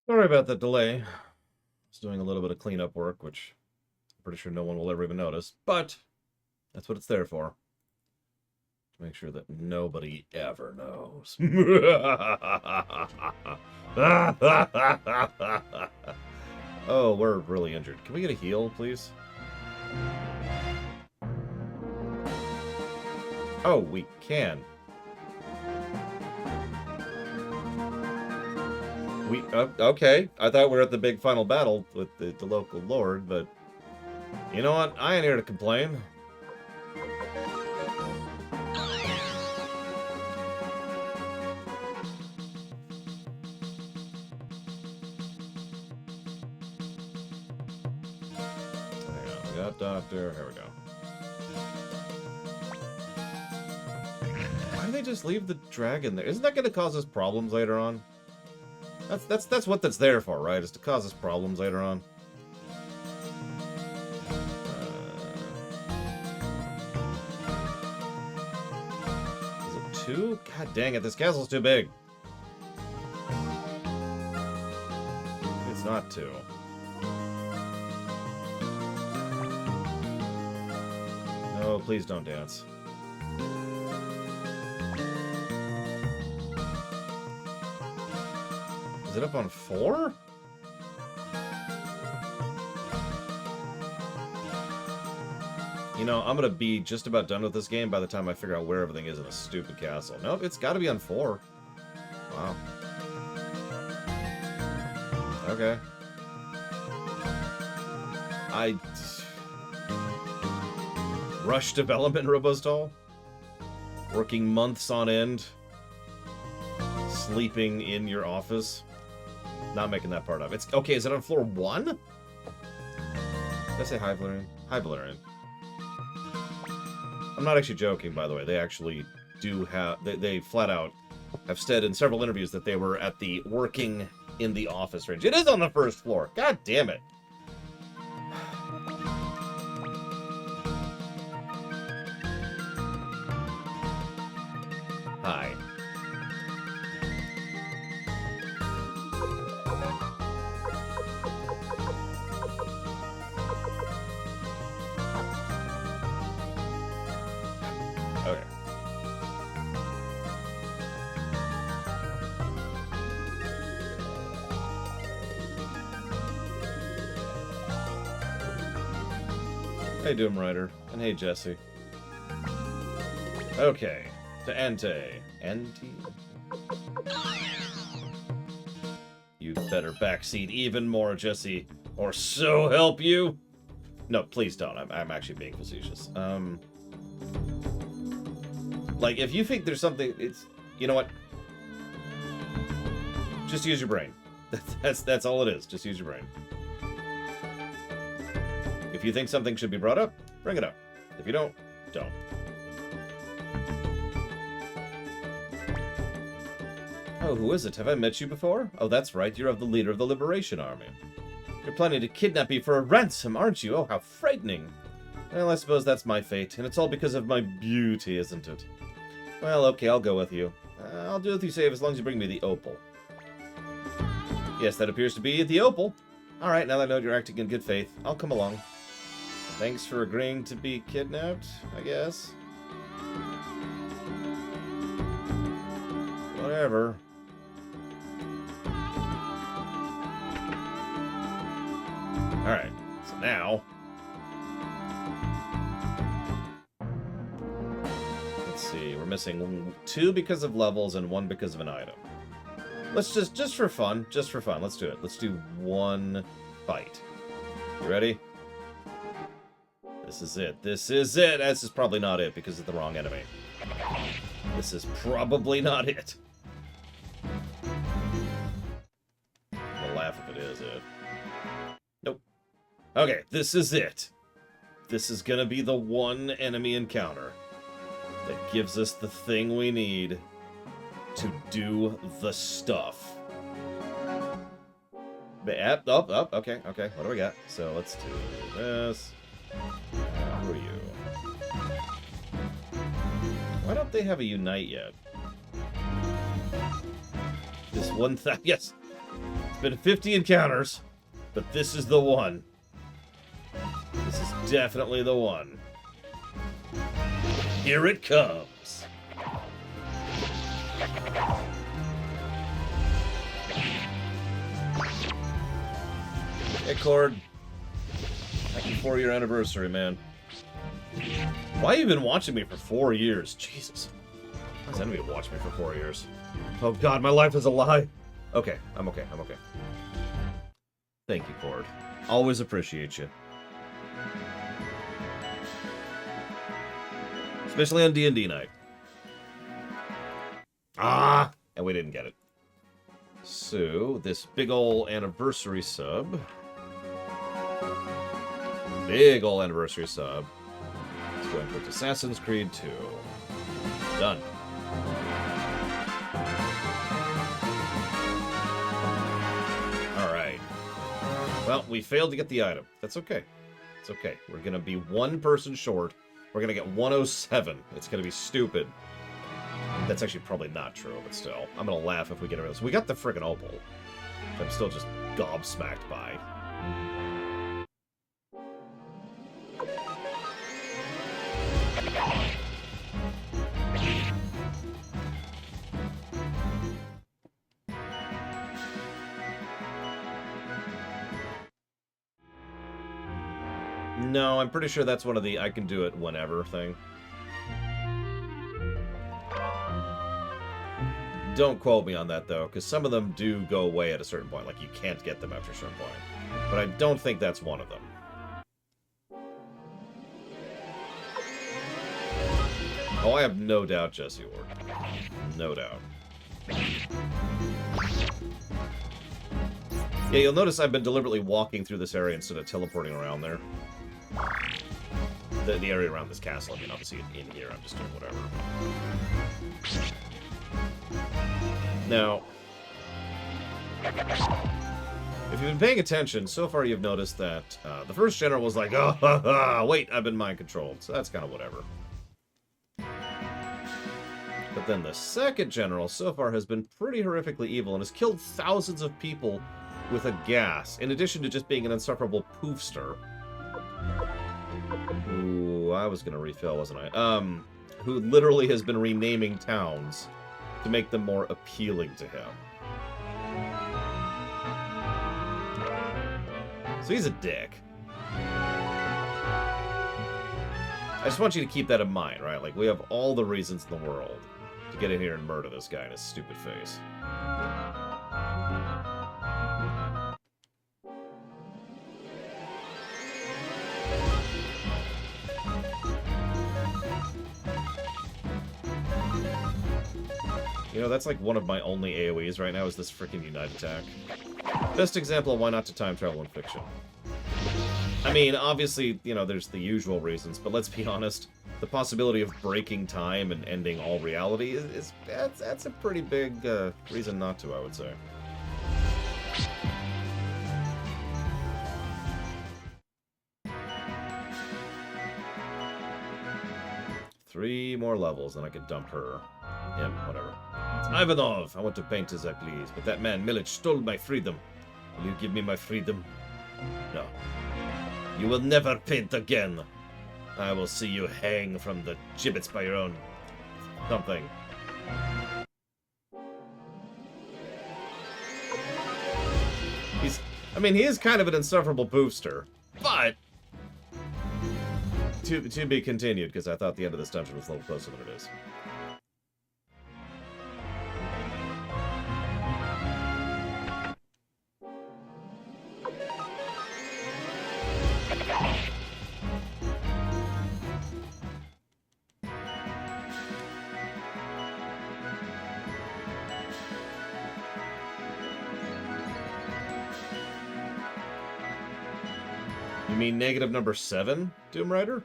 Sorry about the delay. Just doing a little bit of cleanup work, which I'm pretty sure no one will ever even notice, but that's what it's there for. To make sure that nobody ever knows. Oh, we're really injured. Can we get a heal, please? Oh, we can. Okay. I thought we were at the big final battle with the local lord, but you know what? I ain't here to complain. Hang on, we got Doctor. Here we go. Why do they just leave the dragon there? Isn't that going to cause us problems later on? That's what that's there for, right? Is to cause us problems later on. Is it 2? God dang it, this castle's too big. It's not 2. No, please don't dance. Is it up on 4? You know, I'm gonna be just about done with this game by the time I figure out where everything is in a stupid castle. Nope, it's gotta be on 4. Wow. Okay. Rush development, Robostall? Working months on end? Sleeping in your office? Not making that part up. It's okay. Is it on floor 1? Did I say hi, Valerian? Hi, Valerian. I'm not actually joking, by the way. They actually do have. They flat out have said in several interviews that they were at the working in the office range. It is on the first floor. God damn it. Hi. Okay. Hey, Doom Rider. And hey, Jesse. Okay. To Ante. Ante? You better backseat even more, Jesse. Or so help you. No, please don't. I'm actually being facetious. Like, if you think there's something, it's, you know what? Just use your brain. That's all it is. Just use your brain. If you think something should be brought up, bring it up. If you don't, don't. Oh, who is it? Have I met you before? Oh, that's right. You're of the leader of the Liberation Army. You're planning to kidnap me for a ransom, aren't you? Oh, how frightening. Well, I suppose that's my fate, and it's all because of my beauty, isn't it? Well, okay, I'll go with you. I'll do as you say as long as you bring me the opal. Yes, that appears to be the opal. Alright, now that I know you're acting in good faith, I'll come along. Thanks for agreeing to be kidnapped, I guess. Whatever. Alright, so now... Let's see, we're missing 2 because of levels and 1 because of an item. Let's just for fun, let's do it. Let's do 1 fight. You ready? This is it. This is it! This is probably not it because of the wrong enemy. This is probably not it. I'll laugh if it is it. Nope. Okay, this is it. This is gonna be the one enemy encounter that gives us the thing we need to do the stuff. Oh, okay. What do we got? So let's do this. Who are you? Why don't they have a unite yet? This one thing, yes. Been 50 encounters, but this is the one. This is definitely the one. Here it comes. Hey, Cord. Happy 4-year anniversary, man. Why have you been watching me for 4 years? Jesus. How's anybody watched me for 4 years? Oh god, my life is a lie. Okay, I'm okay, I'm okay. Thank you, Cord. Always appreciate you. Especially on D&D night. Ah! And we didn't get it. So, this big ol' anniversary sub. Big ol' anniversary sub. Let's go into Assassin's Creed 2. Done. Alright. Well, we failed to get the item. That's okay. It's okay. We're gonna be one person short. We're gonna get 107. It's gonna be stupid. That's actually probably not true, but still. I'm gonna laugh if we get rid of this. We got the frickin' opal. I'm still just gobsmacked by. No, I'm pretty sure that's one of the I can do it whenever thing. Don't quote me on that, though, because some of them do go away at a certain point. Like, you can't get them after a certain point. But I don't think that's one of them. Oh, I have no doubt, Jesse Ward. No doubt. Yeah, you'll notice I've been deliberately walking through this area instead of teleporting around there. The area around this castle. I mean, obviously in here, I'm just doing whatever. Now, if you've been paying attention, so far you've noticed that the first general was like, oh, ha, ha, wait, I've been mind-controlled. So that's kind of whatever. But then the second general so far has been pretty horrifically evil and has killed thousands of people with a gas, in addition to just being an insufferable poofster. Ooh, I was gonna refill, wasn't I? Who literally has been renaming towns to make them more appealing to him. So he's a dick. I just want you to keep that in mind, right? Like, we have all the reasons in the world to get in here and murder this guy in his stupid face. You know, that's like one of my only AoEs right now is this freaking Unite attack. Best example of why not to time travel in fiction. I mean, obviously, you know, there's the usual reasons, but let's be honest, the possibility of breaking time and ending all reality that's a pretty big reason not to, I would say. Three more levels, and I could dump her. Him, whatever. It's Ivanov! I want to paint as I please, but that man Milich stole my freedom. Will you give me my freedom? No. You will never paint again. I will see you hang from the gibbets by your own... something. I mean, he is kind of an insufferable poofster, but... To be continued, because I thought the end of this dungeon was a little closer than it is. You mean negative number 7, Doom Rider?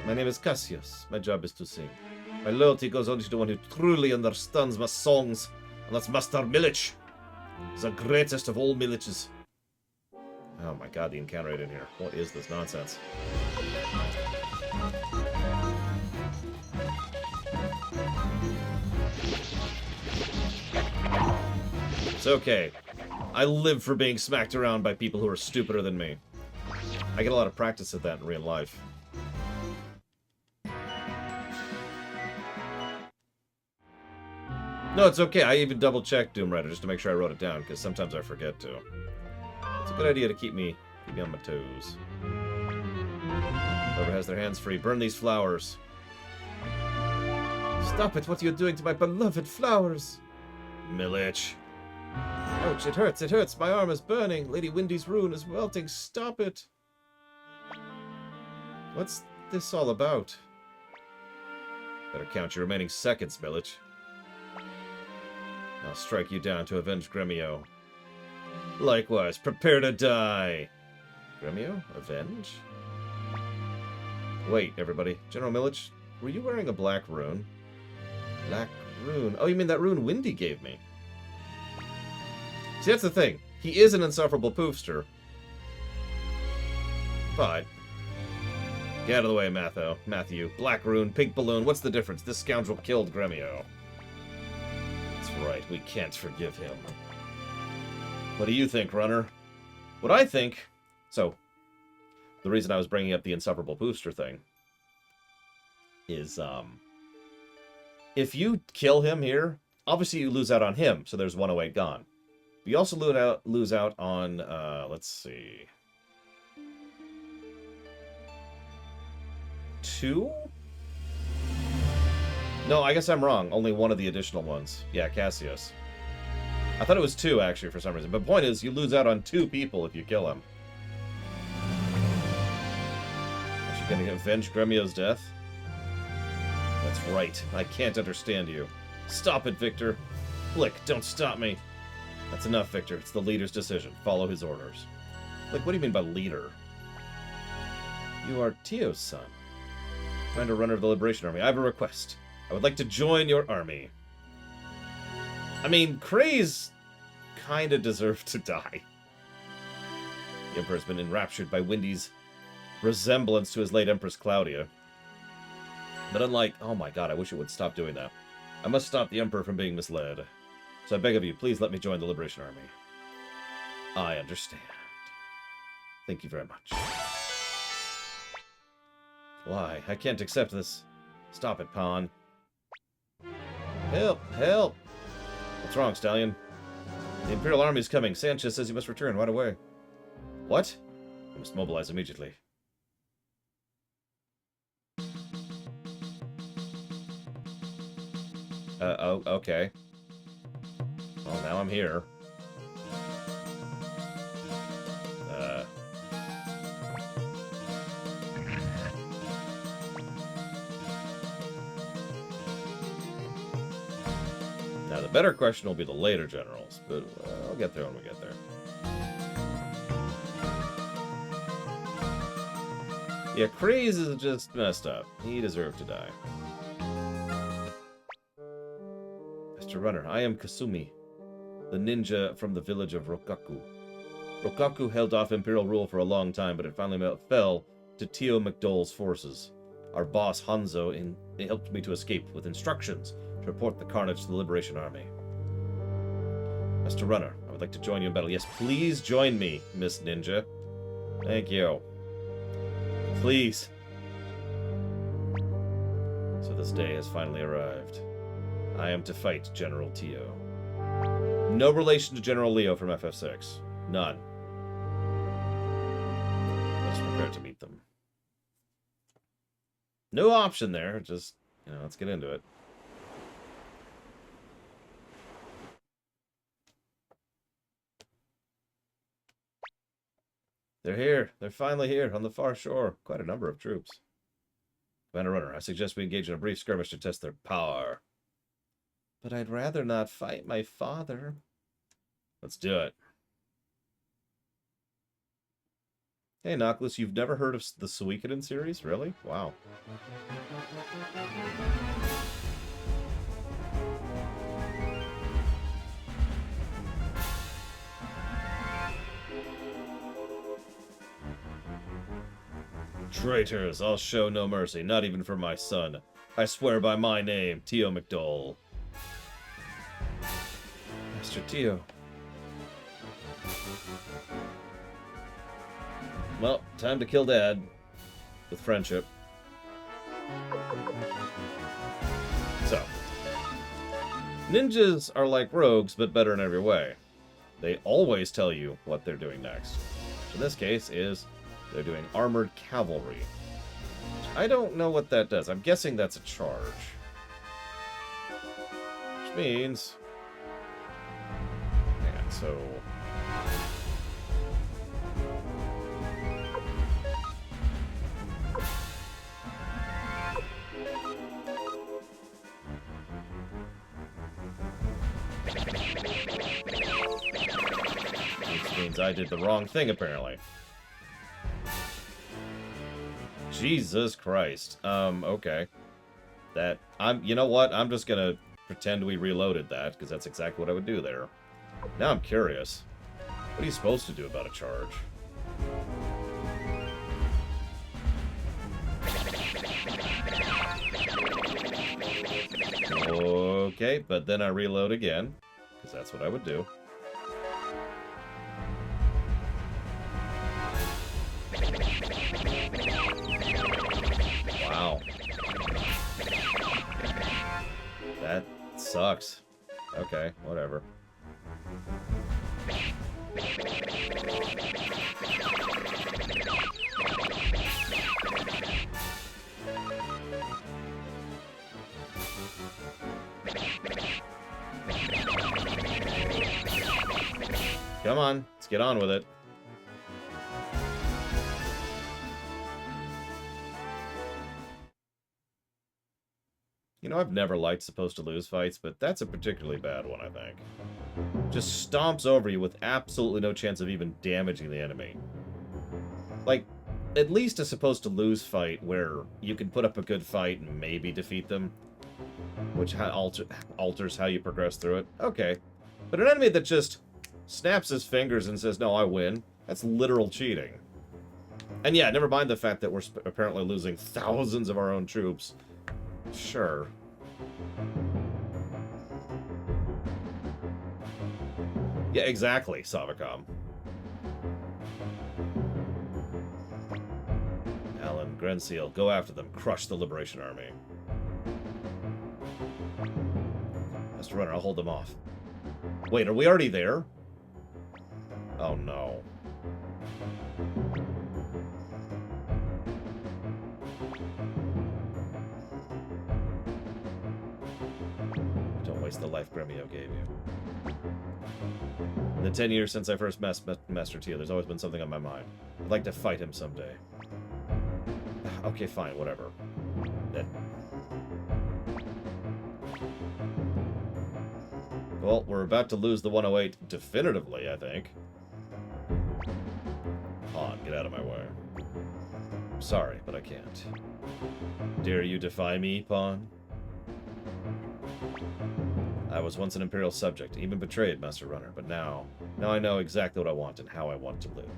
My name is Cassius. My job is to sing. My loyalty goes only to the one who truly understands my songs, and that's Master Milich. He's the greatest of all Miliches. Oh my god, the encounter right in here. What is this nonsense? It's okay. I live for being smacked around by people who are stupider than me. I get a lot of practice at that in real life. No, it's okay. I even double-checked Doom Rider just to make sure I wrote it down, because sometimes I forget to. It's a good idea to keep me on my toes. Whoever has their hands free, burn these flowers. Stop it! What are you doing to my beloved flowers? Millich. Ouch, it hurts, it hurts. My arm is burning. Lady Windy's rune is melting. Stop it. What's this all about? Better count your remaining seconds, Millich. I'll strike you down to avenge Gremio. Likewise, prepare to die. Gremio? Avenge? Wait, everybody. General Millich, were you wearing a black rune? Black rune? Oh, you mean that rune Windy gave me? See, that's the thing. He is an insufferable poofster. But... get out of the way, Matthew. Black rune, pink balloon, what's the difference? This scoundrel killed Gremio. That's right, we can't forgive him. What do you think, Runner? What I think... So, the reason I was bringing up the insufferable poofster thing is, if you kill him here, obviously you lose out on him, so there's 108 gone. But you also lose out on, let's see... 2? No, I guess I'm wrong. Only one of the additional ones. Yeah, Cassius. I thought it was 2, actually, for some reason. But the point is, you lose out on 2 people if you kill him. Are you gonna avenge Gremio's death? That's right. I can't understand you. Stop it, Victor. Flick, don't stop me. That's enough, Victor. It's the leader's decision. Follow his orders. Like, what do you mean by leader? You are Tio's son. Commander Runner of the Liberation Army. I have a request. I would like to join your army. I mean, Kraze kinda deserved to die. The Emperor's been enraptured by Windy's resemblance to his late Empress Claudia. But unlike... oh my god, I wish it would stop doing that. I must stop the Emperor from being misled. So I beg of you, please let me join the Liberation Army. I understand. Thank you very much. Why? I can't accept this. Stop it, Pawn. Help! Help! What's wrong, Stallion? The Imperial Army is coming. Sanchez says you must return right away. What? You must mobilize immediately. Oh, okay. Well, now I'm here. Now, the better question will be the later generals, but I'll get there when we get there. Yeah, Kraze is just messed up. He deserved to die. Mr. Runner, I am Kasumi, the ninja from the village of Rokaku. Rokaku held off Imperial rule for a long time, but it finally fell to Tio McDole's forces. Our boss, Hanzo, helped me to escape with instructions to report the carnage to the Liberation Army. Mr. Runner, I would like to join you in battle. Yes, please join me, Miss Ninja. Thank you. Please. So this day has finally arrived. I am to fight General Tio. No relation to General Leo from FF6. None. Let's prepare to meet them. No option there. Just, let's get into it. They're here. They're finally here on the far shore. Quite a number of troops. Commander Runner, I suggest we engage in a brief skirmish to test their power. But I'd rather not fight my father. Let's do it. Hey, Noclus, you've never heard of the Suikoden series? Really? Wow. Traitors, I'll show no mercy, not even for my son. I swear by my name, Tio McDole. Master Tio, Well, time to kill Dad. With friendship. So. Ninjas are like rogues, but better in every way. They always tell you what they're doing next. Which in this case is they're doing armored cavalry. I don't know what that does. I'm guessing that's a charge. Which means... And so... Which means I did the wrong thing, apparently. Jesus Christ. Okay. You know what? I'm just gonna pretend we reloaded that, because that's exactly what I would do there. Now I'm curious. What are you supposed to do about a charge? Okay, but then I reload again, because that's what I would do. Wow. That sucks. Okay, whatever. Come on, let's get on with it. You know, I've never liked supposed to lose fights, but that's a particularly bad one, I think. Just stomps over you with absolutely no chance of even damaging the enemy. Like, at least a supposed to lose fight where you can put up a good fight and maybe defeat them, which alters how you progress through it. Okay. But an enemy that just snaps his fingers and says, no, I win, that's literal cheating. And yeah, never mind the fact that we're apparently losing thousands of our own troops. Sure. Yeah, exactly, Savacom. Alan, Grenseal, go after them. Crush the Liberation Army. Mr. Runner, I'll hold them off. Wait, are we already there? Oh, no. Don't waste the life Gremio gave you. In the 10 years since I first met Master Tia, there's always been something on my mind. I'd like to fight him someday. Okay, fine, whatever. Well, we're about to lose the 108 definitively, I think. Han, get out of my way. I'm sorry, but I can't. Dare you defy me, Pawn? I was once an Imperial subject, even betrayed Master Runner, but now I know exactly what I want and how I want to live.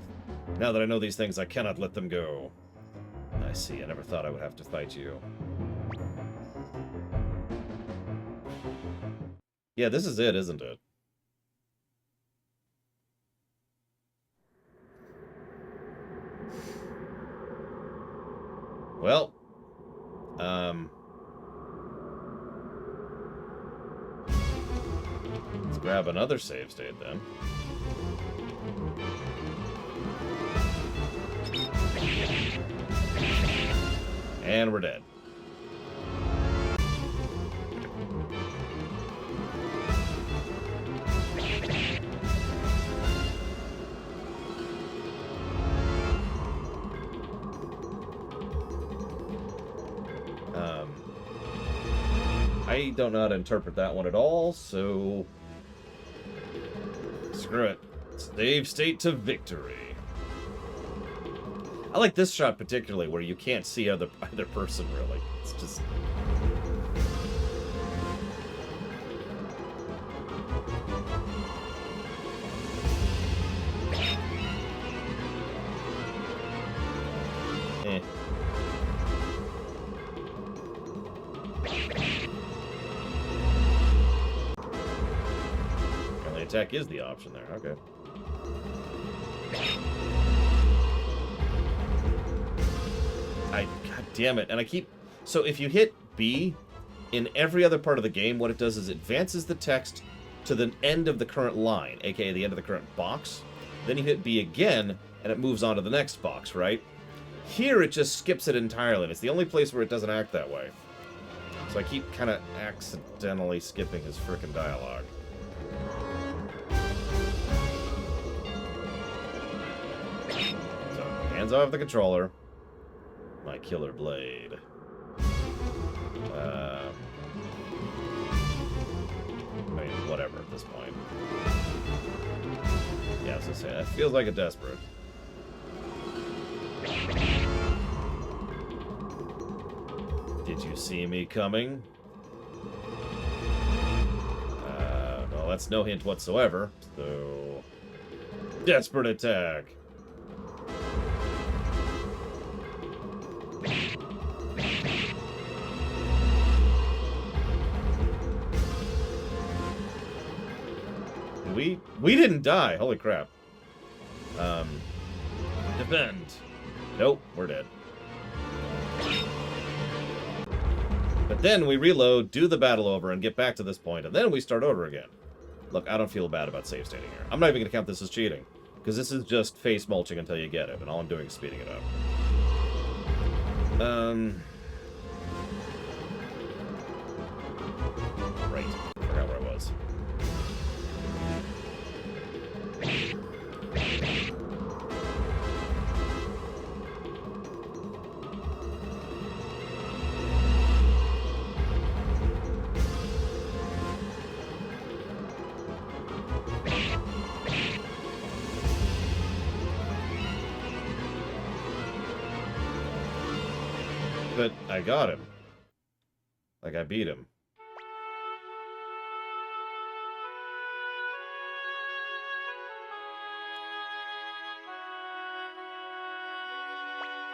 Now that I know these things, I cannot let them go. I see, I never thought I would have to fight you. Yeah, this is it, isn't it? Well, let's grab another save state then. And we're dead. I don't know how to interpret that one at all, so screw it. Save state to victory. I like this shot particularly, where you can't see either person, really. It's just... eh. Apparently attack is the option there, okay. God damn it. And I keep... So if you hit B, in every other part of the game, what it does is it advances the text to the end of the current line, aka the end of the current box. Then you hit B again, and it moves on to the next box, right? Here, it just skips it entirely, and it's the only place where it doesn't act that way. So I keep kind of accidentally skipping his frickin' dialogue. So, hands off the controller. My killer blade. I mean, whatever at this point. Yeah, I was gonna say, that feels like a desperate. Did you see me coming? No, that's no hint whatsoever. So, desperate attack. We didn't die. Holy crap. Defend. Nope, we're dead. But then we reload, do the battle over, and get back to this point, and then we start over again. Look, I don't feel bad about save stating here. I'm not even going to count this as cheating, because this is just face mulching until you get it, and all I'm doing is speeding it up. Right. Forgot where I was. But I got him. Like, I beat him.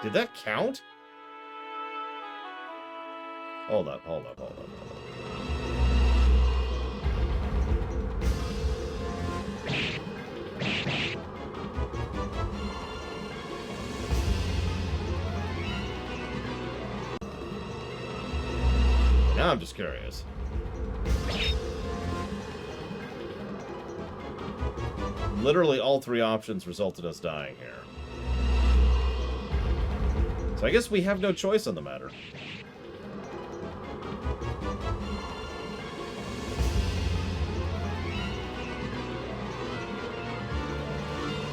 Did that count? Hold up. Now I'm just curious. Literally all three options resulted in us dying here. So I guess we have no choice on the matter.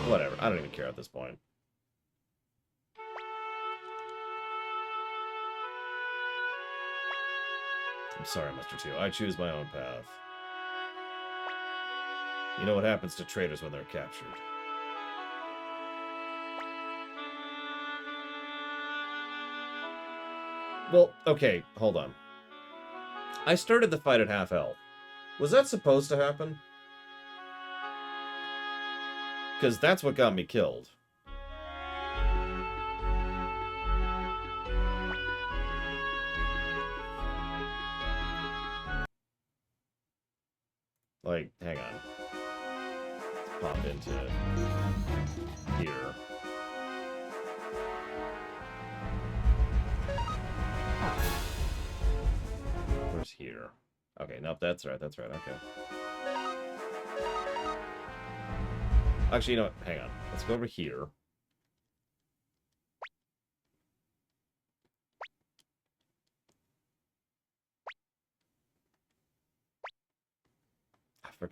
Whatever, I don't even care at this point. I'm sorry, Mr. 2. I choose my own path. You know what happens to traitors when they're captured. Well, okay, hold on. I started the fight at half health. Was that supposed to happen? Because that's what got me killed. Like, hang on. Let's pop into here. Where's here? Okay, nope, that's right, okay. Actually, you know what? Hang on. Let's go over here.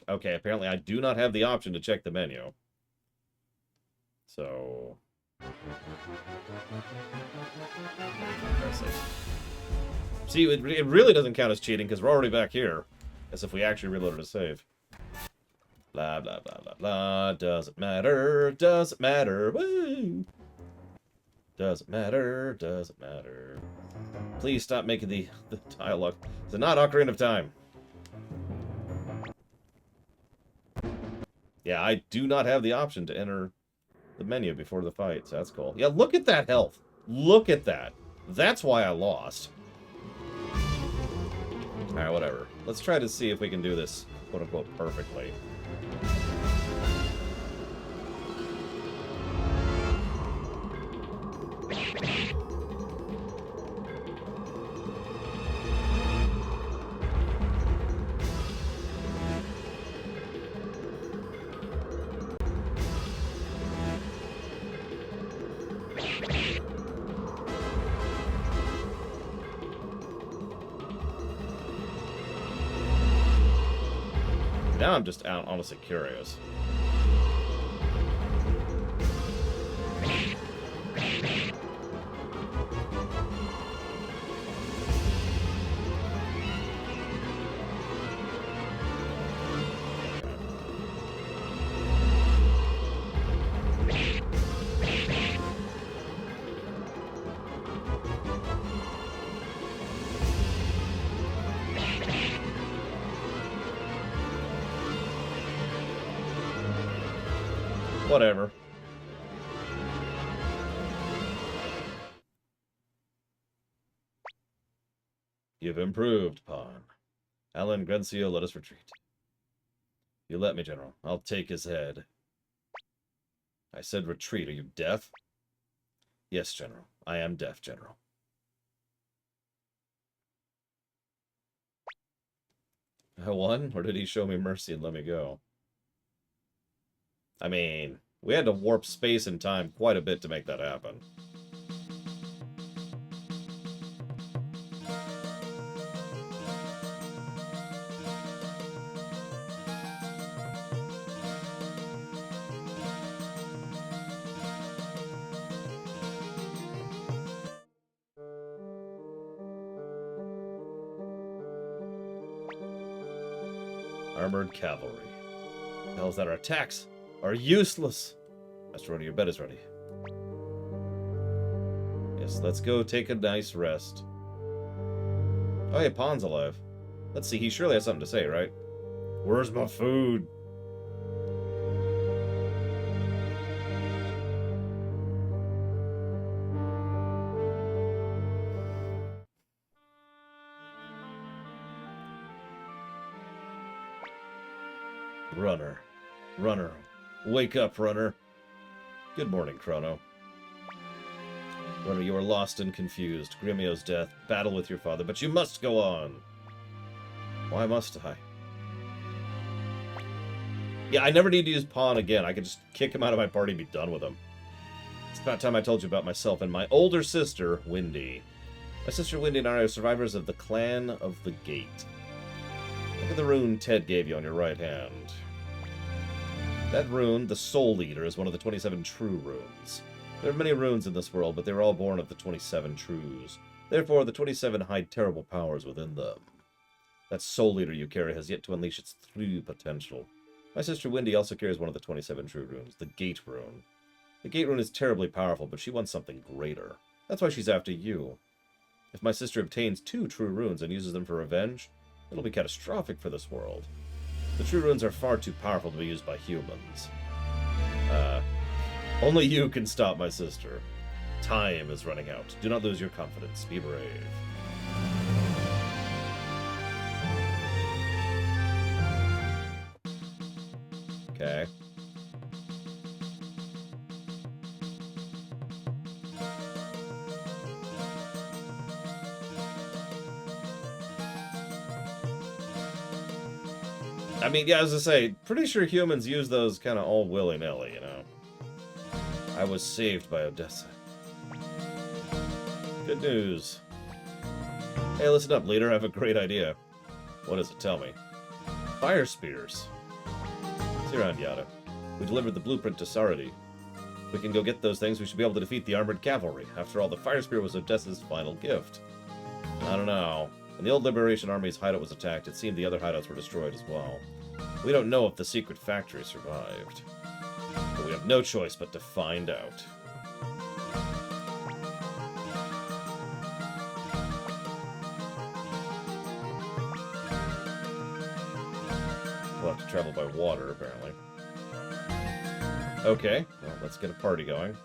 Okay, apparently I do not have the option to check the menu. So... See, it really doesn't count as cheating, because we're already back here. As if we actually reloaded a save. Blah, blah, blah, blah, blah. Doesn't matter. Doesn't matter. Woo! Doesn't matter. Doesn't matter. Please stop making the dialogue. It's not Ocarina of Time. Yeah, I do not have the option to enter the menu before the fight, so that's cool. Yeah, look at that health. Look at that. That's why I lost. Alright, whatever. Let's try to see if we can do this, quote-unquote, perfectly. now I'm just honestly curious. Whatever. You've improved, Pawn. Alan Grencio, let us retreat. You let me, General. I'll take his head. I said retreat. Are you deaf? Yes, General. I am deaf, General. I won? Or did he show me mercy and let me go? I mean, we had to warp space and time quite a bit to make that happen. Armored cavalry. The hell is that? Our attacks are useless. Master Rony, your bed is ready. Yes, let's go take a nice rest. Oh, hey, Pawn's alive. Let's see, he surely has something to say, right? Where's my food? Runner. Runner. Wake up, Runner. Good morning, Chrono. Runner, you are lost and confused. Gremio's death, battle with your father, but you must go on. Why must I? Yeah, I never need to use Pawn again. I could just kick him out of my party and be done with him. It's about time I told you about myself and my older sister, Windy. My sister Windy and I are survivors of the Clan of the Gate. Look at the rune Ted gave you on your right hand. That rune, the Soul Eater, is one of the 27 true runes. There are many runes in this world, but they were all born of the 27 trues. Therefore, the 27 hide terrible powers within them. That Soul Eater you carry has yet to unleash its true potential. My sister Windy also carries one of the 27 true runes, the Gate rune. The Gate rune is terribly powerful, but she wants something greater. That's why she's after you. If my sister obtains 2 true runes and uses them for revenge, it'll be catastrophic for this world. The true runes are far too powerful to be used by humans. Only you can stop my sister. Time is running out. Do not lose your confidence. Be brave. Okay. I mean, yeah, as I say, pretty sure humans use those kind of all willy-nilly, you know. I was saved by Odessa. Good news. Hey, listen up, leader. I have a great idea. What is it? Tell me. Fire spears. See you around, Yada. We delivered the blueprint to Saradi. We can go get those things. We should be able to defeat the armored cavalry. After all, the fire spear was Odessa's final gift. I don't know. When the old Liberation Army's hideout was attacked, it seemed the other hideouts were destroyed as well. We don't know if the secret factory survived. But we have no choice but to find out. We'll have to travel by water, apparently. Okay, well, let's get a party going.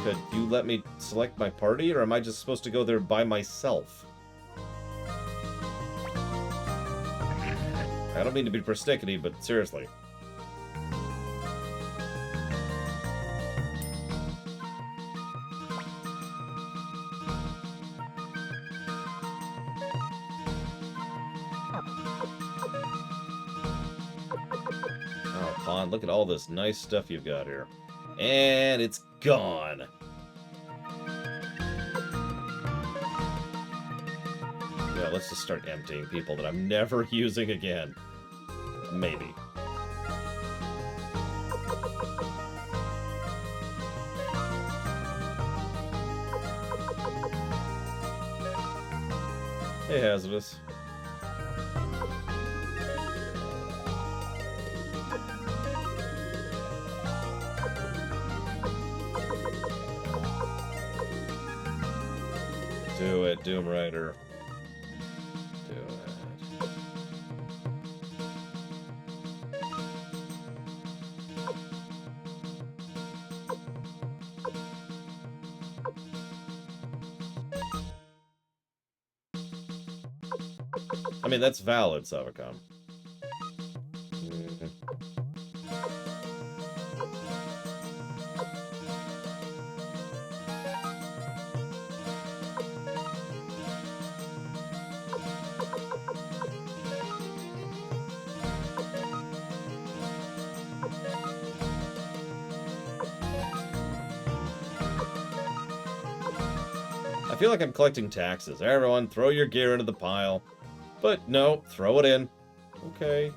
Could you let me select my party, or am I just supposed to go there by myself? I don't mean to be persnickety, but seriously. Oh, Pawn, look at all this nice stuff you've got here. And it's gone. Yeah, let's just start emptying people that I'm never using again. Maybe. Hey, Hazardous. Do it, Doom Rider. Do it. I mean, that's valid, Savacom. I feel like I'm collecting taxes. Everyone, throw your gear into the pile. But no, throw it in. Okay.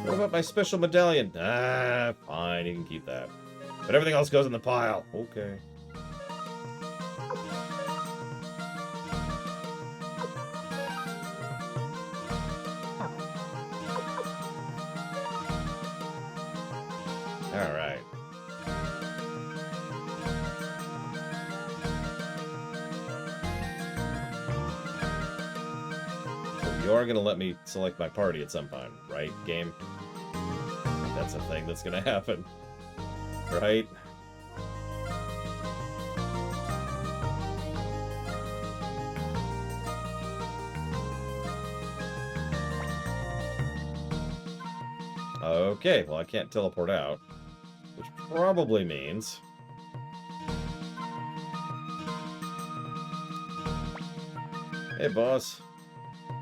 What about my special medallion? Ah, fine, you can keep that. But everything else goes in the pile. Okay. Alright. You are going to let me select my party at some point, right, game? That's a thing that's going to happen. Right? Okay, well I can't teleport out. Which probably means... Hey, boss.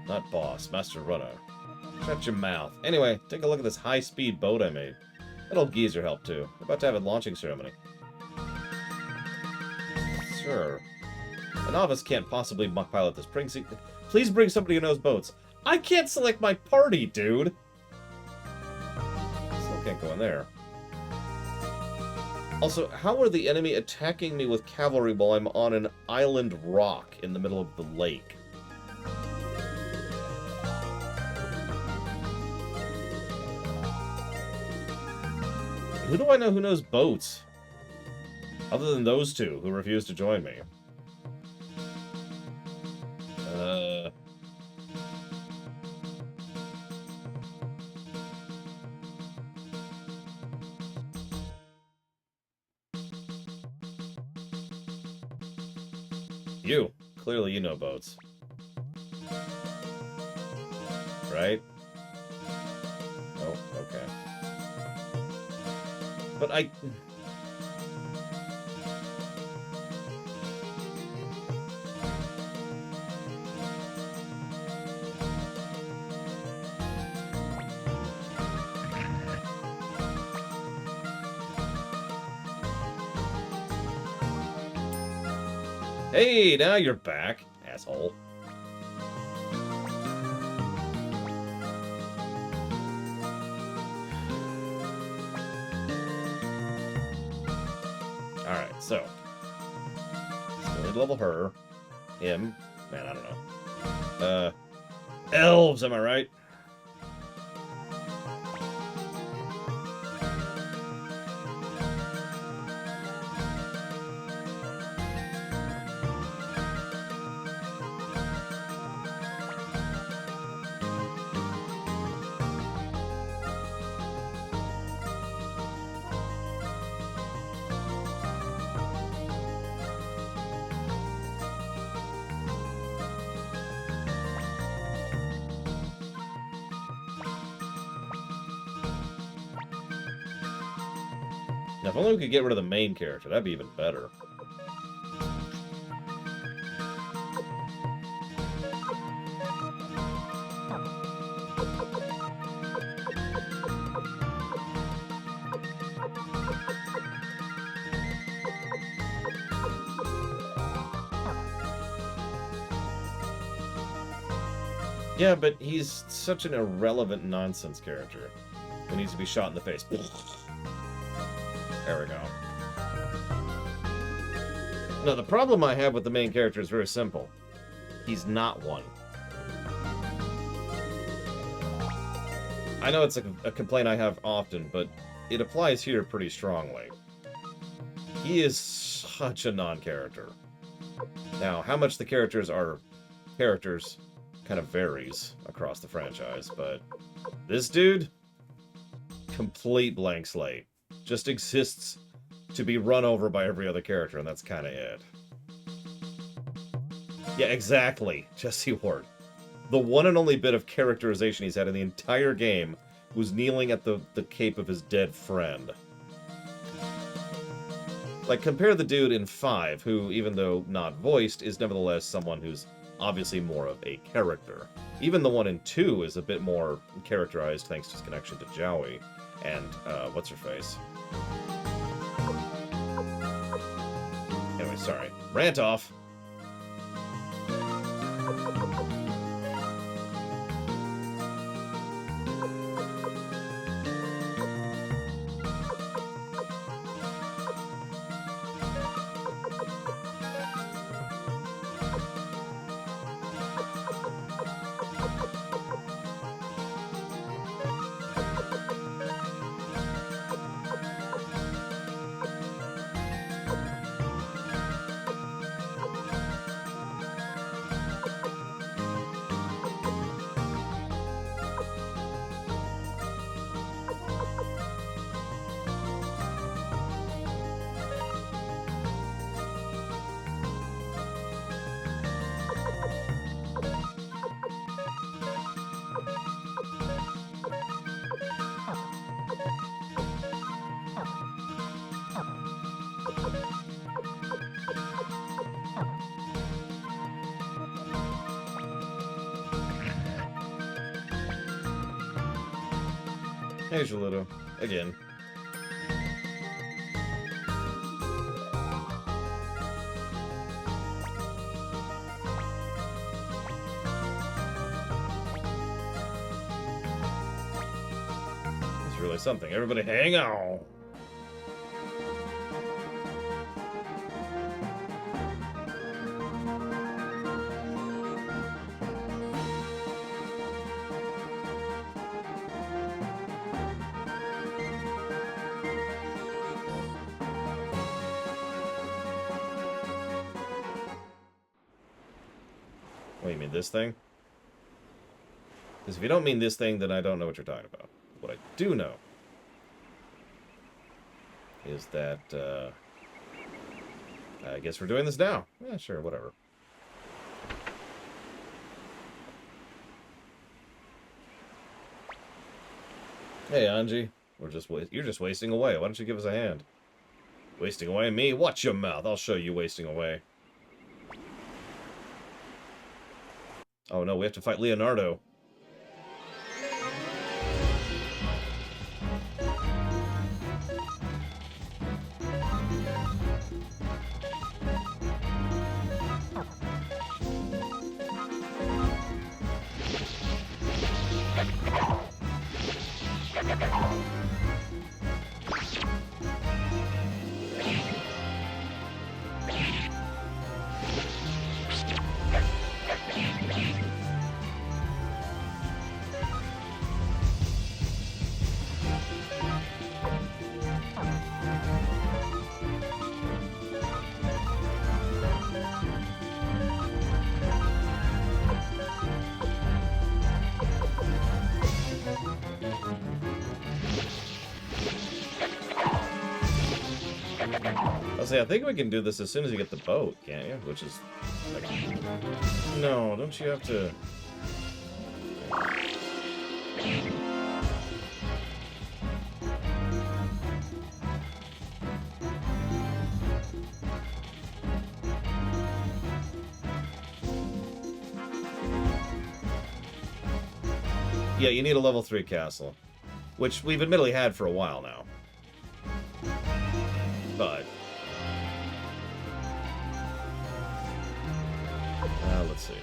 Not boss, Master Runner. Shut your mouth. Anyway, take a look at this high-speed boat I made. That old geezer helped too. We're about to have a launching ceremony. Sure. A novice can't possibly pilot this. Please bring somebody who knows boats. I can't select my party, dude! Still can't go in there. Also, how are the enemy attacking me with cavalry while I'm on an island rock in the middle of the lake? Who do I know who knows boats? Other than those two who refuse to join me. You. Clearly you know boats. Right? Oh, okay. But I... Hey, now you're back, asshole. Alright, so. Still need to level her. Him. Man, I don't know. Elves, am I right? Now, if only we could get rid of the main character, that'd be even better. Yeah, but he's such an irrelevant nonsense character who needs to be shot in the face. There we go. No, the problem I have with the main character is very simple. He's not one. I know it's a complaint I have often, but it applies here pretty strongly. He is such a non-character. Now, how much the characters are characters kind of varies across the franchise, but this dude, complete blank slate. Just exists to be run over by every other character, and that's kind of it. Yeah, exactly. Jesse Ward. The one and only bit of characterization he's had in the entire game was kneeling at the cape of his dead friend. Like, compare the dude in 5, who, even though not voiced, is nevertheless someone who's obviously more of a character. Even the one in 2 is a bit more characterized thanks to his connection to Joey and, what's-her-face. Anyway, sorry. Rant off. Hey, Jaluto. Again. It's really something. Everybody hang on. What, you mean this thing? Because if you don't mean this thing, then I don't know what you're talking about. What I do know is that, I guess we're doing this now. Yeah, sure, whatever. Hey, Anji. You're just wasting away. Why don't you give us a hand? Wasting away? Me? Watch your mouth. I'll show you wasting away. Oh no, we have to fight Leonardo. I think we can do this as soon as you get the boat, can't you? Which is... like... No, don't you have to... Yeah, you need a level 3 castle. Which we've admittedly had for a while now. But... let's see here.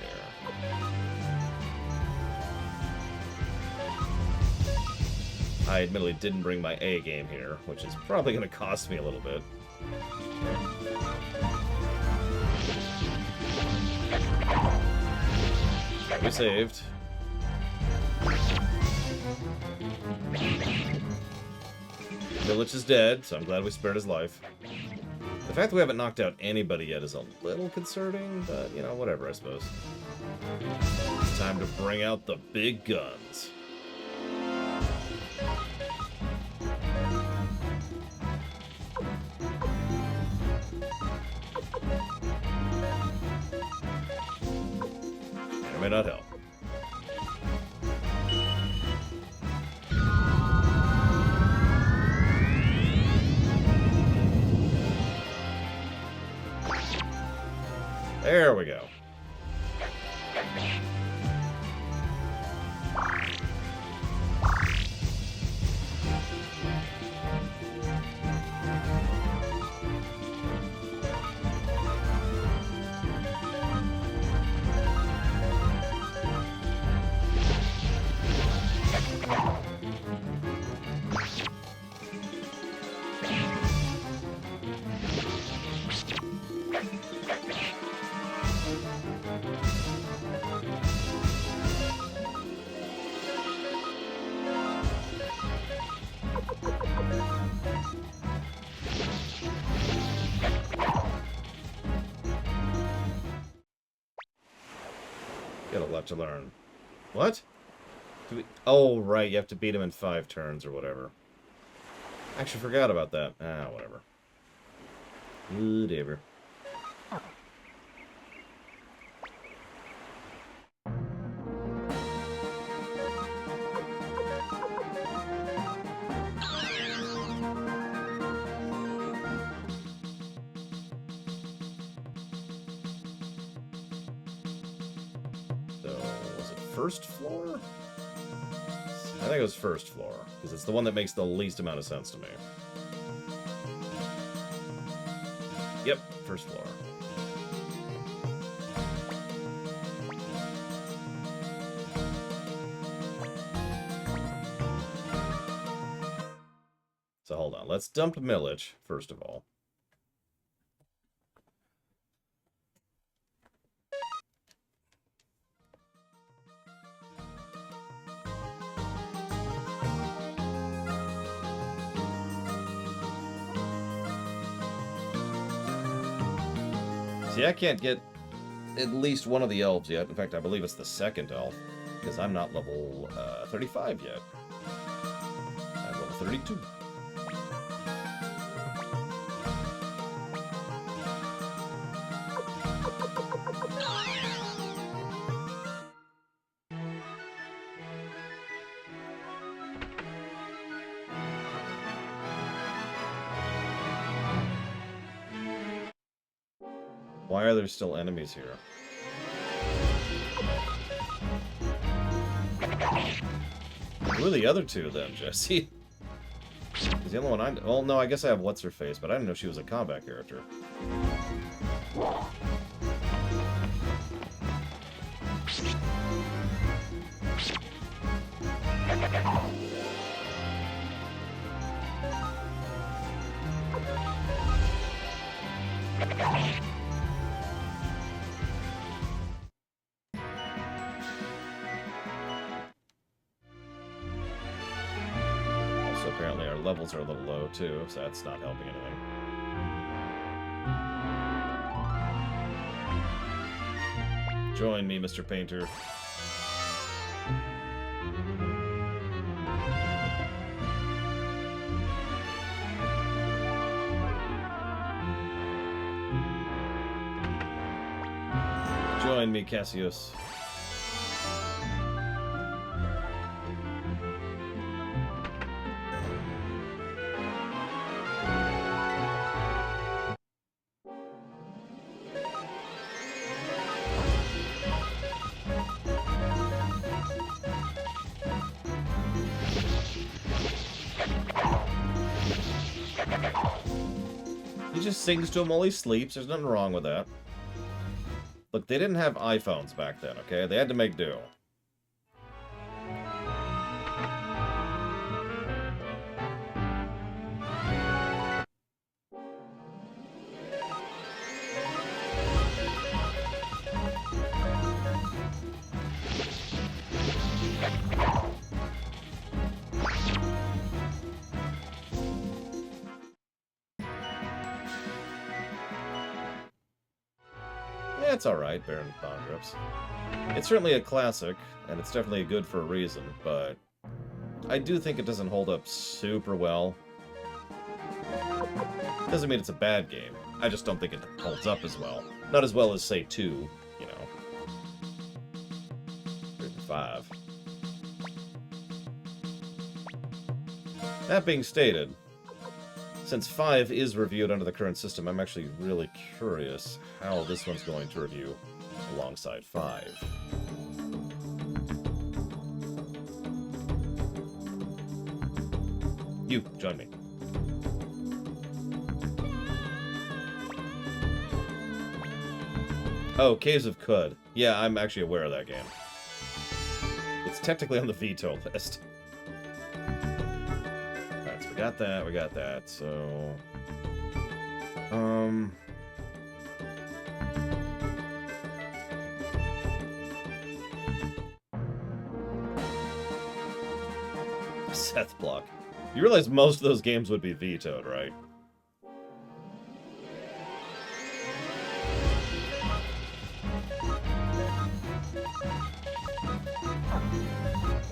I admittedly didn't bring my A game here, which is probably going to cost me a little bit. We saved. Milich is dead, so I'm glad we spared his life. The fact that we haven't knocked out anybody yet is a little concerning, but, you know, whatever, I suppose. It's time to bring out the big guns. It may not help. There we go. Got a lot to learn. What? Do we... Oh, right, you have to beat him in 5 turns or whatever. I actually forgot about that. Ah, whatever. Whatever. First floor? I think it was first floor, because it's the one that makes the least amount of sense to me. Yep, first floor. So hold on, let's dump Milich, first of all. See, I can't get at least one of the elves yet. In fact, I believe it's the second elf, because I'm not level 35 yet. I'm level 32. Why are there still enemies here? Who are the other two then, Jesse? Is the only one I... Well, no, I guess I have What's-Her-Face, but I didn't know she was a combat character. Apparently our levels are a little low too, so that's not helping anything. Join me, Mr. Painter. Join me, Cassius. He just sings to him while he sleeps. There's nothing wrong with that. Look, they didn't have iPhones back then, okay? They had to make do. It's alright, Baron Bond Grips. It's certainly a classic, and it's definitely good for a reason, but I do think it doesn't hold up super well. Doesn't mean it's a bad game. I just don't think it holds up as well. Not as well as, say, 2, you know. 5. That being stated, since 5 is reviewed under the current system, I'm actually really curious how this one's going to review alongside 5. You, join me. Oh, Caves of Cud. Yeah, I'm actually aware of that game. It's technically on the veto list. Alright, so we got that, so... Seth Block. You realize most of those games would be vetoed, right?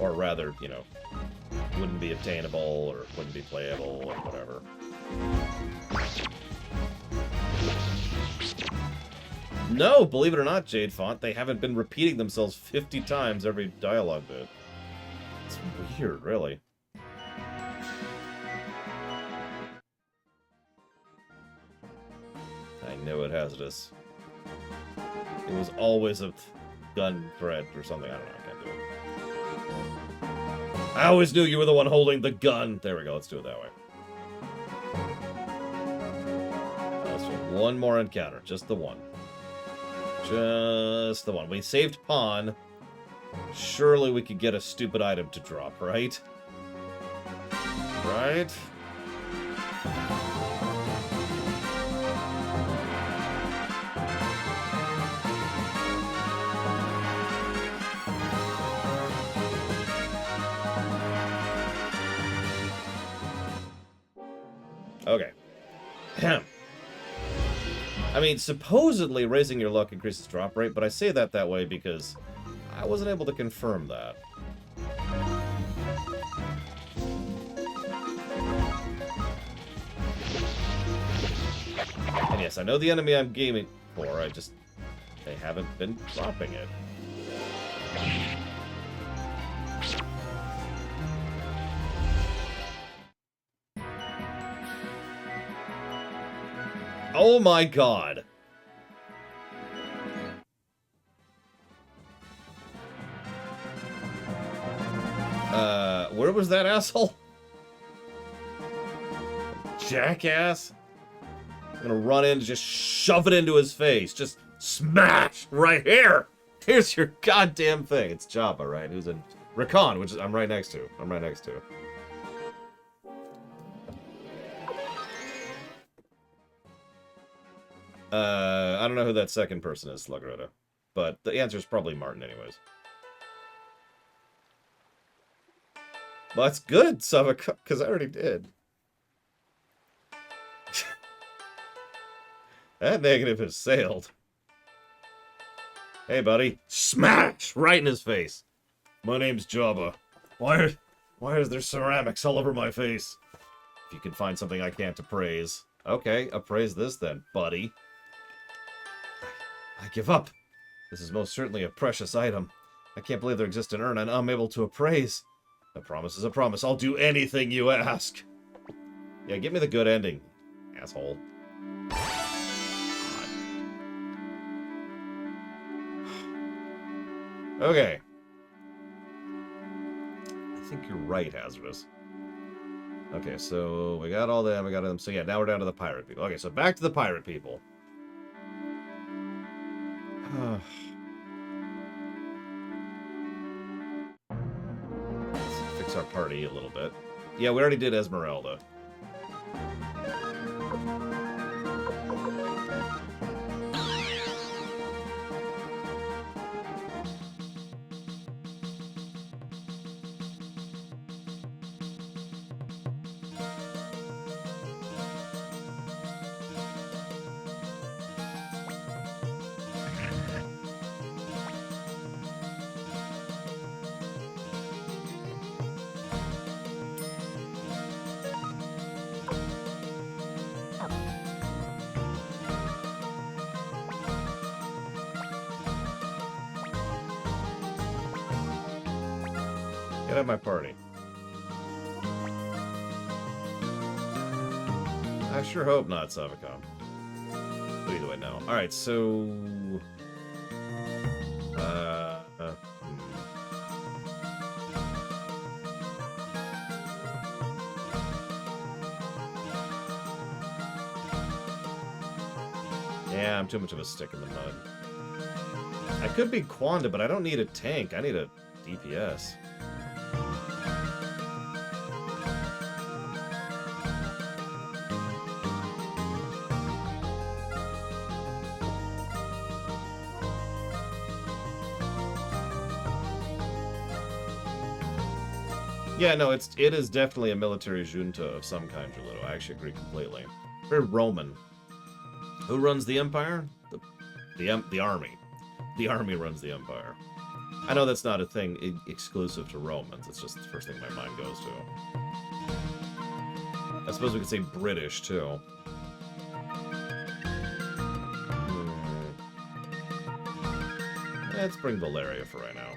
Or rather, you know, wouldn't be obtainable, or wouldn't be playable, or whatever. No, believe it or not, Jade Font, they haven't been repeating themselves 50 times every dialogue bit. It's weird, really. I know it hazardous. It was always a gun threat or something. I don't know. I can't do it. I always knew you were the one holding the gun. There we go. Let's do it that way. Let's do one more encounter. Just the one. Just the one. We saved Pawn. Surely we could get a stupid item to drop, right? Right? Okay. I mean, supposedly raising your luck increases drop rate, but I say that way because I wasn't able to confirm that. And yes, I know the enemy I'm gaming for, they haven't been dropping it. Oh my god. Where was that asshole? Jackass. I'm gonna run in and just shove it into his face. Just smash right here. Here's your goddamn thing. It's Jabba, right? Who's in Rakan, which is I'm right next to. I'm right next to. I don't know who that second person is, Sluggerota. But the answer is probably Martin anyways. Well, that's good, Savaka, because I already did. That negative has sailed. Hey, buddy. Smash! Right in his face. My name's Jabba. Why is there ceramics all over my face? If you can find something I can't appraise. Okay, appraise this then, buddy. I give up. This is most certainly a precious item. I can't believe there exists an urn I'm unable to appraise. A promise is a promise. I'll do anything you ask. Yeah, give me the good ending, asshole. Okay. I think you're right, Hazardous. Okay, so we got all them, we got them. So yeah, now we're down to the pirate people. Okay, so back to the pirate people. Let's fix our party a little bit. Yeah, we already did Esmeralda. Get out of my party. I sure hope not, Savicom. But either way, no. Alright, so... Yeah, I'm too much of a stick in the mud. I could be Quanda, but I don't need a tank. I need a DPS. Yeah, no, it is definitely a military junta of some kind, Julito. I actually agree completely. Very Roman. Who runs the empire? The army. The army runs the empire. I know that's not a thing exclusive to Romans. It's just the first thing my mind goes to. I suppose we could say British, too. Let's bring Valeria for right now.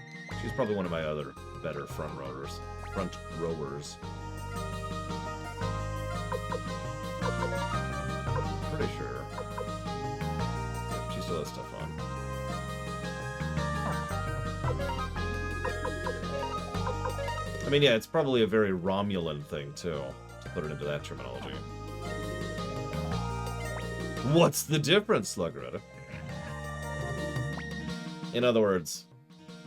She's probably one of my other better front rowers. Pretty sure. Yep, she still has stuff on. I mean, yeah, it's probably a very Romulan thing, too, to put it into that terminology. What's the difference, Sluggeretta? In other words,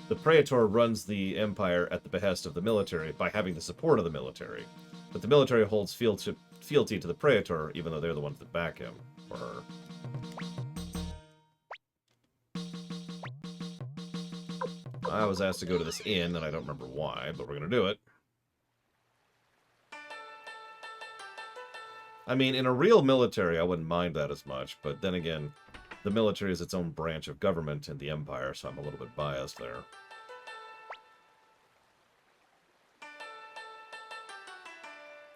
the Praetor runs the Empire at the behest of the military by having the support of the military. But the military holds fealty to the Praetor, even though they're the ones that back him, or her. I was asked to go to this inn, and I don't remember why, but we're going to do it. I mean, in a real military, I wouldn't mind that as much, but then again, the military is its own branch of government in the Empire, so I'm a little bit biased there.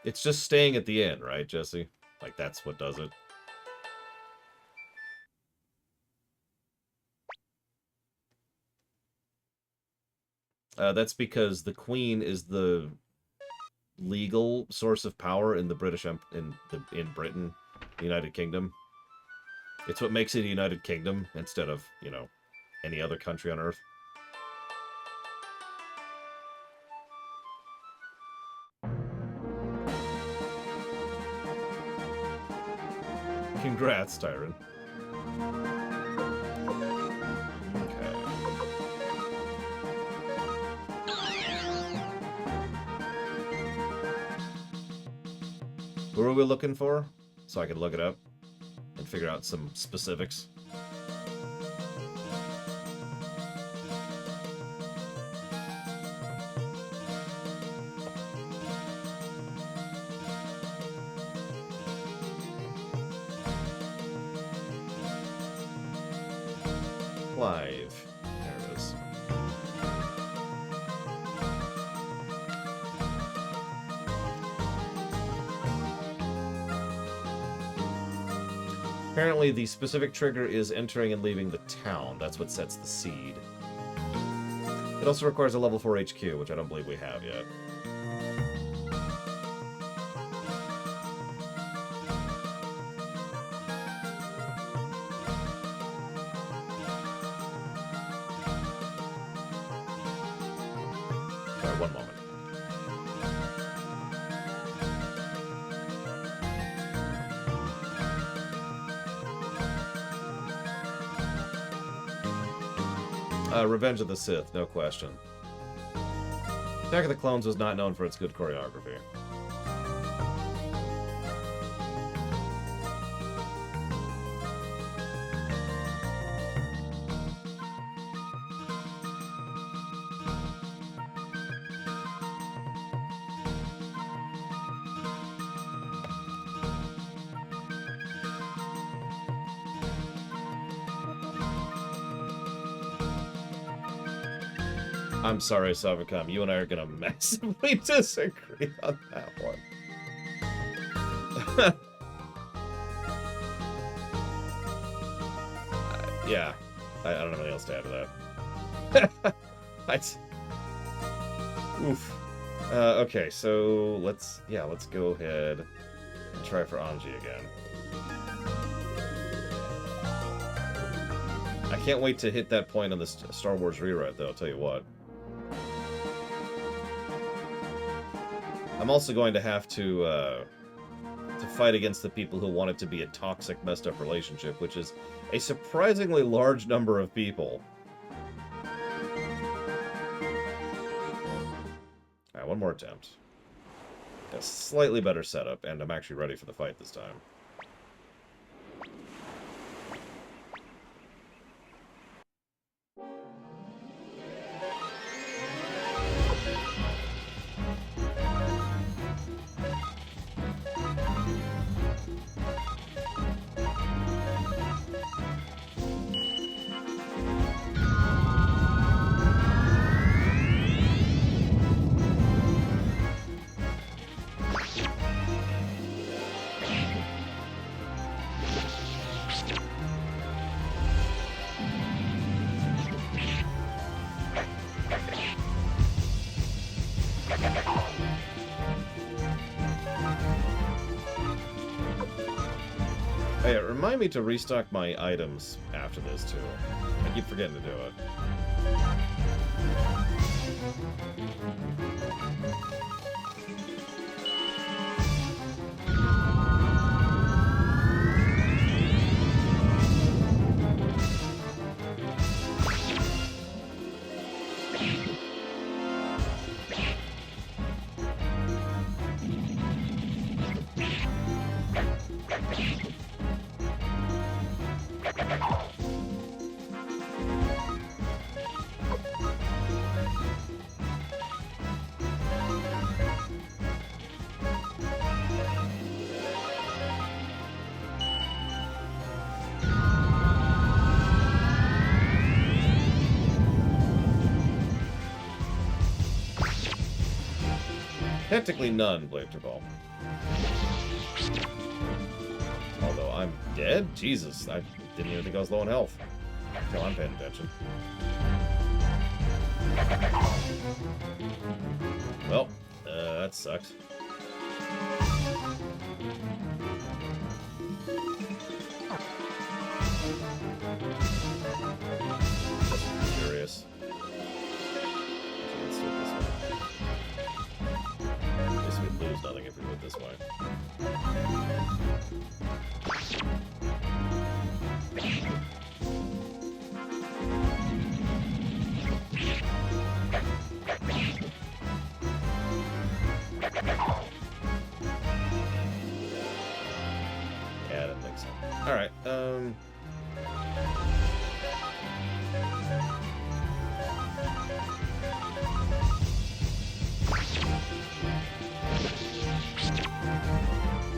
It's just staying at the inn, right, Jesse? Like, that's what does it. That's because the Queen is the legal source of power in the British in Britain, the United Kingdom. It's what makes it a United Kingdom instead of, you know, any other country on Earth. Congrats, Tyron. Okay. Who are we looking for? So I can look it up and figure out some specifics. Live. There it is. Apparently, the specific trigger is entering and leaving the town. That's what sets the seed. It also requires a level 4 HQ, which I don't believe we have yet. Sorry, one moment. Revenge of the Sith, no question. Attack of the Clones was not known for its good choreography. I'm sorry, Savicom. You and I are going to massively disagree on that one. Yeah. I don't have anything else to add to that. Oof. Okay, so let's go ahead and try for Anji again. I can't wait to hit that point on the Star Wars rewrite, though, I'll tell you what. I'm also going to have to fight against the people who want it to be a toxic, messed up relationship, which is a surprisingly large number of people. Alright, one more attempt. A slightly better setup, and I'm actually ready for the fight this time. Hey, remind me to restock my items after this, too. I keep forgetting to do it. Technically none, Bladerball. Although I'm dead? Jesus, I didn't even think I was low in health. Until I'm paying attention. Well, that sucks. Just curious. Let's do it this way. At least we'd lose nothing if we went this way. Yeah, I didn't think so. Alright,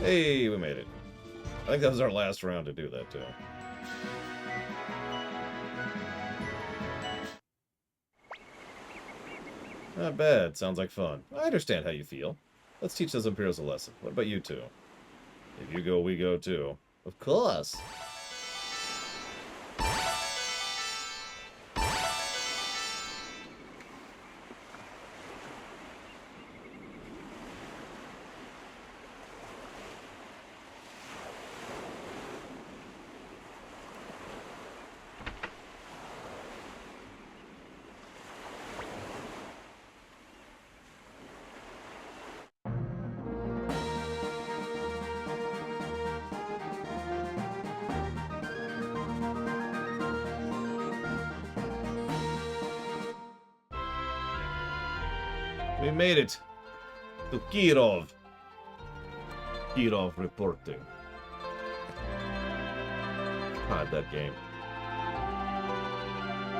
hey, we made it. I think that was our last round to do that, too. Not bad. Sounds like fun. I understand how you feel. Let's teach those Imperials a lesson. What about you two? If you go, we go, too. Of course. We made it to Kirov. Kirov reporting. God, that game.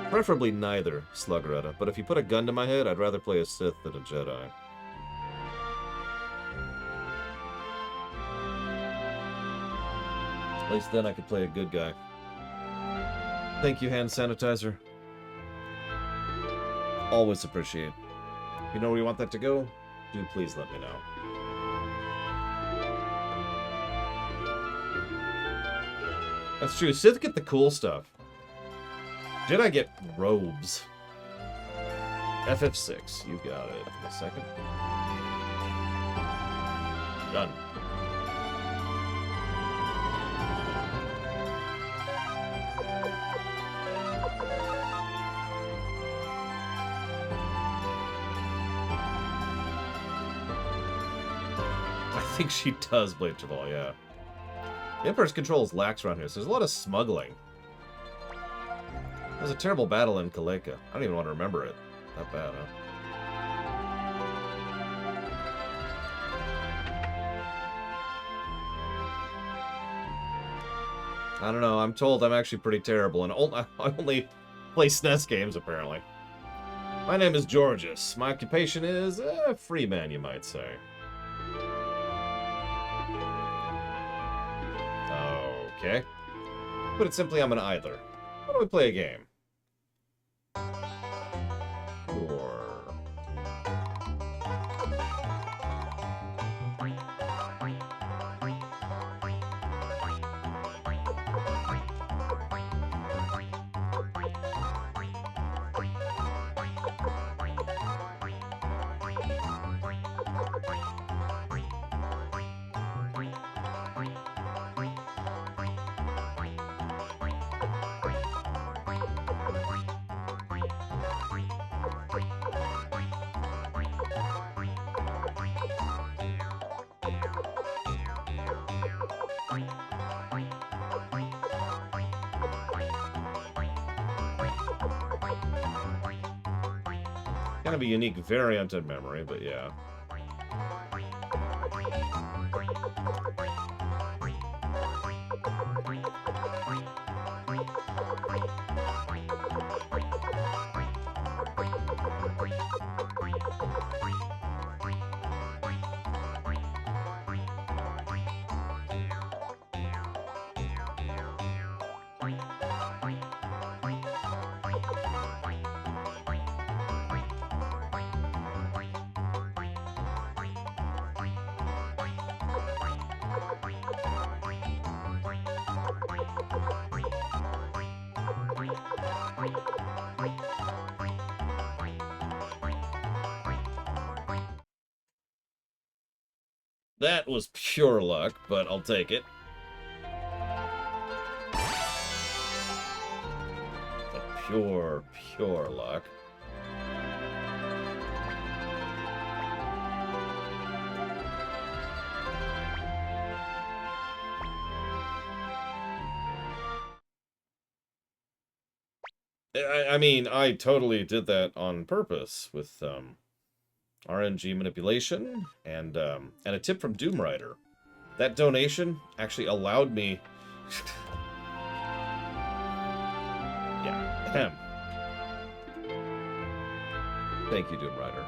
Preferably neither, Sluggeretta, but if you put a gun to my head, I'd rather play a Sith than a Jedi. At least then I could play a good guy. Thank you, hand sanitizer. Always appreciate. If you know where you want that to go, do please let me know. That's true. Sith get the cool stuff. Jedi get robes. FF6, you got it. A second. Done. I think she does blade to ball, yeah. The Emperor's control is lax around here, so there's a lot of smuggling. There's a terrible battle in Kaleka. I don't even want to remember it. That bad, huh? I don't know, I'm told I'm actually pretty terrible, and I only play SNES games, apparently. My name is Georges. My occupation is a free man, you might say. Okay. Put it simply, I'm an idler. Why don't we play a game? Sure. Kind of a unique variant in memory, but yeah. That was pure luck, but I'll take it. The pure luck. I mean, I totally did that on purpose with, RNG manipulation, and a tip from Doom Rider. That donation actually allowed me... yeah, ahem. Thank you, Doom Rider.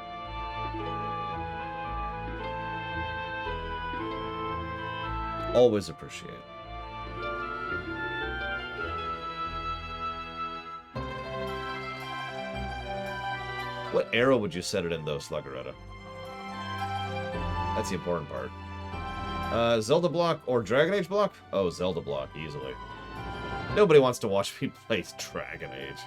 Always appreciate. What era would you set it in, though, Sluggeretta? That's the important part. Zelda block or Dragon Age block? Oh, Zelda block, easily. Nobody wants to watch me play Dragon Age.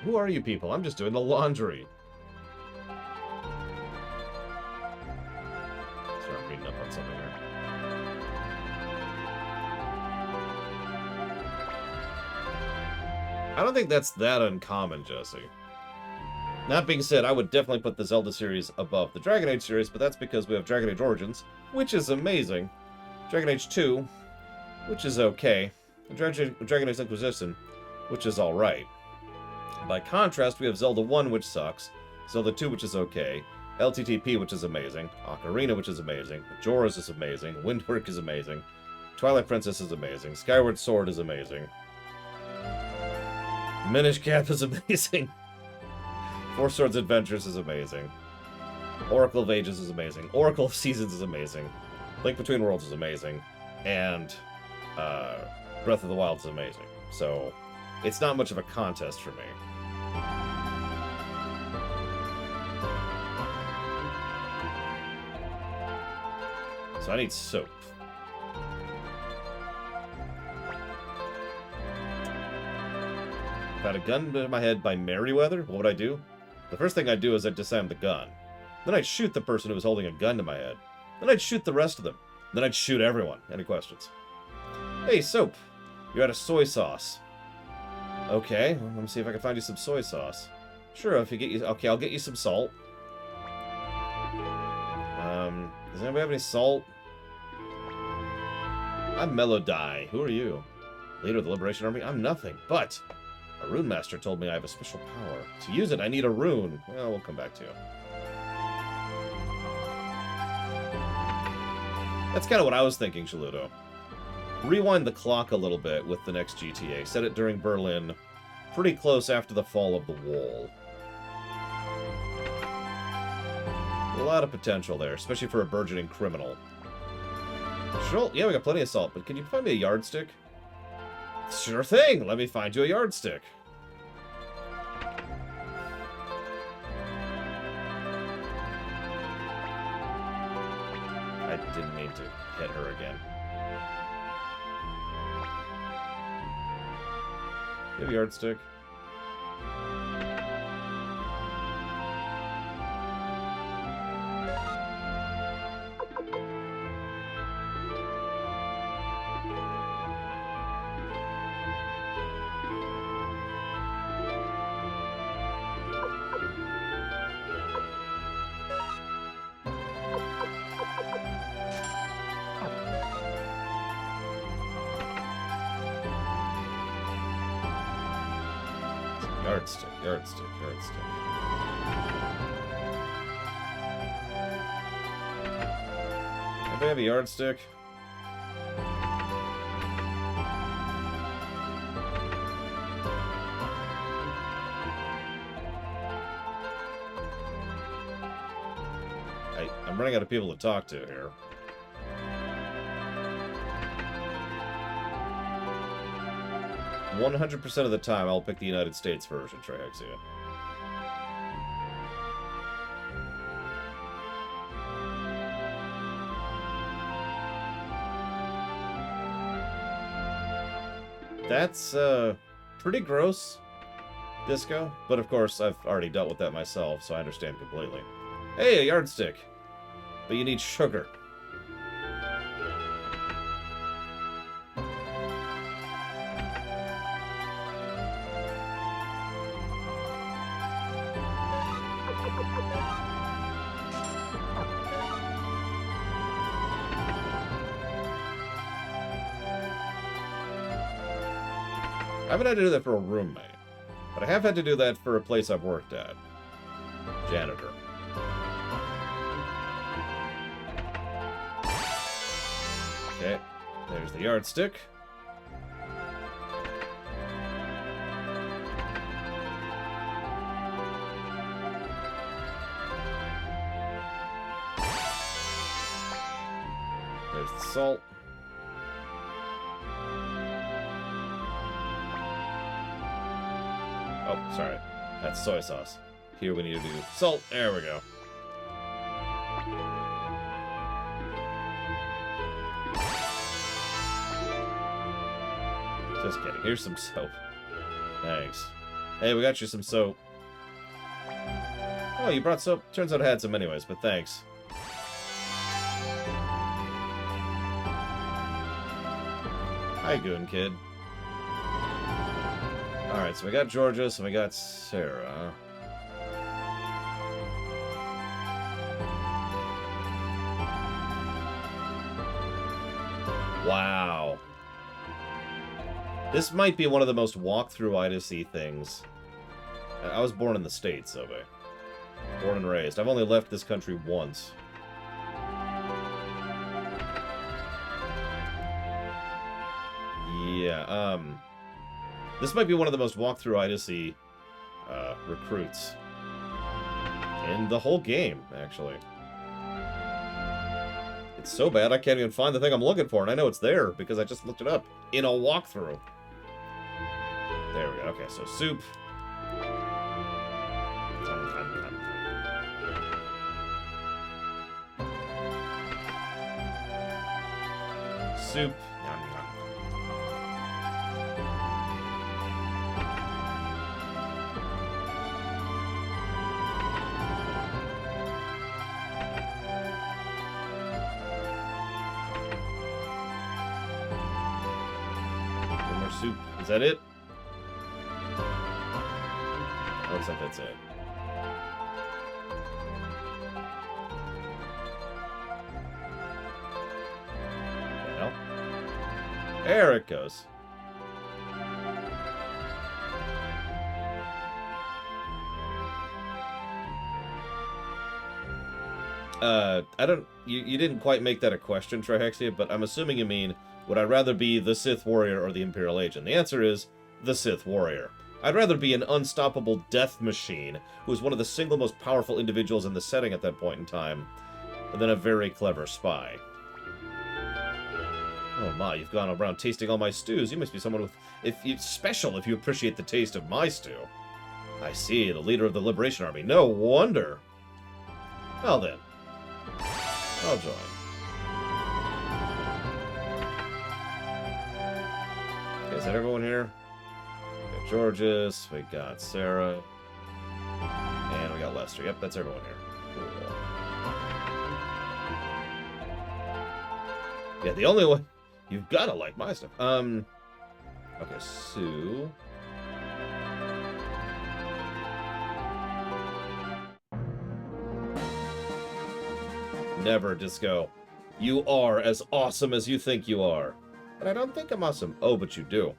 Who are you people? I'm just doing the laundry. Start reading up on something here. I don't think that's that uncommon, Jesse. That being said, I would definitely put the Zelda series above the Dragon Age series, but that's because we have Dragon Age Origins, which is amazing. Dragon Age 2, which is okay. And Dragon Age Inquisition, which is alright. By contrast, we have Zelda 1, which sucks, Zelda 2, which is okay, LTTP, which is amazing, Ocarina, which is amazing, Majora's is amazing, Windwork is amazing, Twilight Princess is amazing, Skyward Sword is amazing, Minish Cap is amazing, Four Swords Adventures is amazing, Oracle of Ages is amazing, Oracle of Seasons is amazing, Link Between Worlds is amazing, and Breath of the Wild is amazing. So, it's not much of a contest for me. So I need soap. Got a gun to my head by Merryweather? What would I do? The first thing I'd do is I'd disarm the gun. Then I'd shoot the person who was holding a gun to my head. Then I'd shoot the rest of them. Then I'd shoot everyone. Any questions? Hey, Soap. You're out of soy sauce. Okay, well, let me see if I can find you some soy sauce. Sure, if you get you... Okay, I'll get you some salt. Does anybody have any salt? I'm Melody. Who are you? Leader of the Liberation Army? I'm nothing, but... A rune master told me I have a special power. To use it, I need a rune. Well, we'll come back to you. That's kind of what I was thinking, Shaludo. Rewind the clock a little bit with the next GTA. Set it during Berlin, pretty close after the fall of the wall. A lot of potential there, especially for a burgeoning criminal. Sure, yeah, we got plenty of salt, but can you find me a yardstick? Sure thing! Let me find you a yardstick. I didn't mean to hit her again. You have a yardstick? Yardstick, yardstick, yardstick. Anybody have a yardstick? I'm running out of people to talk to here. "100% of the time, I'll pick the United States version, Trihexia. That's, pretty gross, Disco. But of course, I've already dealt with that myself, so I understand completely. Hey, a yardstick! But you need sugar. I haven't had to do that for a roommate, but I have had to do that for a place I've worked at. Janitor. Okay, there's the yardstick. There's the salt. Oh, sorry. That's soy sauce. Here we need to do salt. There we go. Just kidding. Here's some soap. Thanks. Hey, we got you some soap. Oh, you brought soap? Turns out I had some anyways, but thanks. Hi, Goon Kid. Alright, so we got Georgia, so we got Sarah. Wow. This might be one of the most walkthrough-itis-y things. I was born in the States, Obe. Born and raised. I've only left this country once. Yeah, this might be one of the most walkthrough-itis-y recruits in the whole game, actually. It's so bad I can't even find the thing I'm looking for, and I know it's there because I just looked it up in a walkthrough. There we go. Okay, so soup. soup. Nom, nom. One more soup. Is that it? Looks like that's it. Well, there it goes. I don't... You didn't quite make that a question, Trihexia, but I'm assuming you mean, would I rather be the Sith Warrior or the Imperial Agent? The answer is the Sith Warrior. I'd rather be an unstoppable death machine, who is one of the single most powerful individuals in the setting at that point in time, than a very clever spy. Oh my, you've gone around tasting all my stews. You must be someone special if you appreciate the taste of my stew. I see, the leader of the Liberation Army. No wonder. Well then, I'll join. Okay, is that everyone here? We got Georges, we got Sarah, and we got Lester. Yep, that's everyone here. Cool. Yeah, the only one... You've gotta like my stuff. Okay, Sue... Never, Disco. You are as awesome as you think you are. But I don't think I'm awesome. Oh, but you do.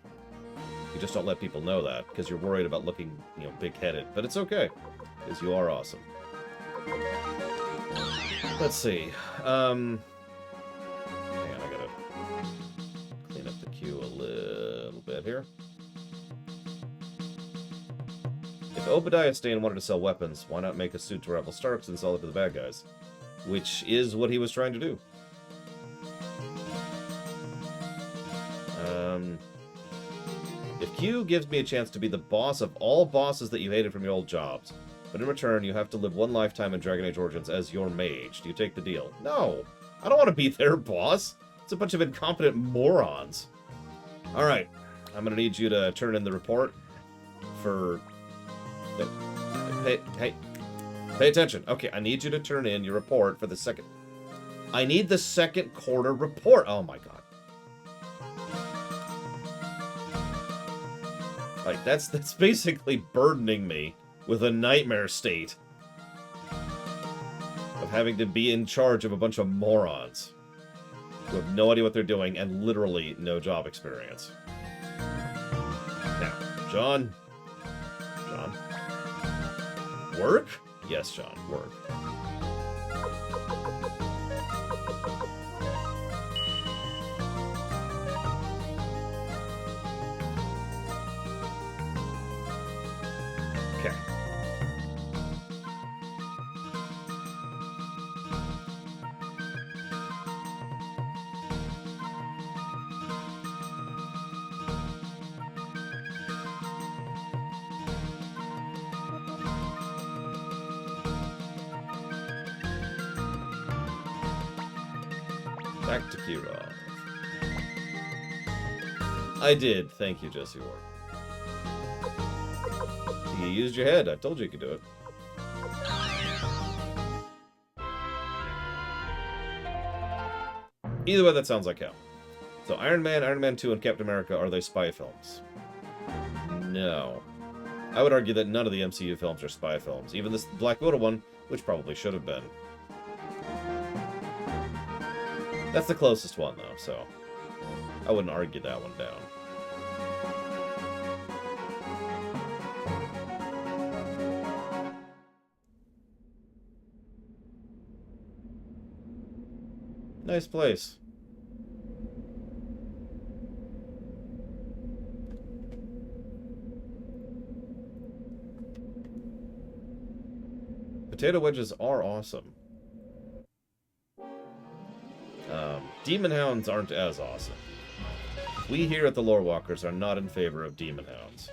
You just don't let people know that, because you're worried about looking, big-headed. But it's okay, because you are awesome. Let's see. Hang on, I gotta clean up the queue a little bit here. If Obadiah Stane wanted to sell weapons, why not make a suit to rival Starks and sell it to the bad guys? Which is what he was trying to do. If Q gives me a chance to be the boss of all bosses that you hated from your old jobs, but in return you have to live one lifetime in Dragon Age Origins as your mage, do you take the deal? No! I don't want to be their boss! It's a bunch of incompetent morons. Alright, I'm gonna need you to turn in the report for... Hey, pay attention. Okay, I need you to turn in your report for the second... I need the second quarter report! Oh my god. Like, that's basically burdening me with a nightmare state of having to be in charge of a bunch of morons who have no idea what they're doing and literally no job experience. Now, John? Work? Yes, John, work. Okay. Back to Kirov. I did. Thank you, Jesse Ward. You used your head. I told you you could do it. Either way, that sounds like hell. So Iron Man, Iron Man 2, and Captain America, are they spy films? No. I would argue that none of the MCU films are spy films. Even this Black Widow one, which probably should have been. That's the closest one, though, so I wouldn't argue that one down. Nice place. Potato wedges are awesome. Demon Hounds aren't as awesome. We here at the Lore Walkers are not in favor of Demon Hounds.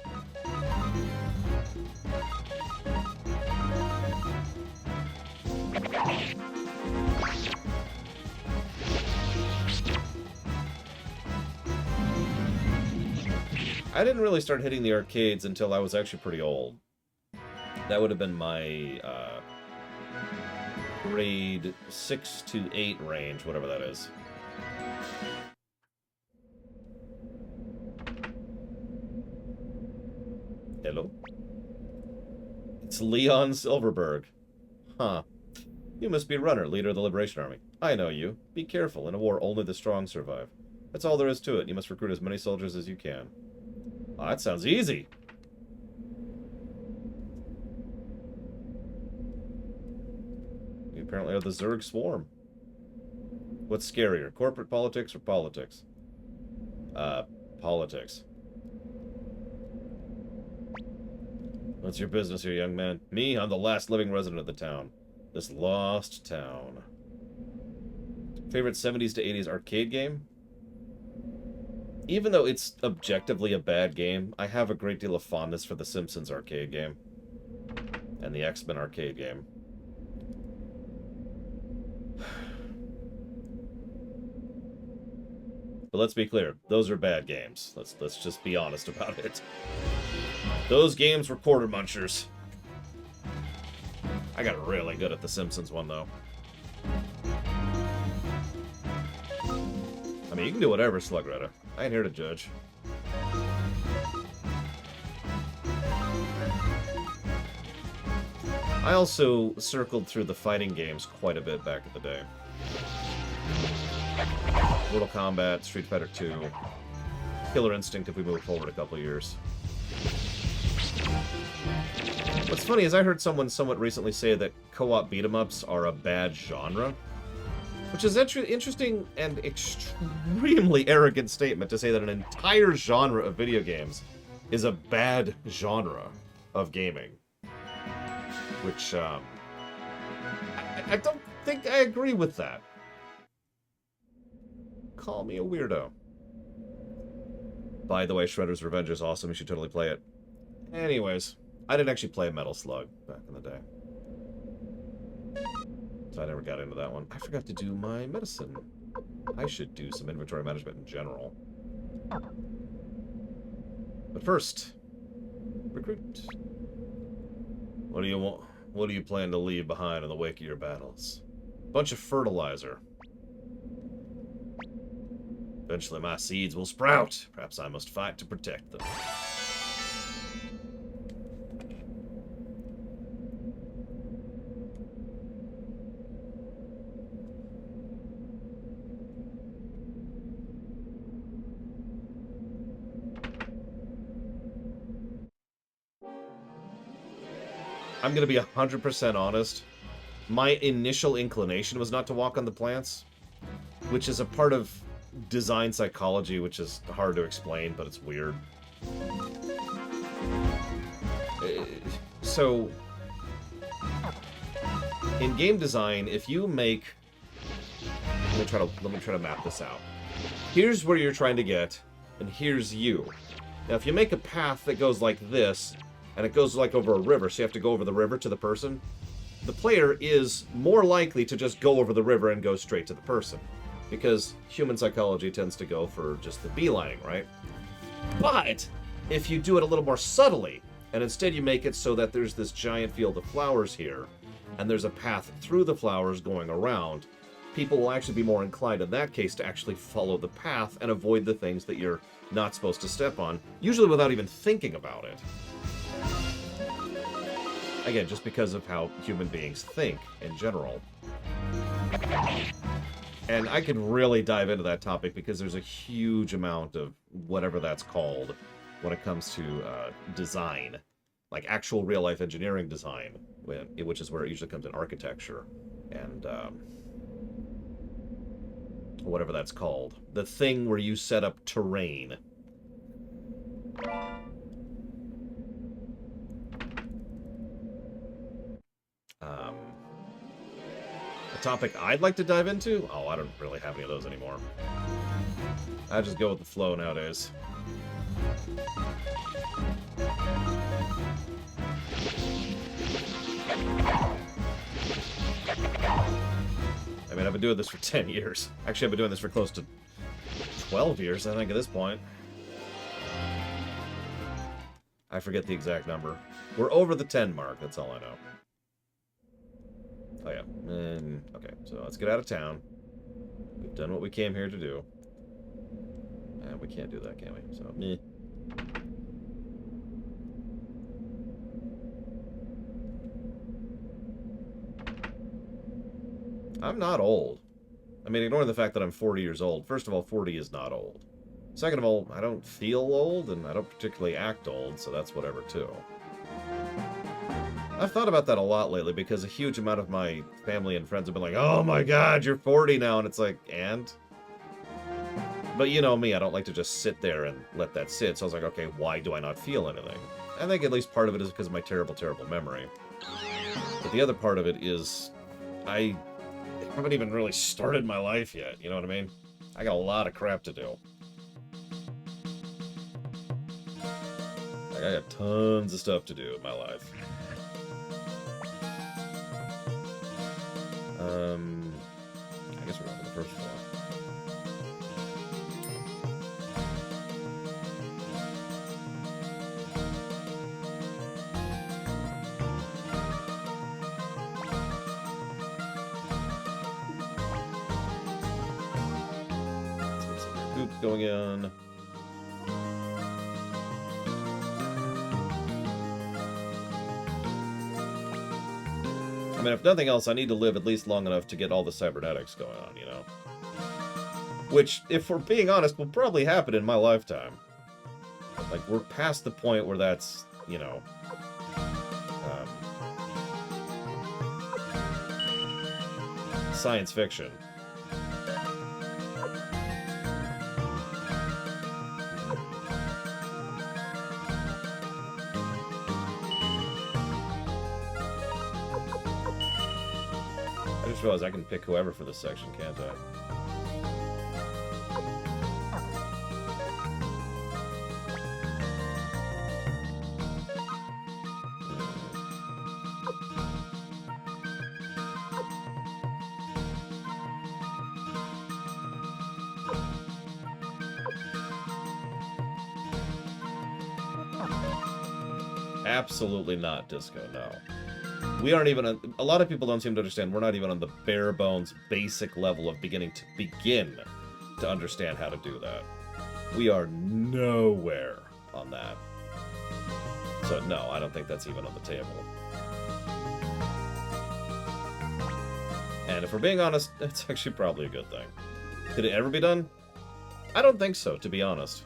I didn't really start hitting the arcades until I was actually pretty old. That would have been my grade 6 to 8 range, whatever that is. Hello? It's Leon Silverberg. Huh. You must be Runner, leader of the Liberation Army. I know you. Be careful. In a war, only the strong survive. That's all there is to it. You must recruit as many soldiers as you can. Oh, that sounds easy. You apparently are the Zerg Swarm. What's scarier, corporate politics or politics? Politics. What's your business here, young man? Me? I'm the last living resident of the town. This lost town. Favorite 70s to 80s arcade game? Even though it's objectively a bad game, I have a great deal of fondness for the Simpsons arcade game. And the X-Men arcade game. But let's be clear, those are bad games. Let's just be honest about it. Those games were quarter munchers. I got really good at the Simpsons one, though. I mean, you can do whatever, Slugretta. I ain't here to judge. I also circled through the fighting games quite a bit back in the day. Mortal Kombat, Street Fighter 2, Killer Instinct if we move forward a couple years. What's funny is I heard someone somewhat recently say that co-op beat-em-ups are a bad genre, which is an interesting and extremely arrogant statement to say that an entire genre of video games is a bad genre of gaming. Which, I don't think I agree with that. Call me a weirdo. By the way, Shredder's Revenge is awesome. You should totally play it. Anyways, I didn't actually play Metal Slug back in the day. So I never got into that one. I forgot to do my medicine. I should do some inventory management in general. But first, recruit. What do you want? What do you plan to leave behind in the wake of your battles? Bunch of fertilizer. Eventually my seeds will sprout. Perhaps I must fight to protect them. I'm going to be 100% honest. My initial inclination was not to walk on the plants, which is a part of design psychology, which is hard to explain, but it's weird. So, in game design, if you make... Let me try to map this out. Here's where you're trying to get, and here's you. Now, if you make a path that goes like this, and it goes like over a river, so you have to go over the river to the person, the player is more likely to just go over the river and go straight to the person. Because human psychology tends to go for just the beelining, right? But if you do it a little more subtly, and instead you make it so that there's this giant field of flowers here, and there's a path through the flowers going around, people will actually be more inclined in that case to actually follow the path and avoid the things that you're not supposed to step on, usually without even thinking about it. Again, just because of how human beings think in general. And I could really dive into that topic because there's a huge amount of whatever that's called when it comes to design. Like actual real-life engineering design, which is where it usually comes in architecture and whatever that's called. The thing where you set up terrain. A topic I'd like to dive into? Oh, I don't really have any of those anymore. I just go with the flow nowadays. I mean, I've been doing this for 10 years. Actually, I've been doing this for close to 12 years, I think, at this point. I forget the exact number. We're over the 10 mark, that's all I know. Oh, yeah. And, okay, so let's get out of town. We've done what we came here to do. And we can't do that, can we? So, meh. I'm not old. I mean, ignoring the fact that I'm 40 years old. First of all, 40 is not old. Second of all, I don't feel old, and I don't particularly act old, so that's whatever, too. I've thought about that a lot lately, because a huge amount of my family and friends have been like, oh my god, you're 40 now, and it's like, and? But you know me, I don't like to just sit there and let that sit, so I was like, okay, why do I not feel anything? I think at least part of it is because of my terrible, terrible memory. But the other part of it is, I haven't even really started my life yet, you know what I mean? I got a lot of crap to do. Like, I got tons of stuff to do in my life. I guess we're on to the first floor. Let's get some hoops going in. I mean, if nothing else, I need to live at least long enough to get all the cybernetics going on, you know? Which, if we're being honest, will probably happen in my lifetime. Like, we're past the point where that's, you know... science fiction. I just realized I can pick whoever for this section, can't I? Absolutely not disco, no. We aren't even on, a lot of people don't seem to understand, we're not even on the bare bones basic level of beginning to understand how to do that. We are nowhere on that. So no, I don't think that's even on the table. And if we're being honest, it's actually probably a good thing. Could it ever be done? I don't think so, to be honest.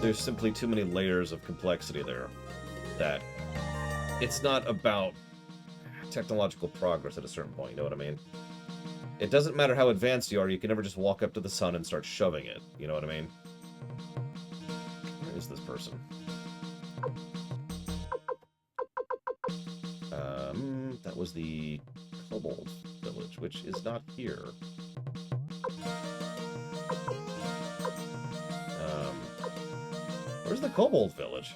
There's simply too many layers of complexity there that it's not about technological progress at a certain point, you know what I mean? It doesn't matter how advanced you are, you can never just walk up to the sun and start shoving it, you know what I mean? Where is this person? That was the Kobold Village, which is not here. Where's the Kobold Village?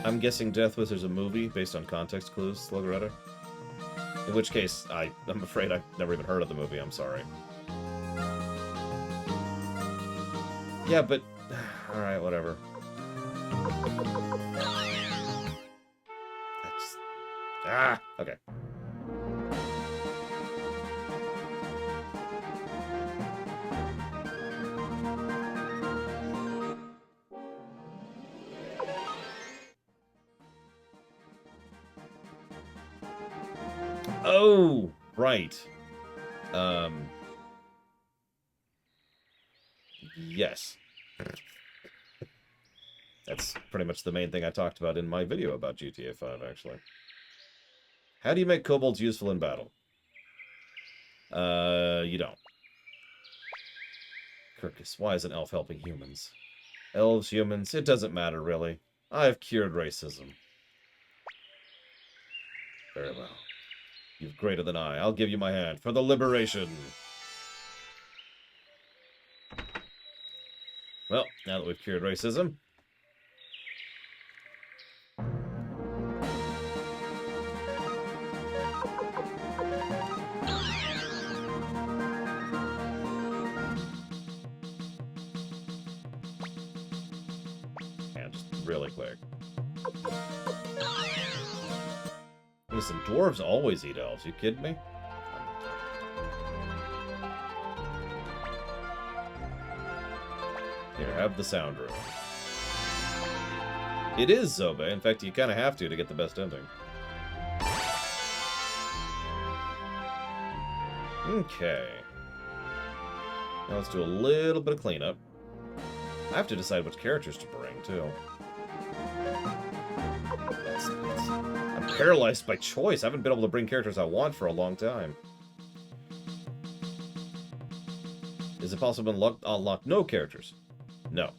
I'm guessing Death Wizard's a movie based on context clues, Sluggeretta. In which case, I'm afraid I've never even heard of the movie, I'm sorry. Yeah, but... Alright, whatever. Okay. Oh, right. Yes. That's pretty much the main thing I talked about in my video about GTA 5, actually. How do you make kobolds useful in battle? You don't. Kirkus, why is an elf helping humans? Elves, humans, it doesn't matter, really. I've cured racism. Very well. You've greater than I. I'll give you my hand for the liberation. Well, now that we've cured racism, really quick. Listen, dwarves always eat elves. You kidding me? Here, have the sound room. It is Zobe. In fact, you kind of have to get the best ending. Okay. Now let's do a little bit of cleanup. I have to decide which characters to bring, too. I'm paralyzed by choice. I haven't been able to bring characters I want for a long time. Is it possible to unlock no characters? No.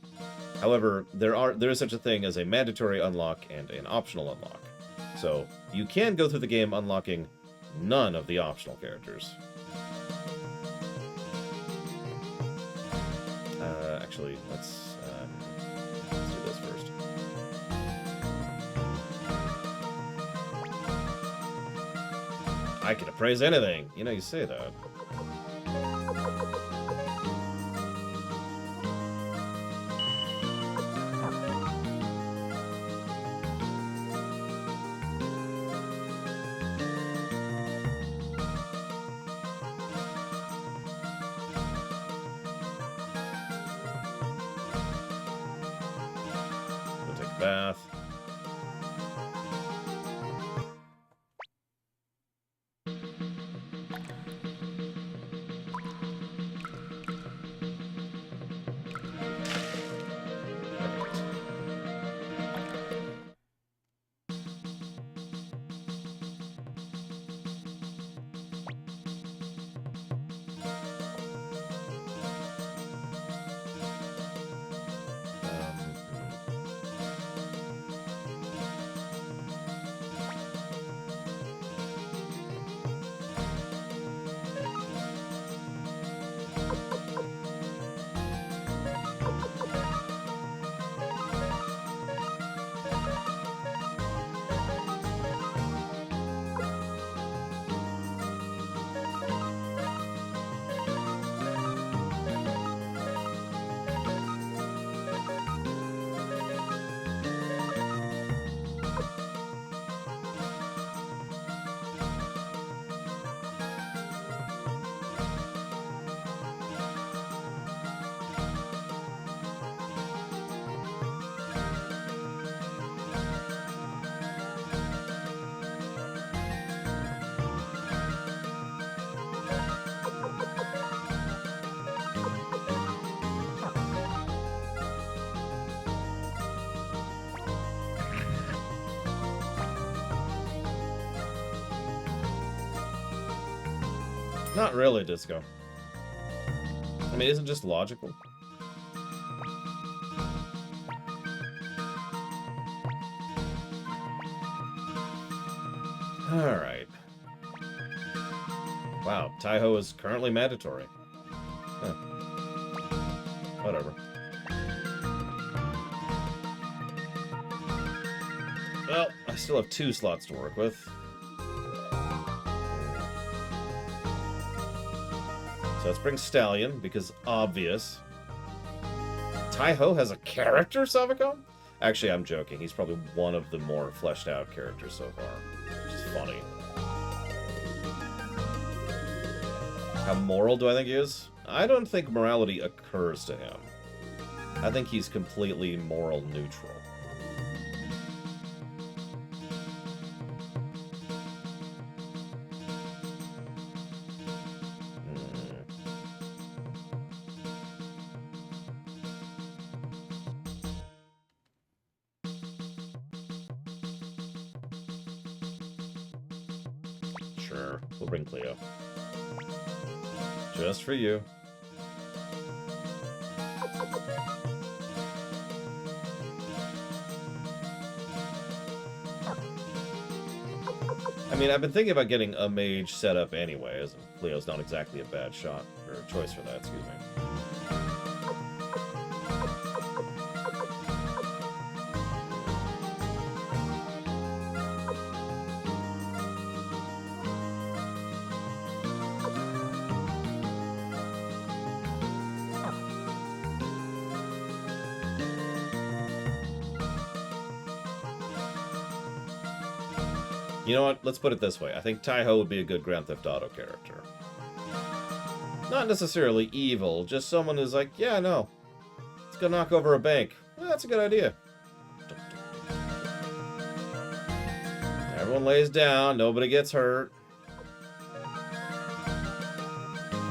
However, there is such a thing as a mandatory unlock and an optional unlock. So, you can go through the game unlocking none of the optional characters. Actually, let's do this first. I can appraise anything. You know, you say that. Bath. Not really, Disco. I mean, isn't it just logical? Alright. Wow, Taiho is currently mandatory. Huh. Whatever. Well, I still have 2 slots to work with. So let's bring Stallion, because obvious. Taiho has a character, Savako? Actually, I'm joking. He's probably one of the more fleshed out characters so far. Which is funny. How moral do I think he is? I don't think morality occurs to him. I think he's completely moral neutral. Sure, we'll bring Cleo. Just for you. I mean, I've been thinking about getting a mage set up anyways, and Cleo's not exactly a bad shot, or a choice for that, excuse me. You know what? Let's put it this way. I think Taiho would be a good Grand Theft Auto character. Not necessarily evil, just someone who's like, yeah, no, let's go knock over a bank. Well, that's a good idea. Everyone lays down, nobody gets hurt.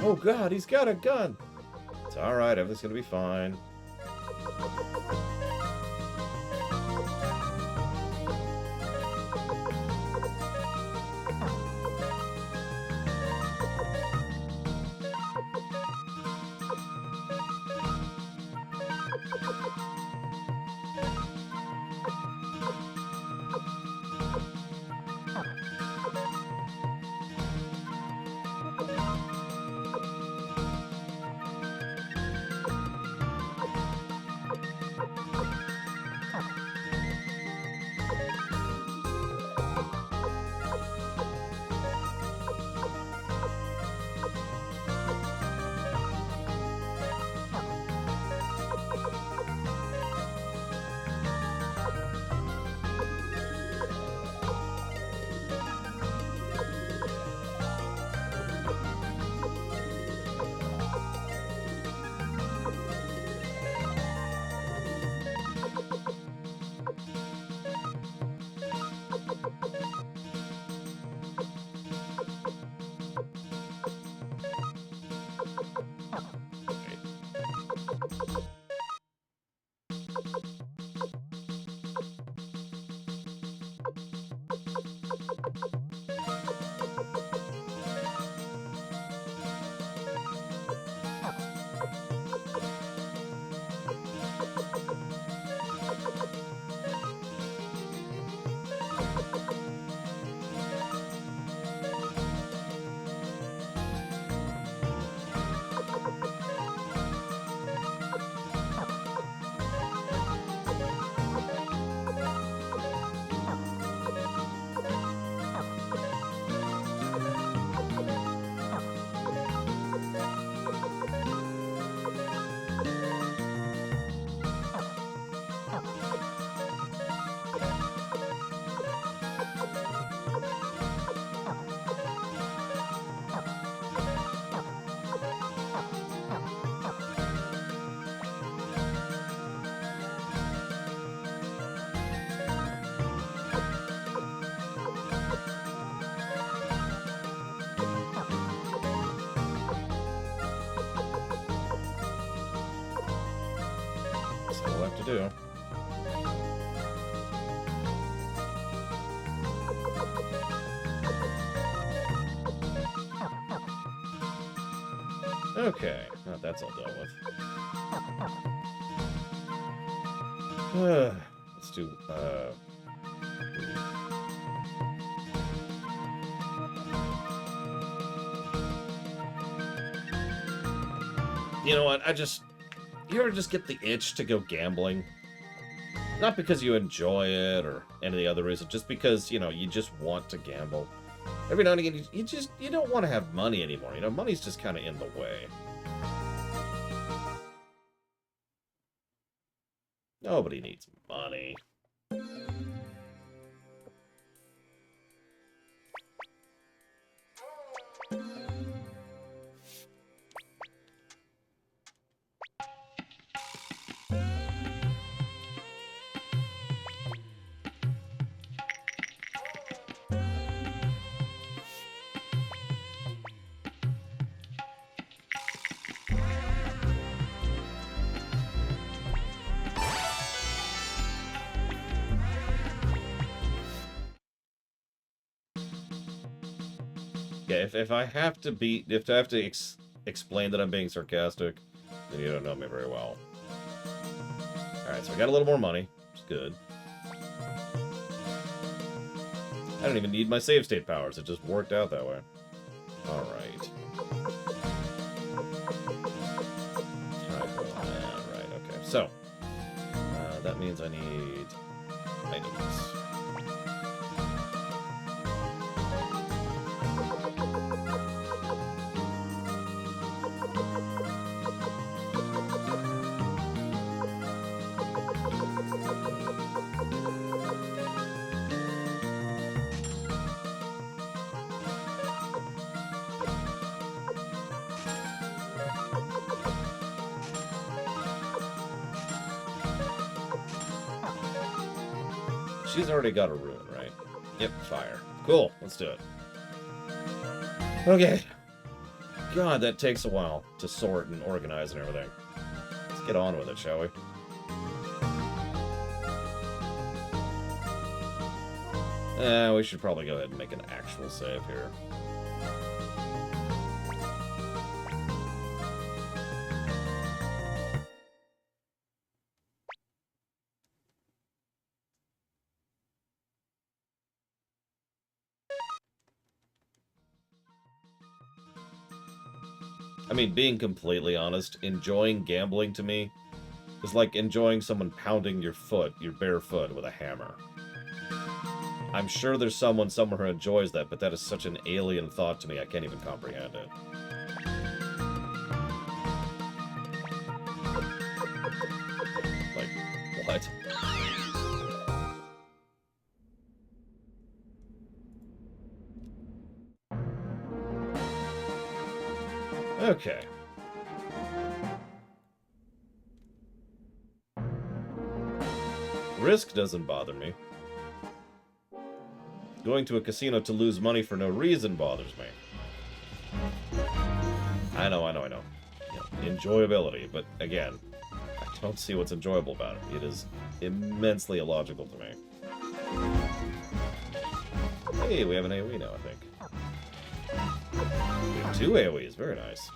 Oh god, he's got a gun! It's alright, everything's gonna be fine. That's all we'll have to do. Okay, now that's all dealt with. Let's do, you know what, you ever just get the itch to go gambling? Not because you enjoy it or any other reason, just because, you know, you just want to gamble. Every now and again, you don't want to have money anymore. You know, money's just kind of in the way. Nobody needs money. Yeah, if I have to explain that I'm being sarcastic, then you don't know me very well. Alright, so I got a little more money. It's good. I don't even need my save state powers. It just worked out that way. Alright. Right, okay. So, that means I need items. she's already got a rune, right? Yep, fire. Cool, let's do it. Okay. God, that takes a while to sort and organize and everything. Let's get on with it, shall we? We should probably go ahead and make an actual save here. I mean, being completely honest, enjoying gambling to me is like enjoying someone pounding your foot, your bare foot, with a hammer. I'm sure there's someone somewhere who enjoys that, but that is such an alien thought to me, I can't even comprehend it. Like, what? Okay. Risk doesn't bother me. Going to a casino to lose money for no reason bothers me. I know. You know, enjoyability, but again, I don't see what's enjoyable about it. It is immensely illogical to me. Hey, we have an AoE now, I think. We have 2 AoEs, very nice.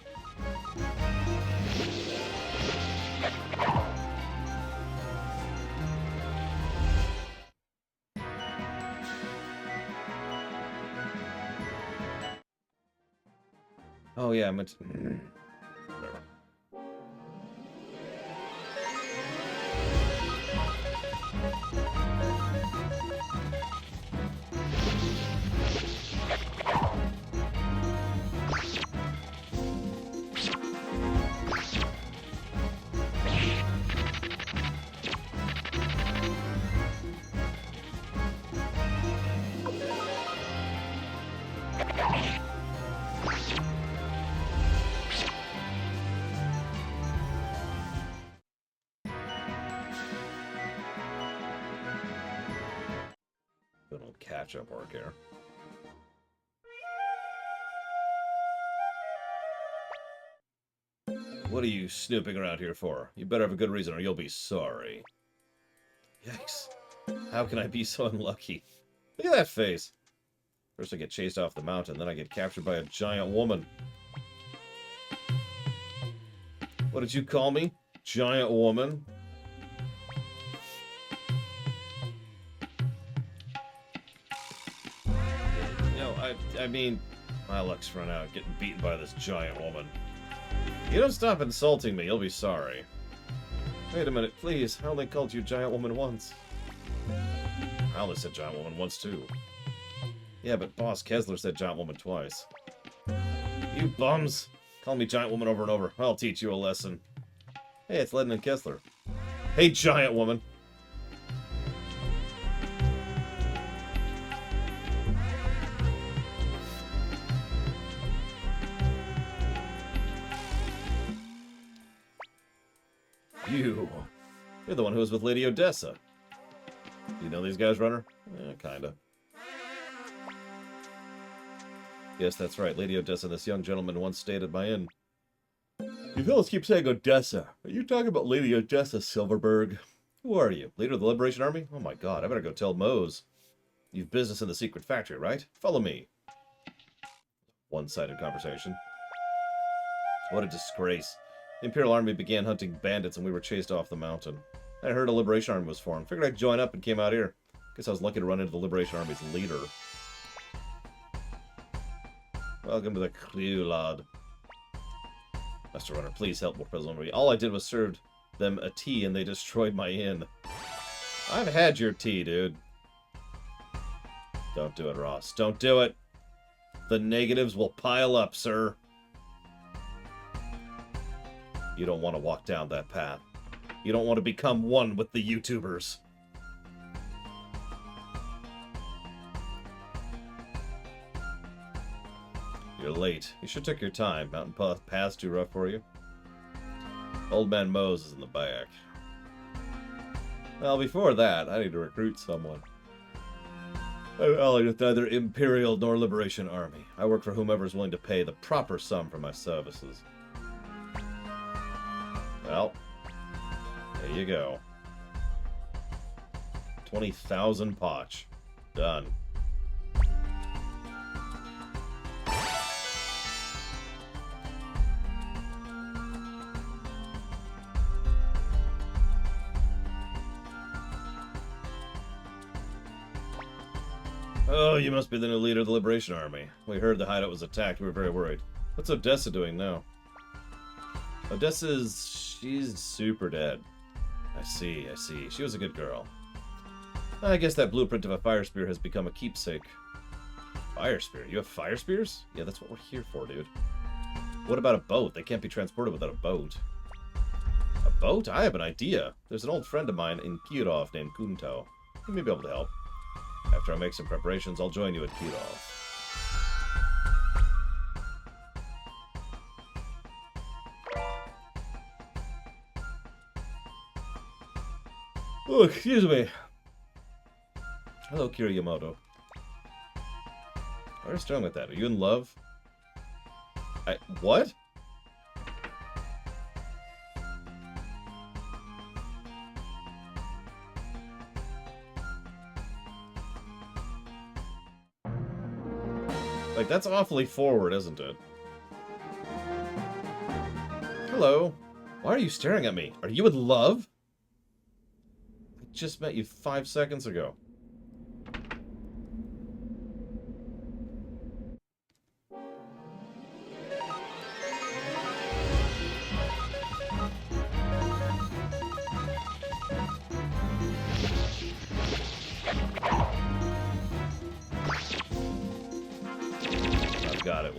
Oh yeah, I meant to... Whatever. Little catch-up work here. What are you snooping around here for? You better have a good reason or you'll be sorry. Yikes. How can I be so unlucky? Look at that face. First I get chased off the mountain, then I get captured by a giant woman. What did you call me? Giant woman? I mean, my luck's run out getting beaten by this giant woman. You don't stop insulting me, you'll be sorry. Wait a minute, please. I only called you giant woman once. I only said giant woman once, too. Yeah, but Boss Kessler said giant woman twice. You bums! Call me giant woman over and over. I'll teach you a lesson. Hey, it's Ledden and Kessler. Hey, giant woman! You're the one who was with Lady Odessa. Do you know these guys, Runner? Kinda. Yes, that's right. Lady Odessa and this young gentleman once stayed at my inn. You fellas keep saying Odessa. Are you talking about Lady Odessa, Silverberg? Who are you? Leader of the Liberation Army? Oh my god, I better go tell Mose. You've business in the secret factory, right? Follow me. One-sided conversation. What a disgrace. The Imperial Army began hunting bandits and we were chased off the mountain. I heard a Liberation Army was formed. Figured I'd join up and came out here. Guess I was lucky to run into the Liberation Army's leader. Welcome to the crew, lad. Master Runner, please help more presently. All I did was serve them a tea and they destroyed my inn. I've had your tea, dude. Don't do it, Ross. Don't do it. The negatives will pile up, sir. You don't want to walk down that path. You don't want to become one with the YouTubers. You're late. You should take your time. Mountain path's too rough for you. Old man Mose is in the back. Well, before that, I need to recruit someone. I'm allied with neither Imperial nor Liberation Army. I work for whomever is willing to pay the proper sum for my services. Well, there you go. 20,000 potch. Done. Oh, you must be the new leader of the Liberation Army. We heard the hideout was attacked. We were very worried. What's Odessa doing now? She's super dead. I see. She was a good girl. I guess that blueprint of a fire spear has become a keepsake. Fire spear? You have fire spears? Yeah, that's what we're here for, dude. What about a boat? They can't be transported without a boat. A boat? I have an idea. There's an old friend of mine in Kirov named Kunto. He may be able to help. After I make some preparations, I'll join you at Kirov. Oh, excuse me. Hello, Kiryamoto. Why are you strong with that? Are you in love? What? Like, that's awfully forward, isn't it? Hello. Why are you staring at me? Are you in love? I just met you 5 seconds ago. Got it.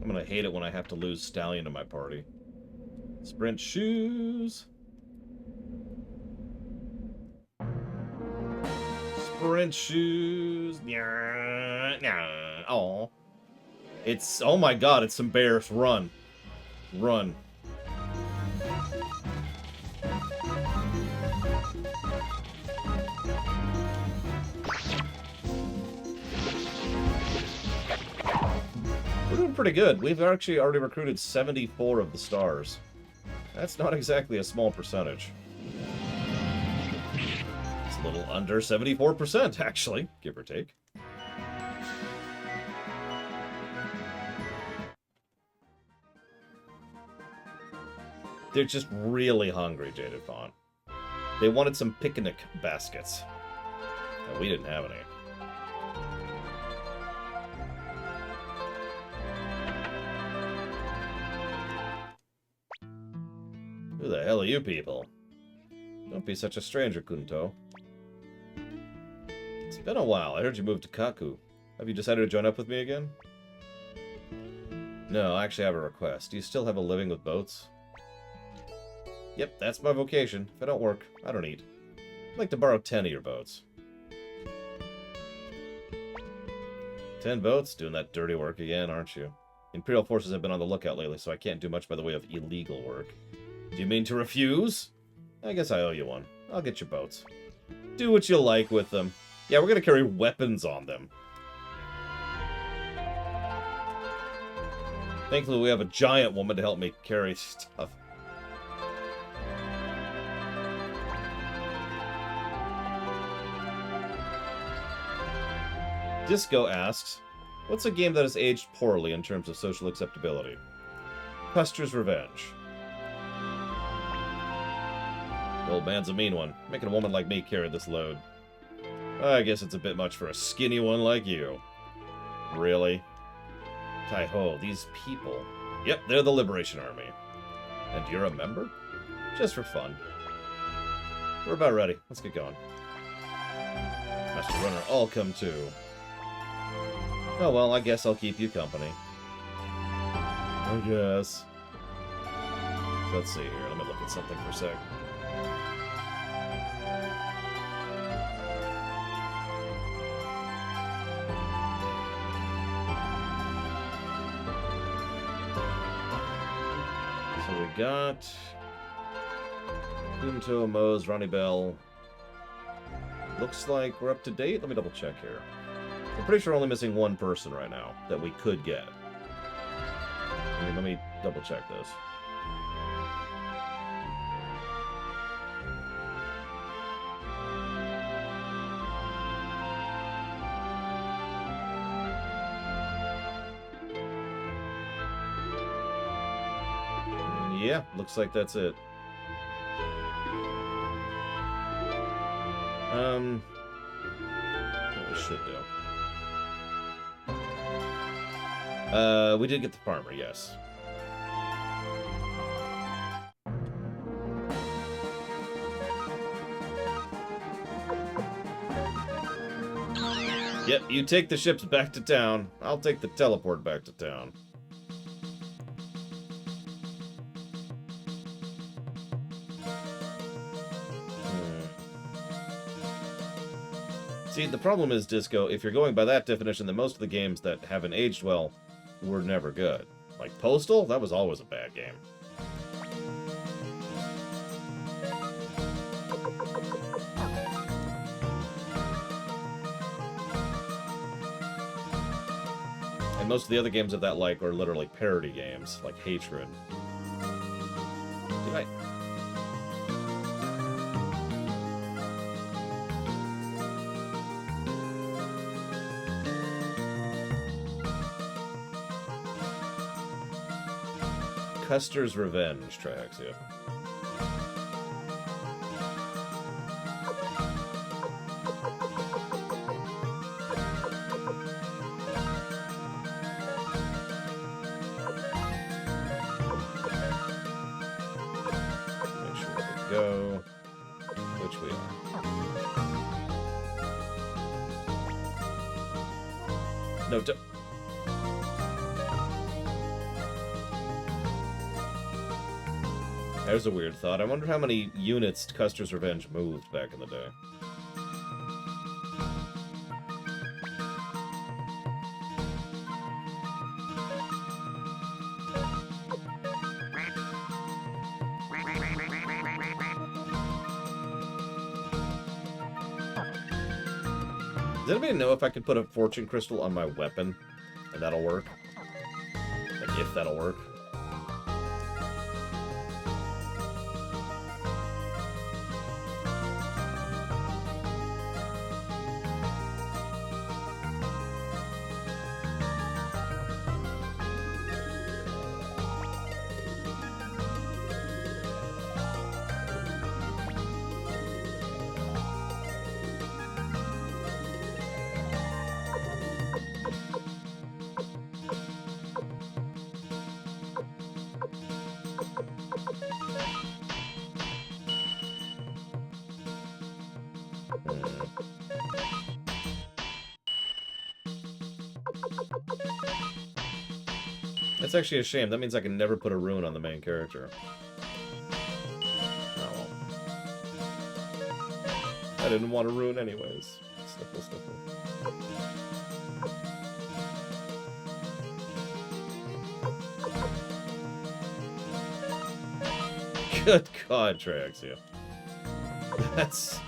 I'm gonna hate it when I have to lose Stallion to my party. Sprint shoes. Sprint shoes. Oh. It's, oh my god, it's some bears. Run. Run. We're doing pretty good. We've actually already recruited 74 of the stars. That's not exactly a small percentage. It's a little under 74%, actually, give or take. They're just really hungry, Jaded Fawn. They wanted some picnic baskets. And we didn't have any. Who the hell are you people? Don't be such a stranger, Kunto. It's been a while. I heard you moved to Kaku. Have you decided to join up with me again? No, I actually have a request. Do you still have a living with boats? Yep, that's my vocation. If I don't work, I don't eat. I'd like to borrow 10 of your boats. 10 boats? Doing that dirty work again, aren't you? Imperial forces have been on the lookout lately, so I can't do much by the way of illegal work. Do you mean to refuse? I guess I owe you one. I'll get your boats. Do what you like with them. Yeah, we're gonna carry weapons on them. Thankfully, we have a giant woman to help me carry stuff. Disco asks, what's a game that has aged poorly in terms of social acceptability? Custer's Revenge. The old man's a mean one, making a woman like me carry this load. I guess it's a bit much for a skinny one like you. Really? Tai-ho, these people. Yep, they're the Liberation Army. And you're a member? Just for fun. We're about ready. Let's get going. Master Runner, I'll come too. Oh well, I guess I'll keep you company. I guess. Let's see here. Let me look at something for a sec. So we got Kunto, Mose, Ronnie Bell. Looks like we're up to date. Let me double check here. I'm pretty sure we're only missing one person right now that we could get. Let me double check this. Yeah, looks like that's it. What we should do. We did get the farmer, yes. Yep, you take the ships back to town. I'll take the teleport back to town. See, the problem is, Disco, if you're going by that definition, then most of the games that haven't aged well were never good. Like Postal, that was always a bad game. And most of the other games of that like are literally parody games, like Hatred. Did I... Custer's Revenge tracks, yeah. Make sure we go, which we are. No, don't. There's a weird thought. I wonder how many units Custer's Revenge moved back in the day. Does anybody know if I could put a fortune crystal on my weapon and that'll work? Like, if that'll work? That's actually a shame. That means I can never put a rune on the main character. Oh well. I didn't want a rune anyways. Sniffle, sniffle. Good God, Traxia. That's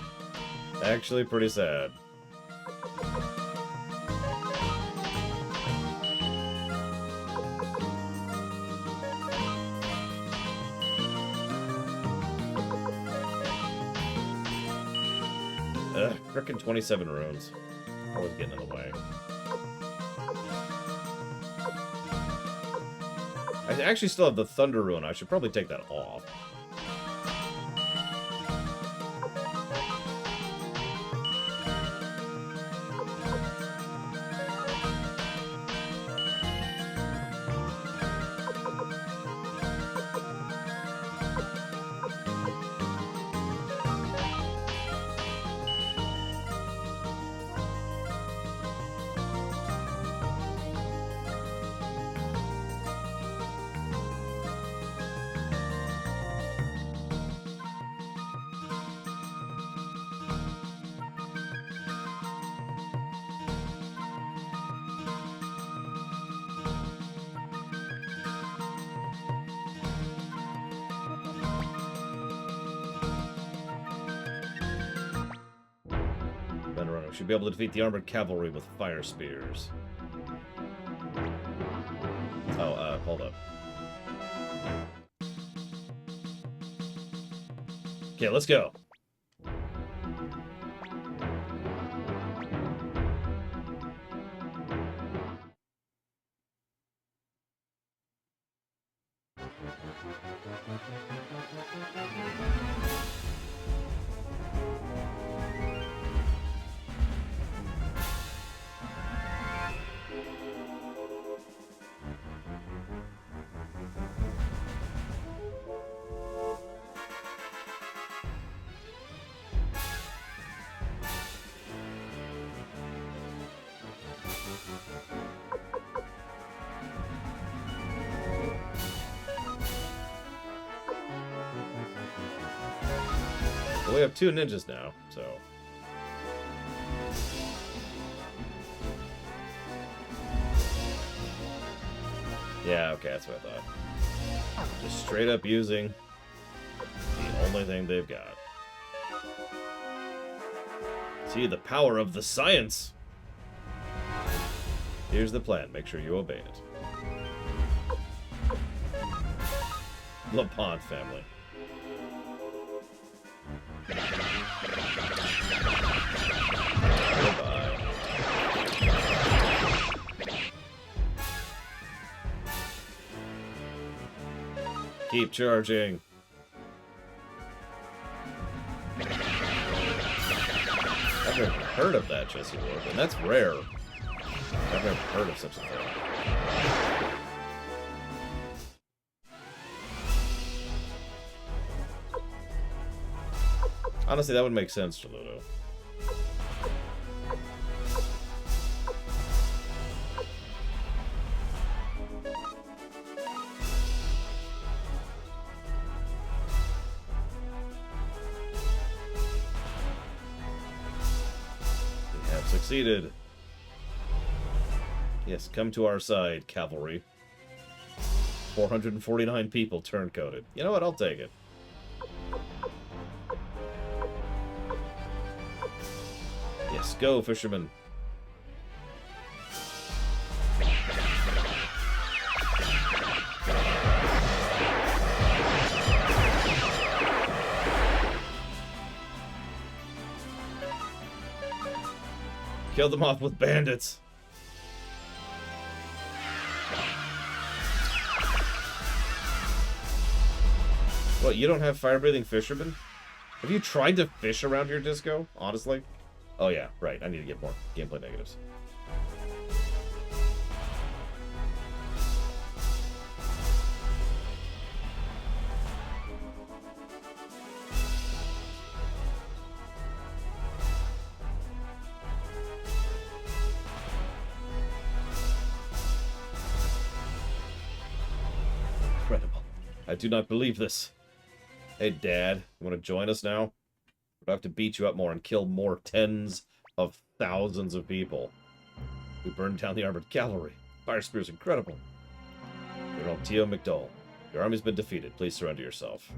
actually pretty sad. Ugh, frickin' 27 runes. Always getting in the way. I actually still have the Thunder rune. I should probably take that off. We should be able to defeat the armored cavalry with fire spears. Oh, hold up. Okay, let's go. Well, we have 2 ninjas now, so... Yeah, okay, that's what I thought. Just straight up using the only thing they've got. See the power of the science! Here's the plan. Make sure you obey it. LaPont family. Goodbye. Keep charging. I've never heard of that, Jesse Ward, and that's rare. I've never heard of such a thing. Honestly, that would make sense to Ludo. We have succeeded. Yes, come to our side, cavalry. 449 people turncoated. You know what? I'll take it. Yes, go, fisherman. Kill them off with bandits. What, you don't have fire-breathing fishermen? Have you tried to fish around here, Disco? Honestly? Oh yeah, right. I need to get more gameplay negatives. Incredible. I do not believe this. Hey, Dad, you want to join us now? We'll have to beat you up more and kill more tens of thousands of people. We burned down the armored cavalry. Fire spear's incredible. General Tio McDowell, your army's been defeated. Please surrender yourself.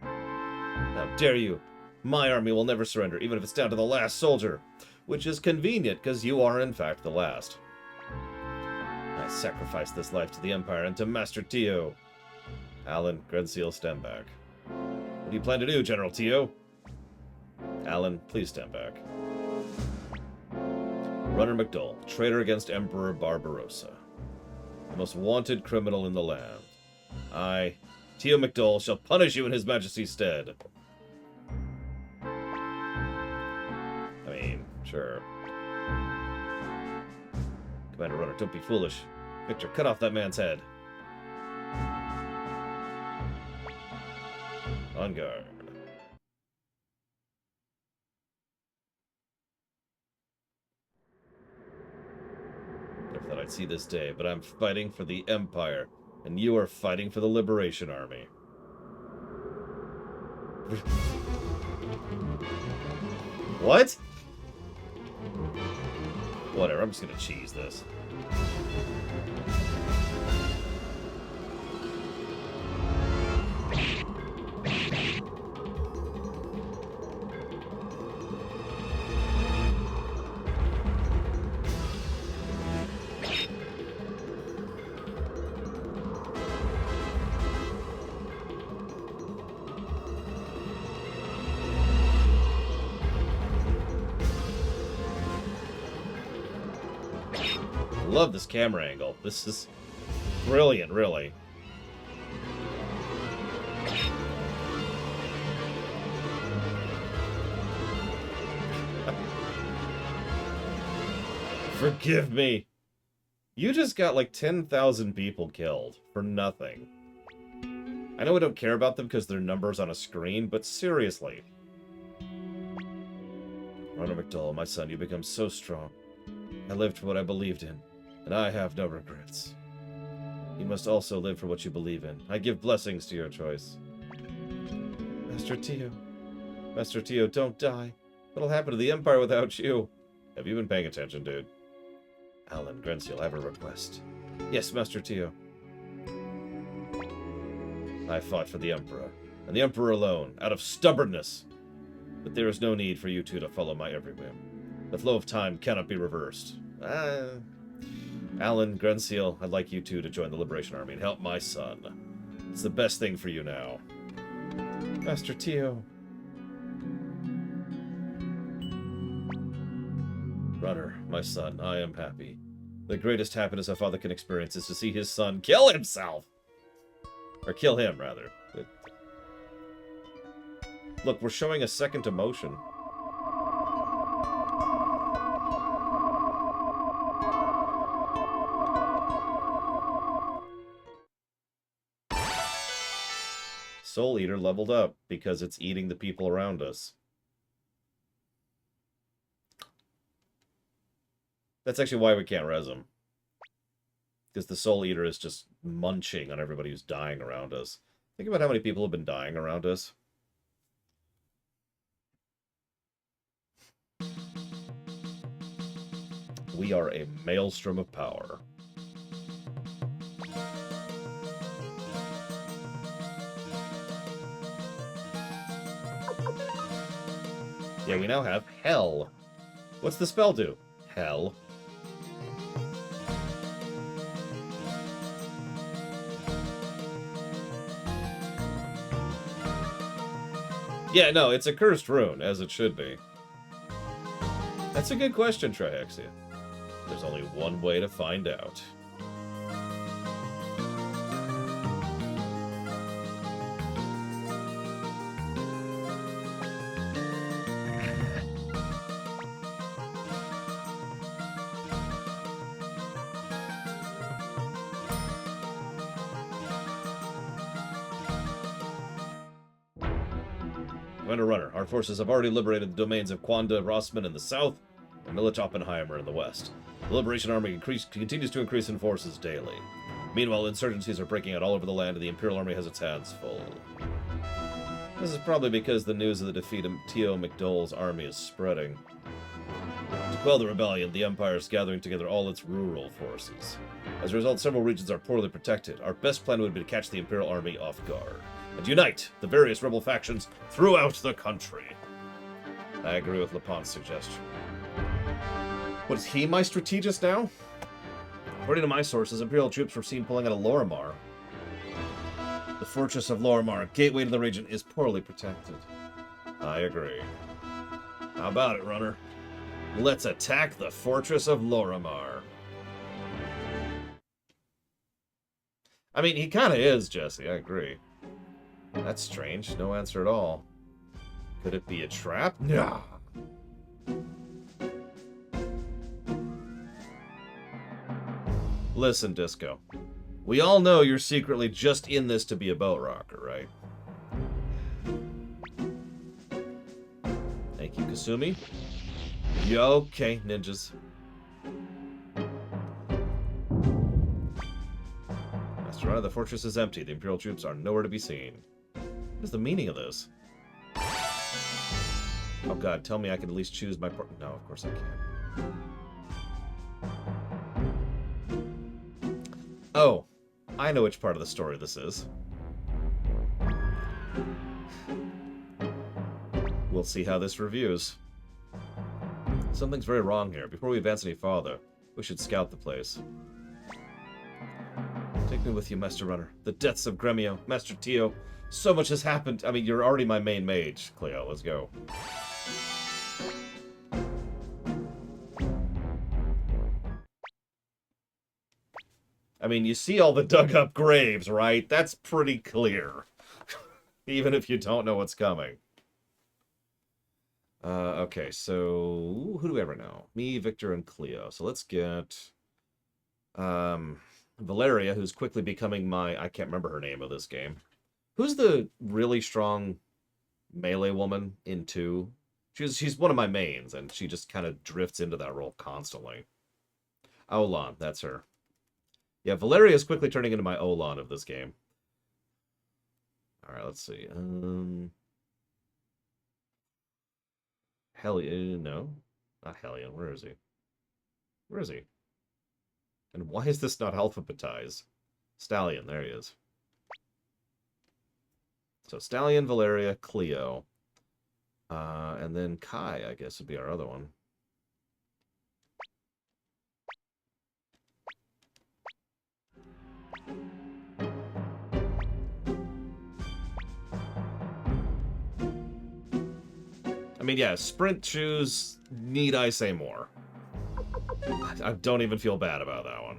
How dare you? My army will never surrender, even if it's down to the last soldier. Which is convenient, because you are, in fact, the last. I sacrificed this life to the Empire and to Master Tio. Alan, Grenseal, stand back. What do you plan to do, General Tio? Alan, please stand back. Runner McDowell, traitor against Emperor Barbarossa. The most wanted criminal in the land. I, Tio McDowell, shall punish you in His Majesty's stead. I mean, sure. Commander Runner, don't be foolish. Victor, cut off that man's head. On guard. Never thought I'd see this day, but I'm fighting for the Empire, and you are fighting for the Liberation Army. What? Whatever, I'm just gonna cheese this. love this camera angle. This is brilliant, really. Forgive me. You just got like 10,000 people killed for nothing. I know I don't care about them because they're numbers on a screen, but seriously. Ronald McDowell, my son, you become so strong. I lived for what I believed in, and I have no regrets. You must also live for what you believe in. I give blessings to your choice. Master Tio. Master Tio, don't die. What'll happen to the Empire without you? Have you been paying attention, dude? Alan, Grenziel, I have a request. Yes, Master Tio. I fought for the Emperor, and the Emperor alone, out of stubbornness. But there is no need for you two to follow my every whim. The flow of time cannot be reversed. Alan, Grenziel, I'd like you two to join the Liberation Army and help my son. It's the best thing for you now. Master Tio. Runner, my son, I am happy. The greatest happiness a father can experience is to see his son kill himself! Or kill him, rather. But... Look, we're showing a second emotion. Soul Eater leveled up because it's eating the people around us. That's actually why we can't res him. Because the Soul Eater is just munching on everybody who's dying around us. Think about how many people have been dying around us. We are a maelstrom of power. Yeah, we now have Hell. What's the spell do? Hell. Yeah, no, it's a cursed rune, as it should be. That's a good question, Trihexia. There's only one way to find out. Commander Runner, our forces have already liberated the domains of Quanda Rossman in the south and Millich Oppenheimer in the west. The Liberation Army continues to increase in forces daily. Meanwhile, insurgencies are breaking out all over the land and the Imperial Army has its hands full. This is probably because the news of the defeat of Tio McDowell's army is spreading. To quell the rebellion, the Empire is gathering together all its rural forces. As a result, several regions are poorly protected. Our best plan would be to catch the Imperial Army off guard and unite the various rebel factions throughout the country. I agree with Lepont's suggestion. What, is he my strategist now? According to my sources, Imperial troops were seen pulling out of Lorimar. The fortress of Lorimar, gateway to the region, is poorly protected. I agree. How about it, Runner? Let's attack the fortress of Lorimar. I mean, he kind of is, Jesse, I agree. That's strange. No answer at all. Could it be a trap? Nah. Listen, Disco. We all know you're secretly just in this to be a boat rocker, right? Thank you, Kasumi. Okay, ninjas. Master Runner, the fortress is empty. The Imperial troops are nowhere to be seen. What is the meaning of this? Oh god, tell me I can at least choose my part. No, of course I can't. Oh, I know which part of the story this is. We'll see how this reviews. Something's very wrong here. Before we advance any farther, we should scout the place. Take me with you, Master Runner. The deaths of Gremio, Master Tio. So much has happened. I mean, you're already my main mage, Cleo. Let's go. I mean, you see all the dug-up graves, right? That's pretty clear. Even if you don't know what's coming. Okay, so who do we ever know? Me, Victor, and Cleo. So let's get Valeria, who's quickly becoming my... I can't remember her name of this game. Who's the really strong melee woman in 2? She's one of my mains, and she just kind of drifts into that role constantly. Olan, that's her. Yeah, Valeria is quickly turning into my Olan of this game. Alright, let's see. Hellion, no. Not Hellion, where is he? Where is he? And why is this not alphabetized? Stallion, there he is. So Stallion, Valeria, Cleo. And then Kai, I guess, would be our other one. I mean, yeah, sprint shoes, need I say more? I don't even feel bad about that one.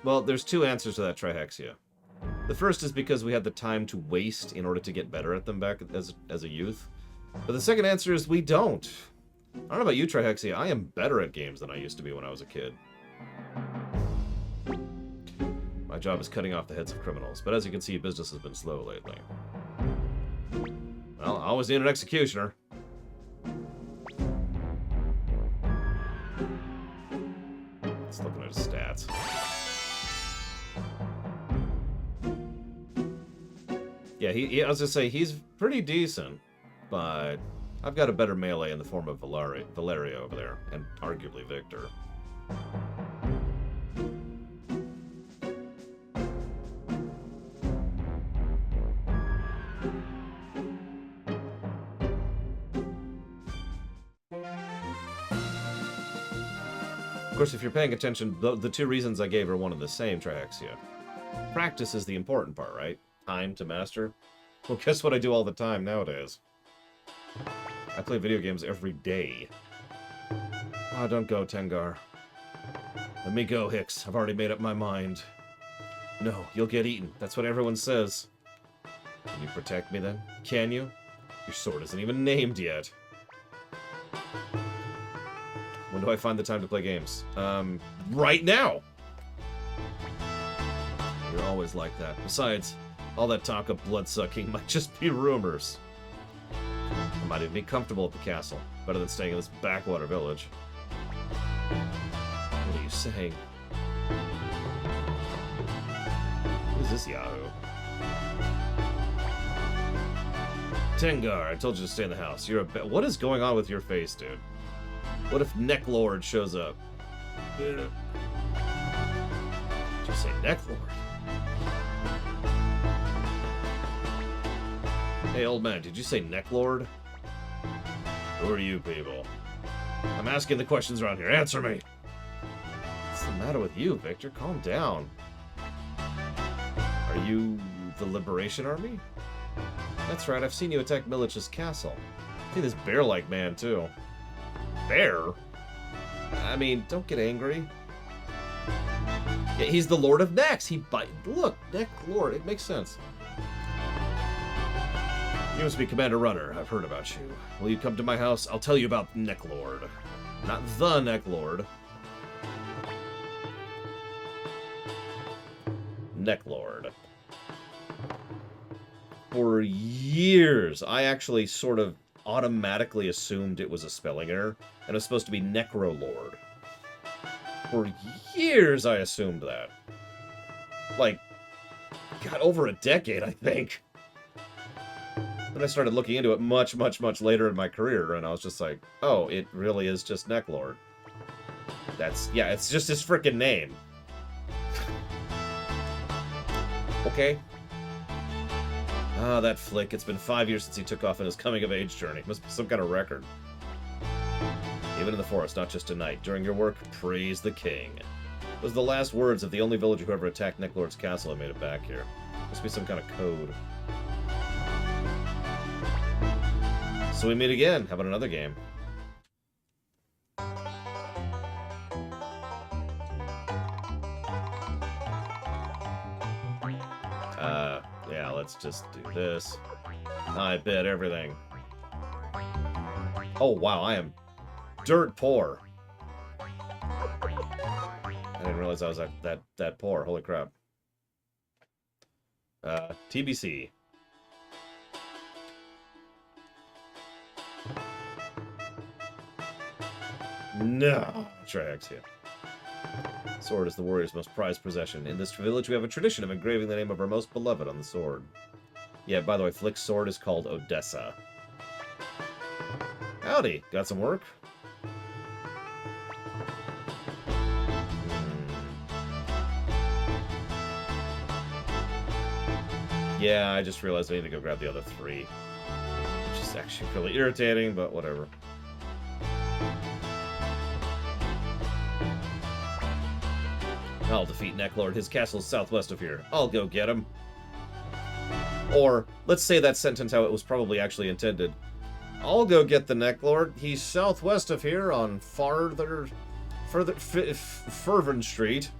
Well, there's 2 answers to that trihexia. The first is because we had the time to waste in order to get better at them back as a youth. But the second answer is we don't. I don't know about you, trihexia. I am better at games than I used to be when I was a kid. My job is cutting off the heads of criminals, but as you can see, business has been slow lately. Well, I always need an executioner. Let's look at his stats. Yeah, I was gonna say, he's pretty decent, but I've got a better melee in the form of Valeria over there, and arguably Victor. Of course, if you're paying attention, the 2 reasons I gave are one and the same, trihexia. Practice is the important part, right? Time to master. Well, guess what I do all the time nowadays? I play video games every day. Oh, don't go, Tengar. Let me go, Hicks. I've already made up my mind. No, you'll get eaten. That's what everyone says. Can you protect me, then? Can you? Your sword isn't even named yet. When do I find the time to play games? Right now! You're always like that. Besides, all that talk of blood-sucking might just be rumors. I might even be comfortable at the castle. Better than staying in this backwater village. What are you saying? Who's this Yahoo? Tengar, I told you to stay in the house. You're a what is going on with your face, dude? What if Necklord shows up? Did you say Necklord? Hey, old man, did you say Necklord? Who are you people? I'm asking the questions around here. Answer me! What's the matter with you, Victor? Calm down. Are you the Liberation Army? That's right, I've seen you attack Milich's castle. See this bear-like man, too. Bear? I mean, don't get angry. Yeah, he's the Lord of Necks. He bite. Look, Necklord. It makes sense. You must be Commander Runner. I've heard about you. Will you come to my house? I'll tell you about Necklord. Not the Necklord. Necklord. For years, I actually sort of automatically assumed it was a spelling error, and it was supposed to be Necrolord. For years, I assumed that. Like, God, over a decade, I think. Then I started looking into it much, much, much later in my career, and I was just like, oh, it really is just Necklord. That's, yeah, it's just his frickin' name. Okay. Ah, that flick. It's been 5 years since he took off on his coming-of-age journey. Must be some kind of record. Even in the forest, not just tonight. During your work, praise the king. Those are the last words of the only villager who ever attacked Necklord's castle and made it back here. Must be some kind of code. So we meet again. How about another game? Yeah, let's just do this. I bet everything. Oh, wow, I am dirt poor. I didn't realize I was that poor. Holy crap. TBC. No. Try X here. Sword is the warrior's most prized possession. In this village, we have a tradition of engraving the name of our most beloved on the sword. Yeah, by the way, Flick's sword is called Odessa. Howdy. Got some work? Yeah, I just realized I need to go grab the other 3. Which is actually really irritating, but whatever. I'll defeat Necklord. His castle's southwest of here. I'll go get him. Or, let's say that sentence how it was probably actually intended. I'll go get the Necklord. He's southwest of here on Fervent Street.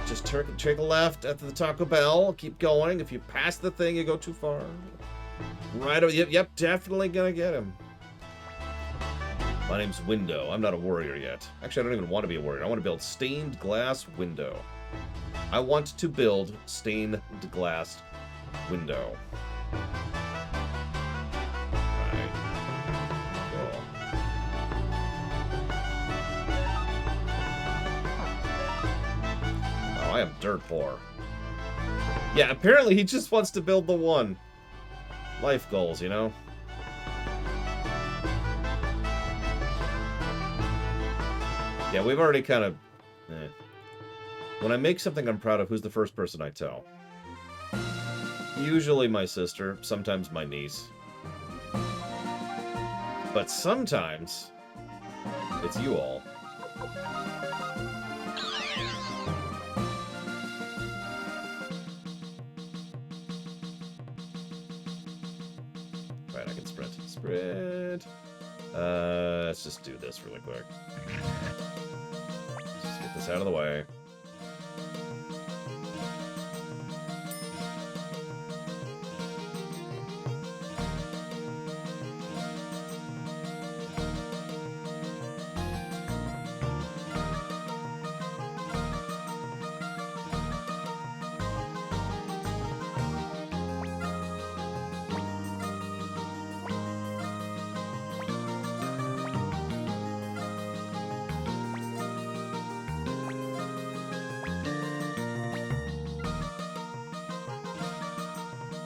Just take a left at the Taco Bell. Keep going. If you pass the thing, you go too far. Right. Yep, definitely gonna get him. My name's Window. I'm not a warrior yet. Actually, I don't even want to be a warrior. I want to build stained glass window. I want to build stained glass window. Alright. Cool. Oh, I am dirt poor. Yeah, apparently he just wants to build the one. Life goals, you know? Yeah, we've already kind of... When I make something I'm proud of, who's the first person I tell? Usually my sister, sometimes my niece. But sometimes, it's you all. Right, I can sprint. Sprint! Let's just do this really quick. Just get this out of the way.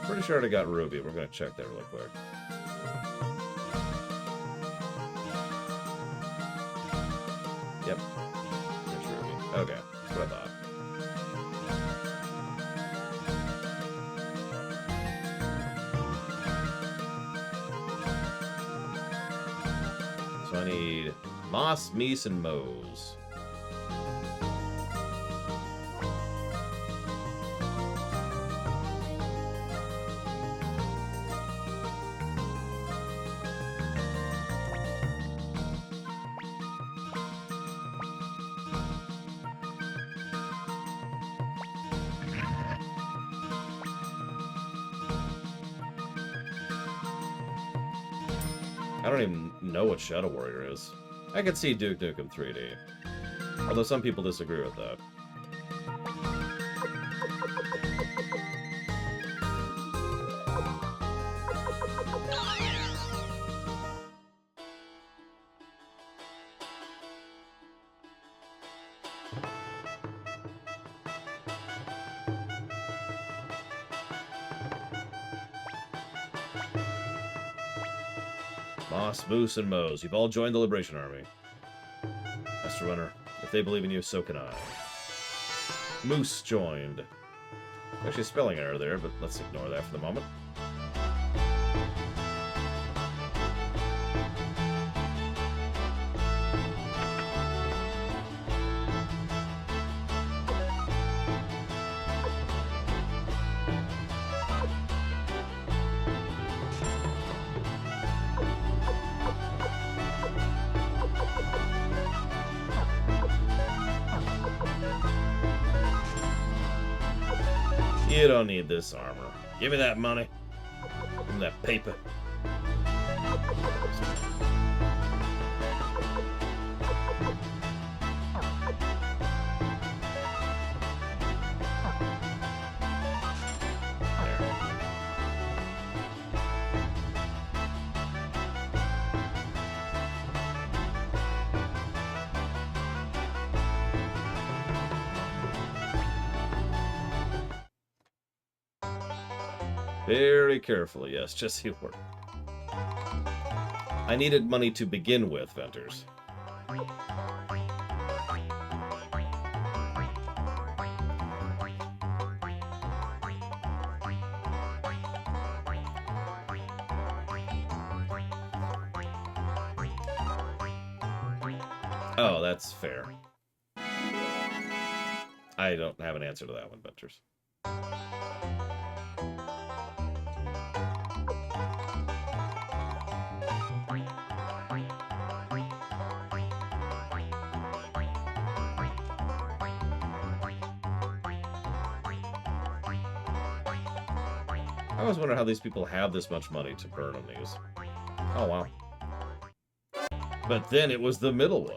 Pretty sure I got Ruby. We're going to check that really quick. Yep. There's Ruby. Okay. That's what I thought. So I need Moss, Meese, and Mose. I don't even know what Shadow Warrior is. I could see Duke Nukem 3D. Although some people disagree with that. Moss, Moose, and Mose. You've all joined the Liberation Army. Master Runner, if they believe in you, so can I. Moose joined. Actually, a spelling error there, but let's ignore that for the moment. You don't need this armor. Give me that money. Give me that paper. Very carefully, yes, just you work. I needed money to begin with, Venters. Oh, that's fair. I don't have an answer to that one, Venters. I always wonder how these people have this much money to burn on these. Oh, wow. But then it was the middle one.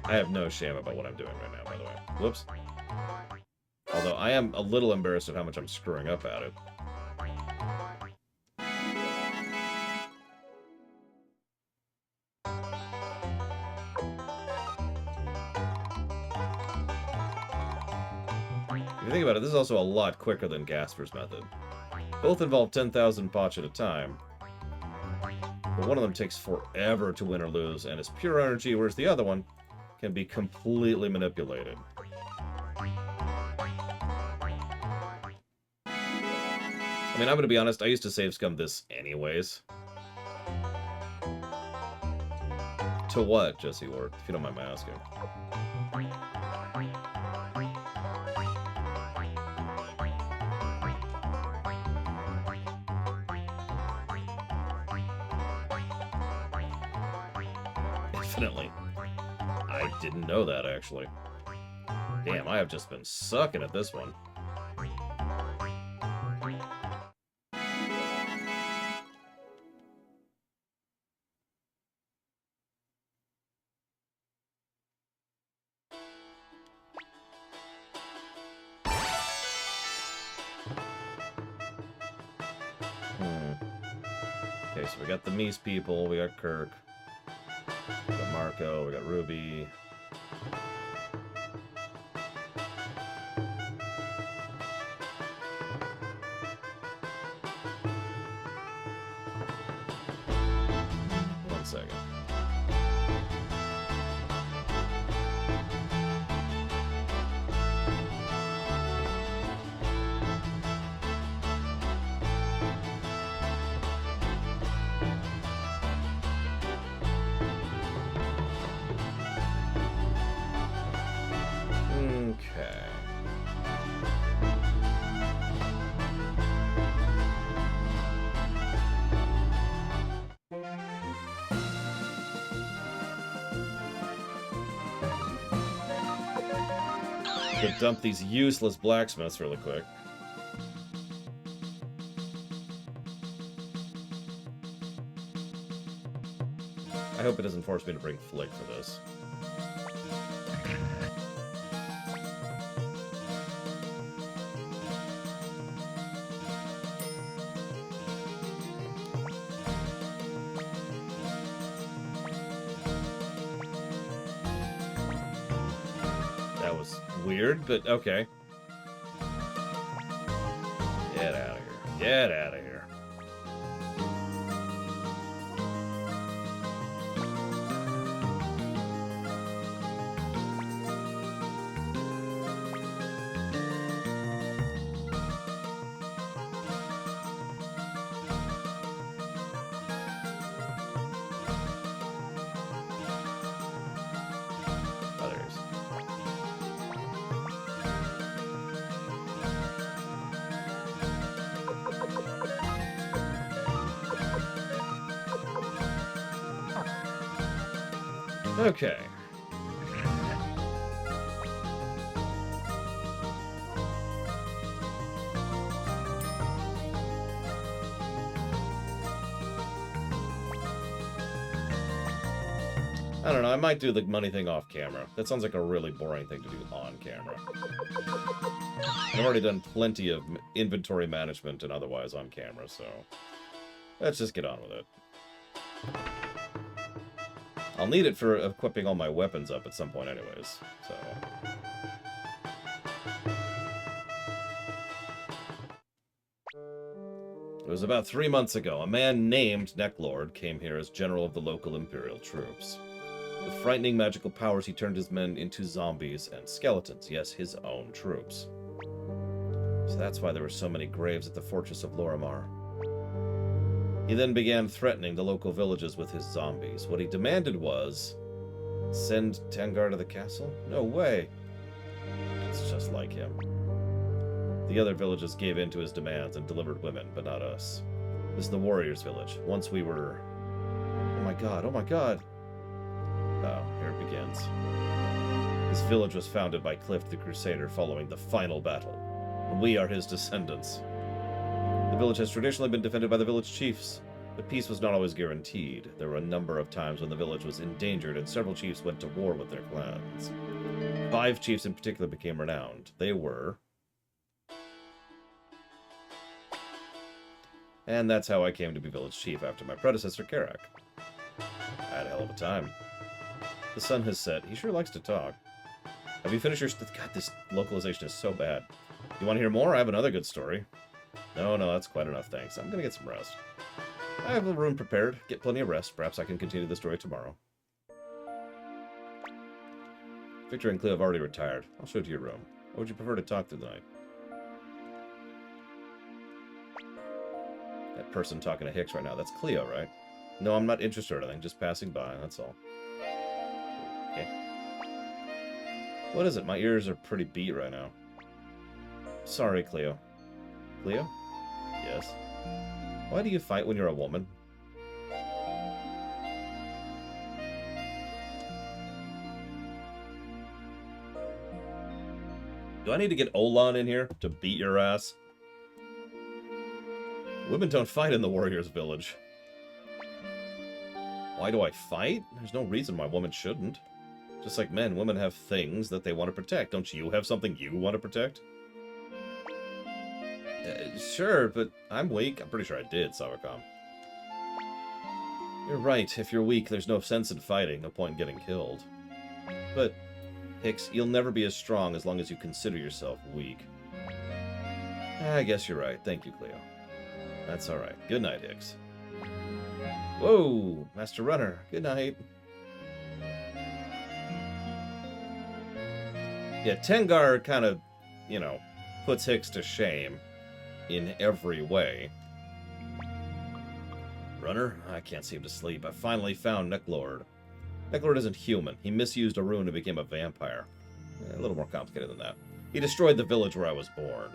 I have no shame about what I'm doing right now, by the way. Whoops. Although I am a little embarrassed at how much I'm screwing up at it. If you think about it, this is also a lot quicker than Gasper's method. Both involve 10,000 potch at a time, but one of them takes forever to win or lose, and is pure energy, whereas the other one can be completely manipulated. I mean, I'm gonna be honest, I used to save scum this anyways. To what, Jesse Ward, if you don't mind my asking? Infinitely. I didn't know that, actually. Damn, I have just been sucking at this one. Okay, so we got the Mies people, we got Kirk, we got Marco, we got Ruby. One second. Okay. Could dump these useless blacksmiths really quick. I hope it doesn't force me to bring Flick for this. That was weird, but okay. Get out of here. Get out of here. Okay. I don't know, I might do the money thing off camera. That sounds like a really boring thing to do on camera. I've already done plenty of inventory management and otherwise on camera, so let's just get on with it. I'll need it for equipping all my weapons up at some point anyways, so... It was about 3 months ago. A man named Necklord came here as general of the local Imperial troops. With frightening magical powers, he turned his men into zombies and skeletons. Yes, his own troops. So that's why there were so many graves at the fortress of Lorimar. He then began threatening the local villages with his zombies. What he demanded was... send Tengar to the castle? No way. It's just like him. The other villages gave in to his demands and delivered women, but not us. This is the warriors' village. Once we were... Oh my god, oh my god! Oh, here it begins. This village was founded by Cliff the Crusader following the final battle. And we are his descendants. The village has traditionally been defended by the village chiefs, but peace was not always guaranteed. There were a number of times when the village was endangered and several chiefs went to war with their clans. 5 chiefs in particular became renowned. They were... And that's how I came to be village chief after my predecessor, Karak. I had a hell of a time. The sun has set. He sure likes to talk. Have you finished your... God, this localization is so bad. You want to hear more? I have another good story. No, that's quite enough, thanks. I'm going to get some rest. I have a room prepared. Get plenty of rest. Perhaps I can continue the story tomorrow. Victor and Cleo have already retired. I'll show you to your room. What would you prefer to talk through the night? That person talking to Hicks right now, that's Cleo, right? No, I'm not interested or anything. Just passing by, that's all. Okay. What is it? My ears are pretty beat right now. Sorry, Cleo. Cleo? Yes. Why do you fight when you're a woman? Do I need to get Olan in here to beat your ass? Women don't fight in the warrior's village. Why do I fight? There's no reason why women shouldn't. Just like men, women have things that they want to protect. Don't you have something you want to protect? Sure, but I'm weak. I'm pretty sure I did, Sawakam. You're right. If you're weak, there's no sense in fighting. No point in getting killed. But, Hicks, you'll never be as strong as long as you consider yourself weak. I guess you're right. Thank you, Cleo. That's alright. Good night, Hicks. Whoa! Master Runner. Good night. Yeah, Tengar kind of, you know, puts Hicks to shame in every way. Runner? I can't seem to sleep. I finally found Necklord. Necklord isn't human. He misused a rune and became a vampire. A little more complicated than that. He destroyed the village where I was born.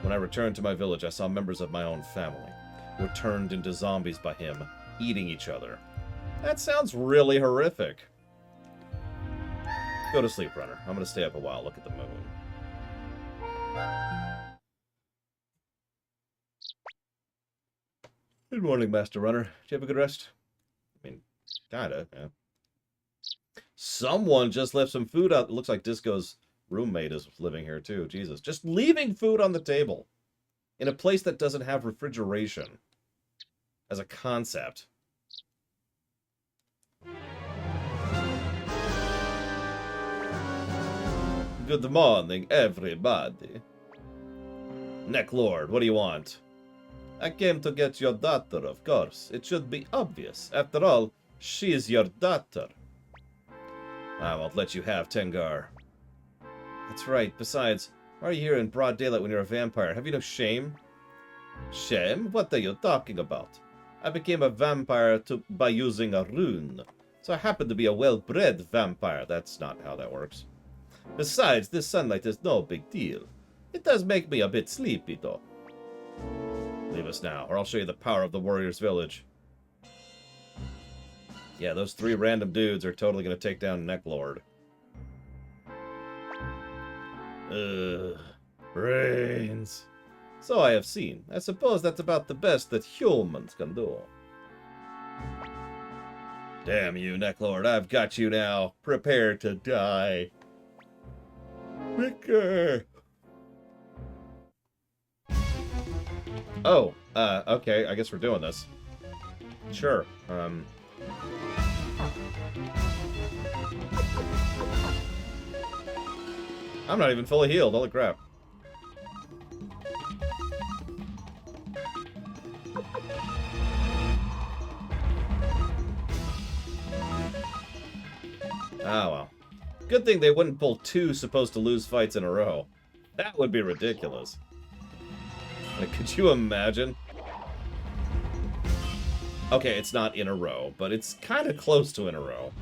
When I returned to my village, I saw members of my own family who were turned into zombies by him, eating each other. That sounds really horrific. Go to sleep, Runner. I'm going to stay up a while, look at the moon. Good morning, Master Runner. Did you have a good rest? I mean, kinda, yeah. Someone just left some food out. It looks like Disco's roommate is living here, too. Jesus. Just leaving food on the table. In a place that doesn't have refrigeration. As a concept. Good morning, everybody. Necklord, what do you want? I came to get your daughter, of course. It should be obvious. After all, she is your daughter. I won't let you have Tengar. That's right. Besides, why are you here in broad daylight when you're a vampire? Have you no shame? Shame? What are you talking about? I became a vampire by using a rune. So I happen to be a well-bred vampire. That's not how that works. Besides, this sunlight is no big deal. It does make me a bit sleepy, though. Leave us now, or I'll show you the power of the warrior's village. Yeah, those 3 random dudes are totally going to take down Necklord. Ugh. Brains. So I have seen. I suppose that's about the best that humans can do. Damn you, Necklord. I've got you now. Prepare to die. Quicker. Oh, okay. I guess we're doing this. Sure. I'm not even fully healed. Holy crap. Oh, well. Good thing they wouldn't pull 2 supposed-to-lose fights in a row. That would be ridiculous. Like, could you imagine? Okay, it's not in a row, but it's kind of close to in a row.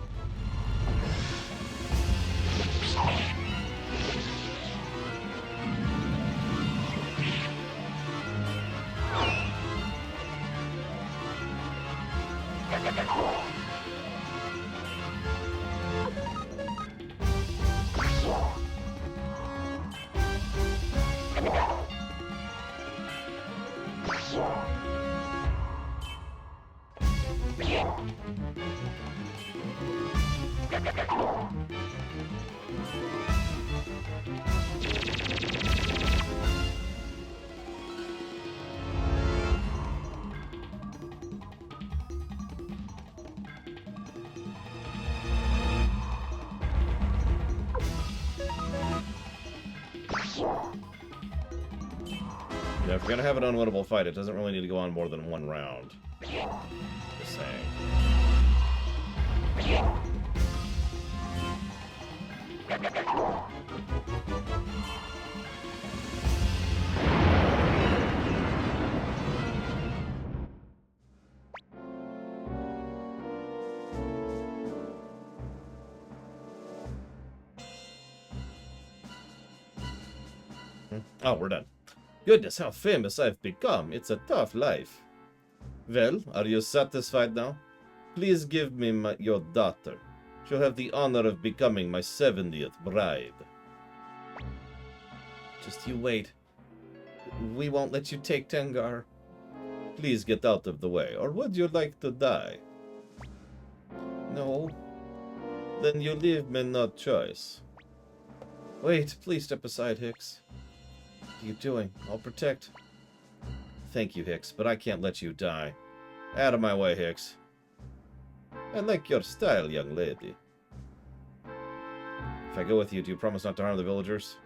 Yeah, if we're gonna have an unwinnable fight, it doesn't really need to go on more than 1 round. Just saying. Oh, we're done. Goodness, how famous I've become. It's a tough life. Well, are you satisfied now? Please give me your daughter. She'll have the honor of becoming my 70th bride. Just you wait. We won't let you take Tengar. Please get out of the way, or would you like to die? No. Then you leave me no choice. Wait, please step aside, Hicks. What are you doing? I'll protect. Thank you, Hicks, but I can't let you die. Out of my way, Hicks. I like your style, young lady. If I go with you, do you promise not to harm the villagers?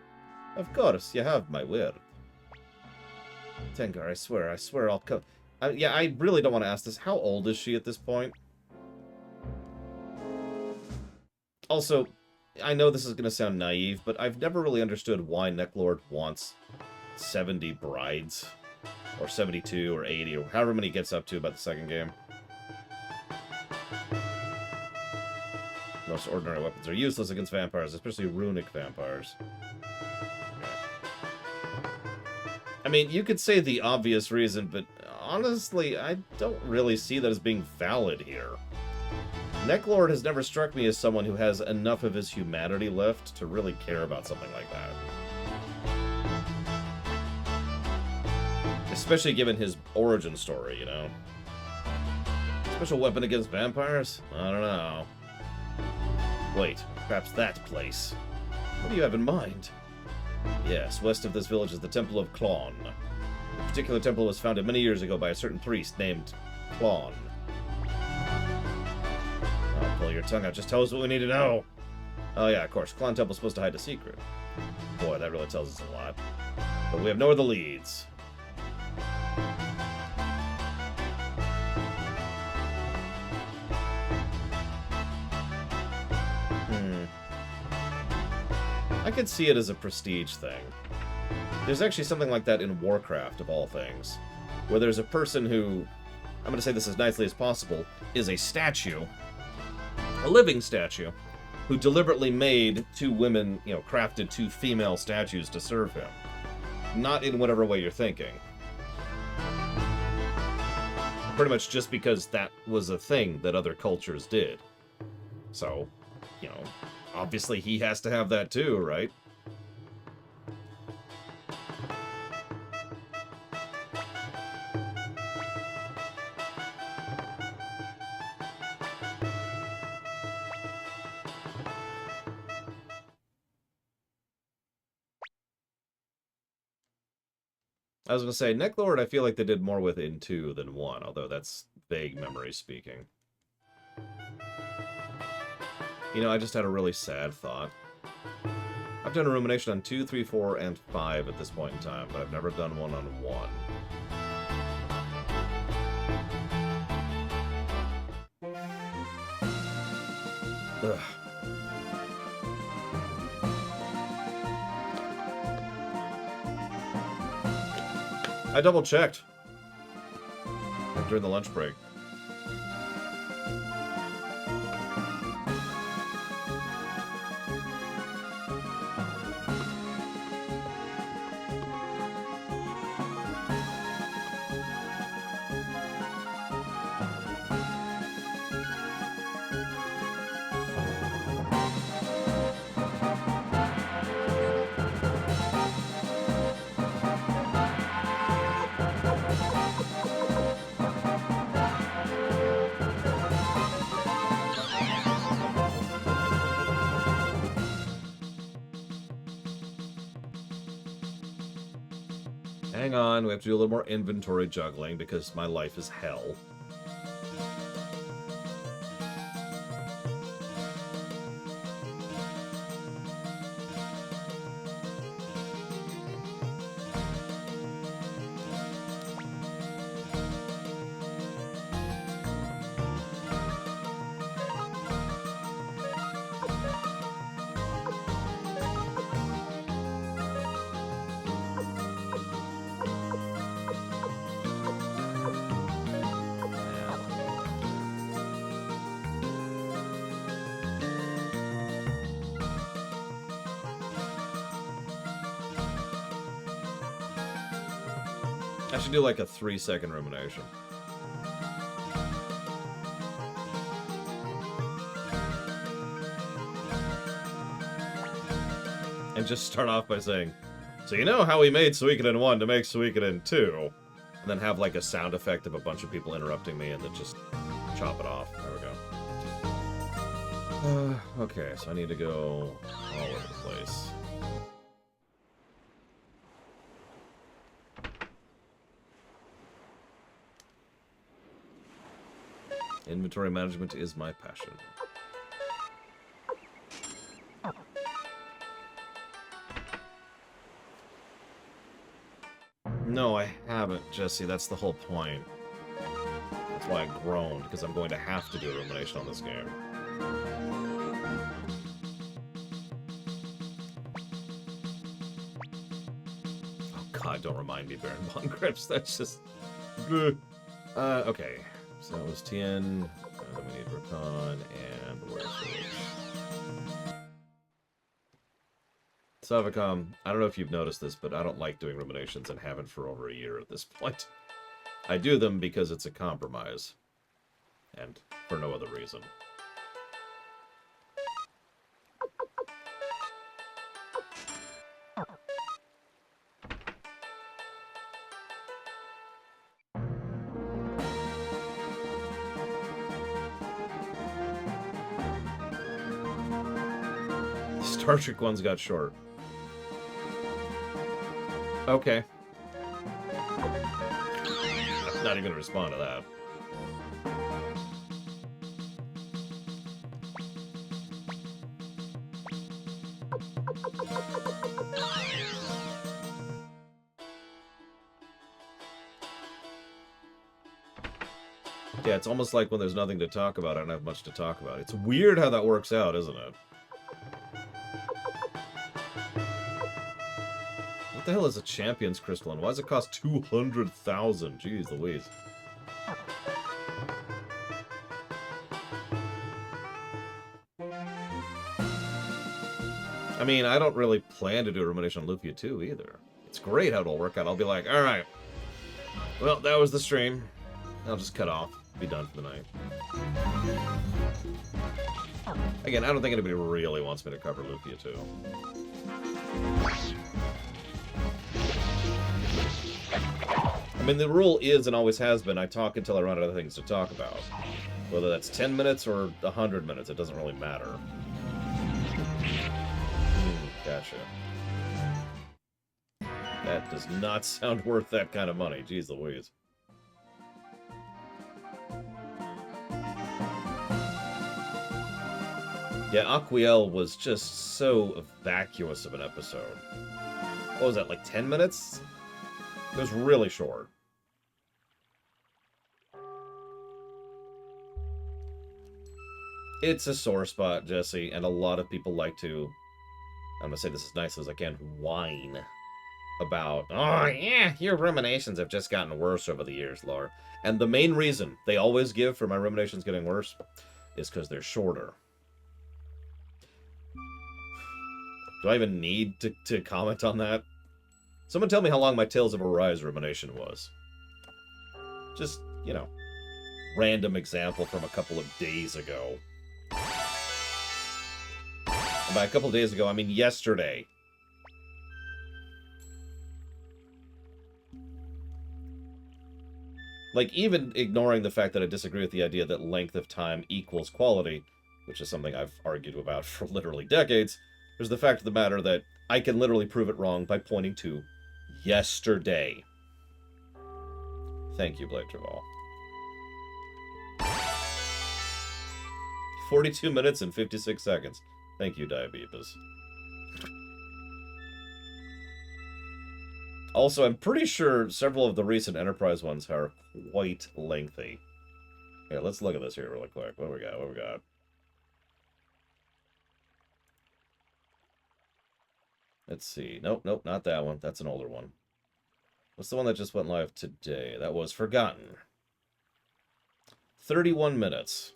Of course, you have my word. Tengar, I swear I'll come. Yeah, I really don't want to ask this. How old is she at this point? Also, I know this is going to sound naive, but I've never really understood why Necklord wants 70 brides. Or 72, or 80, or however many he gets up to by the second game. Most ordinary weapons are useless against vampires, especially runic vampires. I mean, you could say the obvious reason, but honestly, I don't really see that as being valid here. Necklord has never struck me as someone who has enough of his humanity left to really care about something like that. Especially given his origin story, you know? Special weapon against vampires? I don't know. Wait, perhaps that place. What do you have in mind? Yes, west of this village is the Temple of Klon. The particular temple was founded many years ago by a certain priest named Klon. Oh, pull your tongue out. Just tell us what we need to know. Oh yeah, of course. Klon Temple's supposed to hide a secret. Boy, that really tells us a lot. But we have no other leads. I could see it as a prestige thing. There's actually something like that in Warcraft, of all things, where there's a person who, I'm going to say this as nicely as possible, is a statue, a living statue, who deliberately made 2 women, you know, crafted 2 female statues to serve him. Not in whatever way you're thinking. pretty much just because that was a thing that other cultures did. So, you know, obviously he has to have that too, right? I was going to say, Necklord, I feel like they did more with in 2 than 1, although that's vague memory speaking. You know, I just had a really sad thought. I've done a rumination on 2, 3, 4, and 5 at this point in time, but I've never done one on 1. Ugh. I double-checked during the lunch break. Hang on, we have to do a little more inventory juggling because my life is hell. I should do like a 3-second rumination. And just start off by saying, so you know how we made Suikoden 1 to make Suikoden 2? And then have like a sound effect of a bunch of people interrupting me and then just chop it off. There we go. Okay, so I need to go all over the place. Inventory management is my passion. No, I haven't, Jesse. That's the whole point. That's why I groaned, because I'm going to have to do a rumination on this game. Oh god, don't remind me, Baron Von Grips. That's just... okay. So that was Tien, and then we need Rakan, and where's Village? Savicom, I don't know if you've noticed this, but I don't like doing ruminations and haven't for over a year at this point. I do them because it's a compromise, and for no other reason. Star Trek ones got short. Okay. I'm not even gonna respond to that. Yeah, it's almost like when there's nothing to talk about, I don't have much to talk about. It's weird how that works out, isn't it? What the hell is a Champion's Crystal, and why does it cost 200,000? Jeez Louise. I mean, I don't really plan to do a rumination on Lufia 2 either. It's great how it'll work out. I'll be like, alright. Well, that was the stream. I'll just cut off. Be done for the night. Again, I don't think anybody really wants me to cover Lufia 2. I mean, the rule is, and always has been, I talk until I run out of things to talk about. Whether that's 10 minutes or 100 minutes, it doesn't really matter. Gotcha. That does not sound worth that kind of money. Jeez Louise. Yeah, Aquiel was just so vacuous of an episode. What was that, like 10 minutes? It was really short. It's a sore spot, Jesse, and a lot of people like to, I'm gonna say this as nicely as I can, whine about, oh yeah, your ruminations have just gotten worse over the years, Laura. And the main reason they always give for my ruminations getting worse is because they're shorter. Do I even need to comment on that? Someone tell me how long my Tales of Arise rumination was. Just, you know, random example from a couple of days ago. And by a couple of days ago, I mean yesterday. Like, even ignoring the fact that I disagree with the idea that length of time equals quality, which is something I've argued about for literally decades, there's the fact of the matter that I can literally prove it wrong by pointing to yesterday. Thank you, Blade Traval. 42 minutes and 56 seconds. Thank you, Diabetes. Also, I'm pretty sure several of the recent Enterprise ones are quite lengthy. Here, let's look at this here really quick. What do we got? What do we got? Let's see. Nope, nope, not that one. That's an older one. What's the one that just went live today? That was Forgotten. 31 minutes.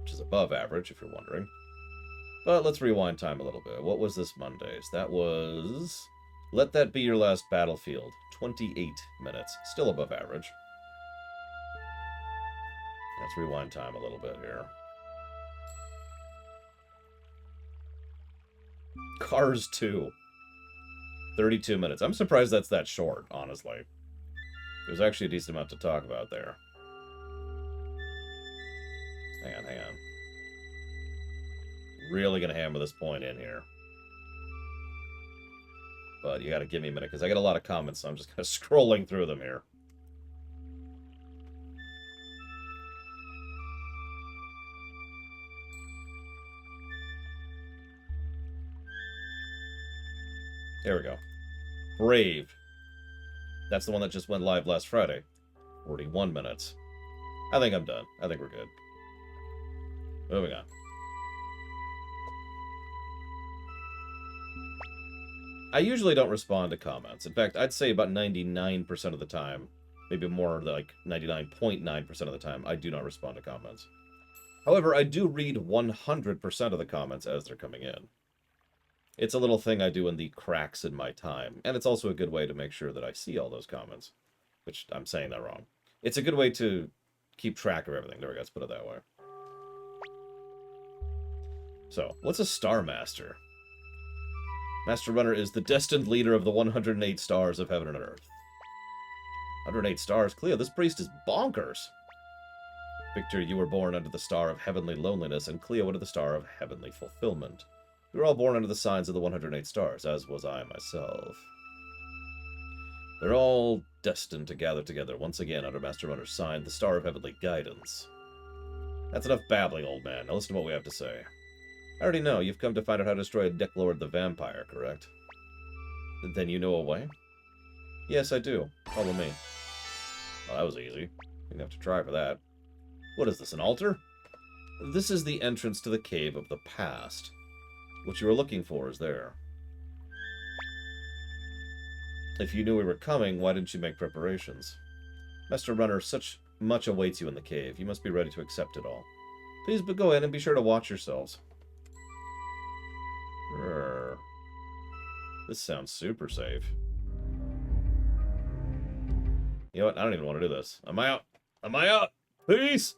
Which is above average, if you're wondering. But let's rewind time a little bit. What was this Monday's? That was Let That Be Your Last Battlefield. 28 minutes. Still above average. Let's rewind time a little bit here. Cars 2. 32 minutes. I'm surprised that's that short, honestly. There's actually a decent amount to talk about there. Hang on, hang on. Really gonna hammer this point in here. But you gotta give me a minute, because I got a lot of comments, so I'm just kind of scrolling through them here. There we go. Brave. That's the one that just went live last Friday. 41 minutes. I think I'm done. I think we're good. Moving on. I usually don't respond to comments. In fact, I'd say about 99% of the time, maybe more like 99.9% of the time, I do not respond to comments. However, I do read 100% of the comments as they're coming in. It's a little thing I do in the cracks in my time, and it's also a good way to make sure that I see all those comments, which I'm saying that wrong. It's a good way to keep track of everything. There we go, let's put it that way. So, what's a Star Master? Master Runner is the destined leader of the 108 stars of heaven and earth. 108 stars? Cleo, this priest is bonkers. Victor, you were born under the star of heavenly loneliness, and Cleo under the star of heavenly fulfillment. We were all born under the signs of the 108 stars, as was I myself. They're all destined to gather together once again under Master Runner's sign, the star of heavenly guidance. That's enough babbling, old man. Now listen to what we have to say. I already know. You've come to find out how to destroy Deck Lord the Vampire, correct? Then you know a way? Yes, I do. Follow me. Well, that was easy. Didn't have to try for that. What is this, an altar? This is the entrance to the Cave of the Past. What you were looking for is there. If you knew we were coming, why didn't you make preparations? Master Runner, such much awaits you in the cave. You must be ready to accept it all. Please but go in and be sure to watch yourselves. Grr. This sounds super safe. You know what? I don't even want to do this. I'm out. Am I out? Peace!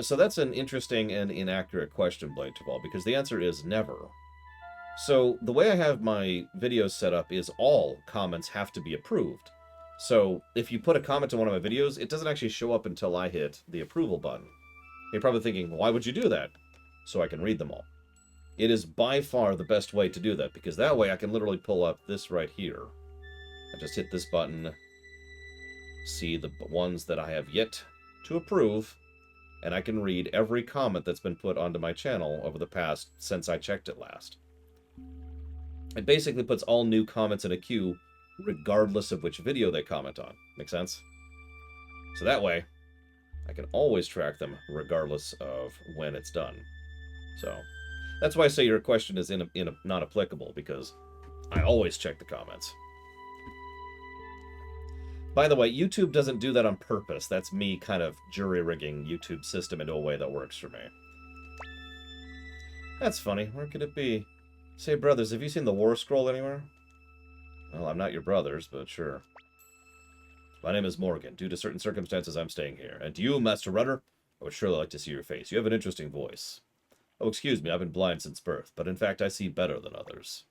So that's an interesting and inaccurate question, Blade Tval, because the answer is never. So the way I have my videos set up is all comments have to be approved. So if you put a comment in one of my videos, it doesn't actually show up until I hit the approval button. You're probably thinking, why would you do that? So I can read them all. It is by far the best way to do that, because that way I can literally pull up this right here. I just hit this button, see the ones that I have yet to approve, and I can read every comment that's been put onto my channel over the past since I checked it last. It basically puts all new comments in a queue, regardless of which video they comment on. Make sense? So that way, I can always track them, regardless of when it's done. So, that's why I say your question is not applicable, because I always check the comments. By the way, YouTube doesn't do that on purpose. That's me kind of jury-rigging YouTube's system into a way that works for me. That's funny. Where could it be? Say, brothers, have you seen the War Scroll anywhere? Well, I'm not your brothers, but sure. My name is Morgan. Due to certain circumstances, I'm staying here. And you, Master Runner, I would surely like to see your face. You have an interesting voice. Oh, excuse me, I've been blind since birth, but in fact I see better than others.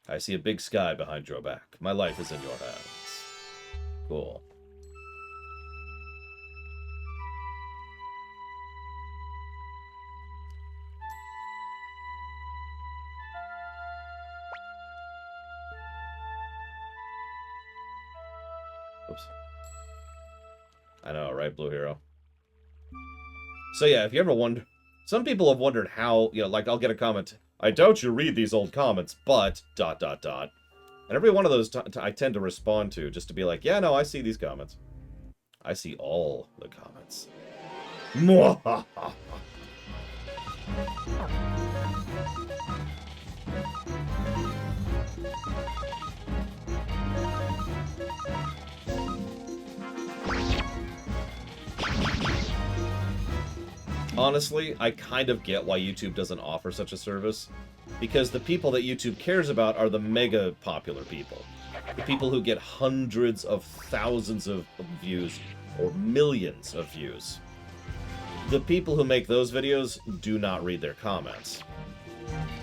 I see a big sky behind your back. My life is in your hands. Cool. Oops. I know, right, Blue Hero? So yeah, if you ever wonder... Some people have wondered how, you know, like, I'll get a comment, I doubt you read these old comments, but... ... And every one of those I tend to respond to, just to be like, yeah, no, I see these comments. I see all the comments. Mwahaha! Honestly, I kind of get why YouTube doesn't offer such a service, because the people that YouTube cares about are the mega popular people. The people who get hundreds of thousands of views, or millions of views. The people who make those videos do not read their comments.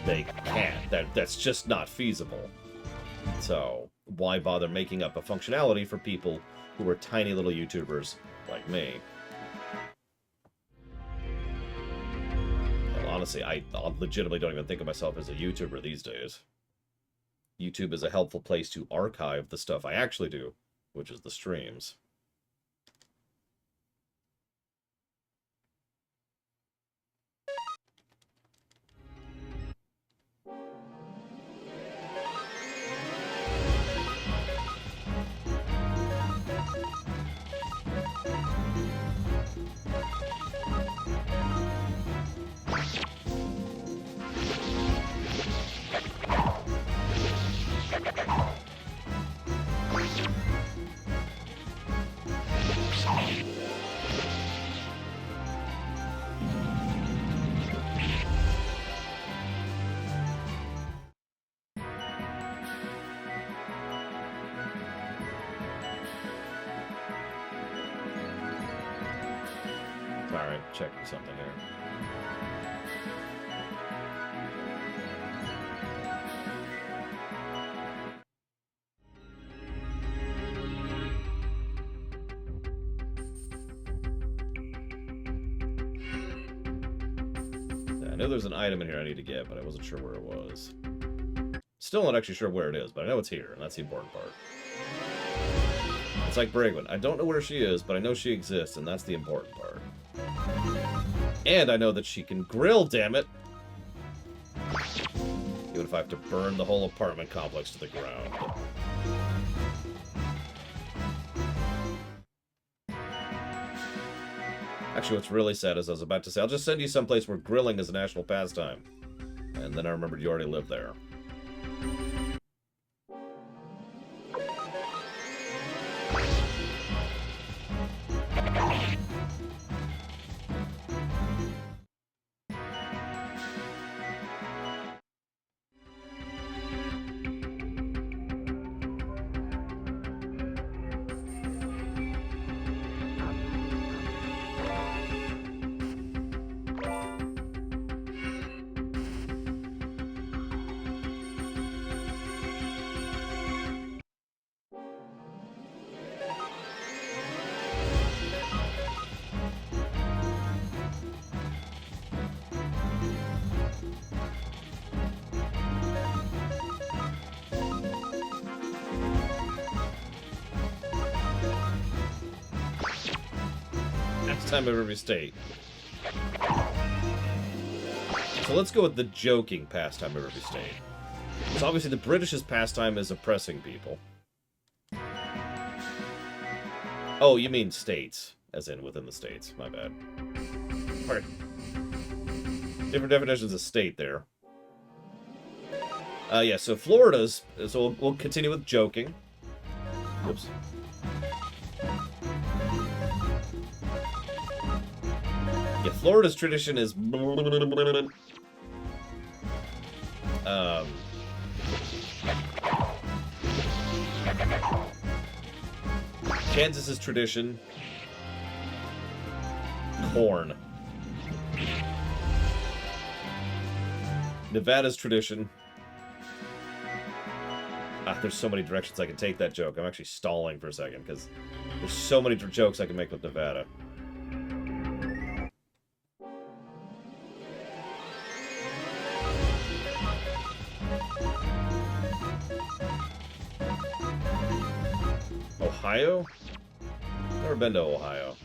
They can't. That's just not feasible. So, why bother making up a functionality for people who are tiny little YouTubers like me? Honestly, I legitimately don't even think of myself as a YouTuber these days. YouTube is a helpful place to archive the stuff I actually do, which is the streams. Alright, checking something here. Yeah, I know there's an item in here I need to get, but I wasn't sure where it was. Still not actually sure where it is, but I know it's here, and that's the important part. It's like Brigwin. I don't know where she is, but I know she exists, and that's the important part. And I know that she can grill, damn it! Even if I have to burn the whole apartment complex to the ground. Actually, what's really sad is I was about to say, I'll just send you someplace where grilling is a national pastime. And then I remembered you already lived there. pastime of every state. So let's go with the joking pastime of every state. So obviously the British's pastime is oppressing people. Oh, you mean states. As in within the states. My bad. Alright. Different definitions of state there. Yeah, so Florida's... So we'll continue with joking. Whoops. Yeah, Florida's tradition is... Kansas's tradition... corn. Nevada's tradition... there's so many directions I can take that joke. I'm actually stalling for a second, because there's so many jokes I can make with Nevada. Ohio? Never been to Ohio.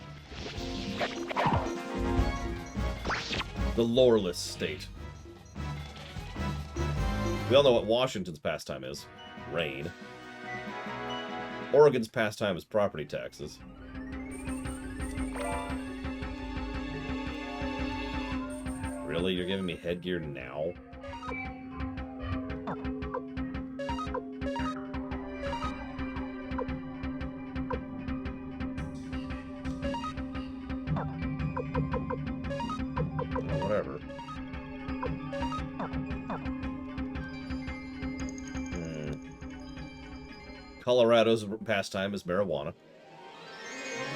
The loreless state. We all know what Washington's pastime is. Rain. Oregon's pastime is property taxes. Really? You're giving me headgear now? Whatever. Colorado's pastime is marijuana.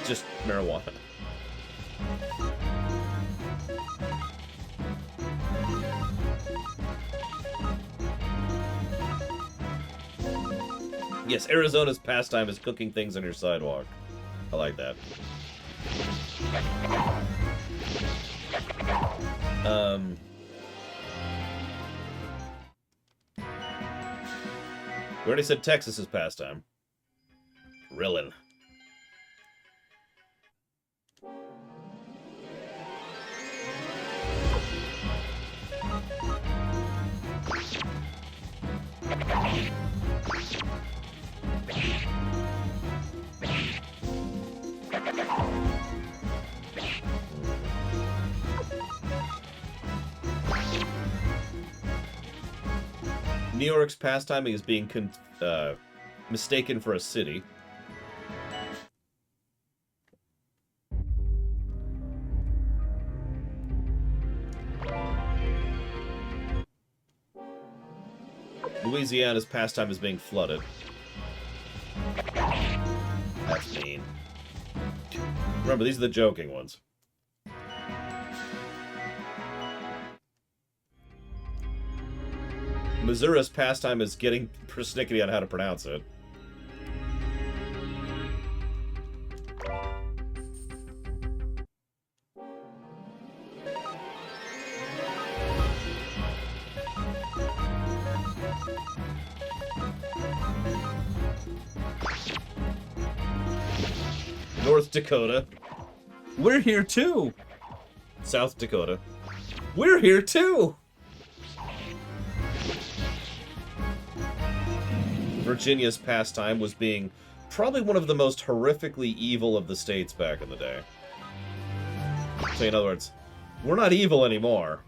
Just marijuana. Yes, Arizona's pastime is cooking things on your sidewalk. I like that. We already said Texas's pastime. Rillin'. New York's pastime is being mistaken for a city. Louisiana's pastime is being flooded. That's mean. Remember, these are the joking ones. Missouri's pastime is getting persnickety on how to pronounce it. North Dakota. We're here too. South Dakota. We're here too. Virginia's pastime was being probably one of the most horrifically evil of the states back in the day. So in other words, we're not evil anymore.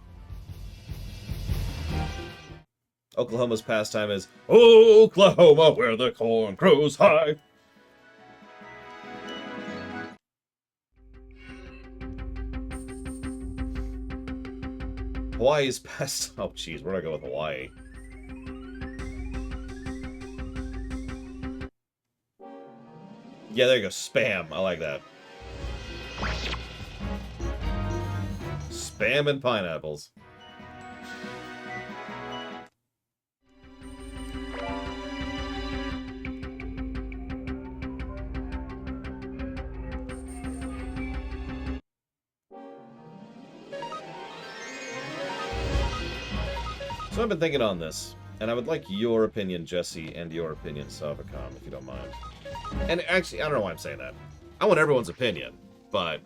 Oklahoma's pastime is Oklahoma, where the corn grows high. Hawaii's pastime... Oh, jeez, we're gonna go with Hawaii. Yeah, there you go. Spam. I like that. Spam and pineapples. So I've been thinking on this, and I would like your opinion, Jesse, and your opinion, Savacom, if you don't mind. And actually, I don't know why I'm saying that. I want everyone's opinion, but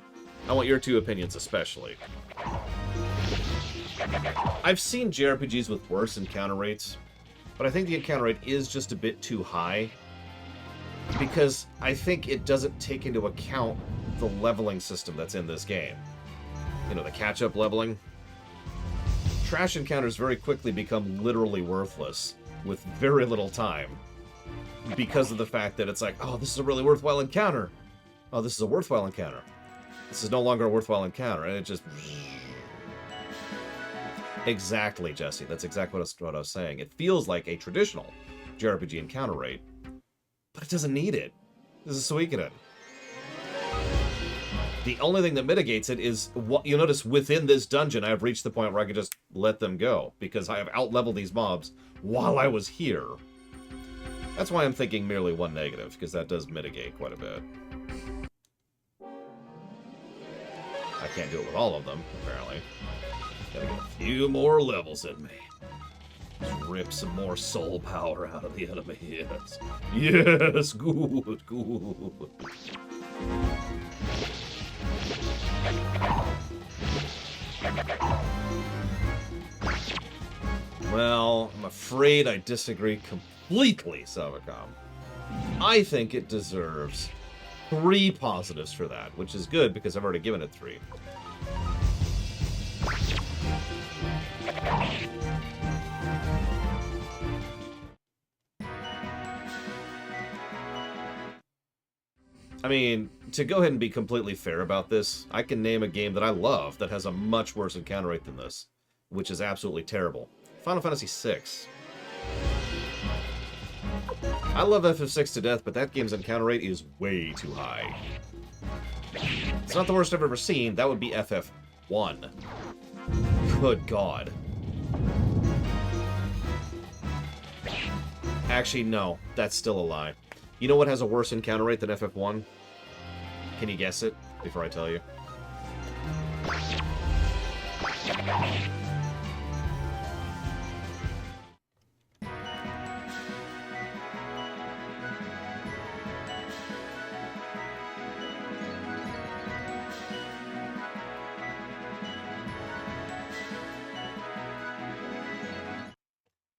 I want your two opinions especially. I've seen JRPGs with worse encounter rates, but I think the encounter rate is just a bit too high because I think it doesn't take into account the leveling system that's in this game. You know, the catch-up leveling. Trash encounters very quickly become literally worthless with very little time because of the fact that it's like, oh, this is a really worthwhile encounter. Oh, this is a worthwhile encounter. This is no longer a worthwhile encounter, and it just... Exactly, Jesse. That's exactly what I was saying. It feels like a traditional JRPG encounter rate, but it doesn't need it. This is Suikoden. The only thing that mitigates it is, what you'll notice within this dungeon, I have reached the point where I can just let them go, because I have out-leveled these mobs while I was here. That's why I'm thinking merely one negative, because that does mitigate quite a bit. I can't do it with all of them, apparently. Gotta get a few more levels in me. Just rip some more soul power out of the enemy, yes. Yes, good, good. Well, I'm afraid I disagree completely, Savacom. I think it deserves 3 positives for that, which is good because I've already given it 3. I mean, to go ahead and be completely fair about this, I can name a game that I love that has a much worse encounter rate than this, which is absolutely terrible. Final Fantasy VI. I love FF6 to death, but that game's encounter rate is way too high. It's not the worst I've ever seen. That would be FF1. Good God. Actually, no. That's still a lie. You know what has a worse encounter rate than FF1? Can you guess it before I tell you?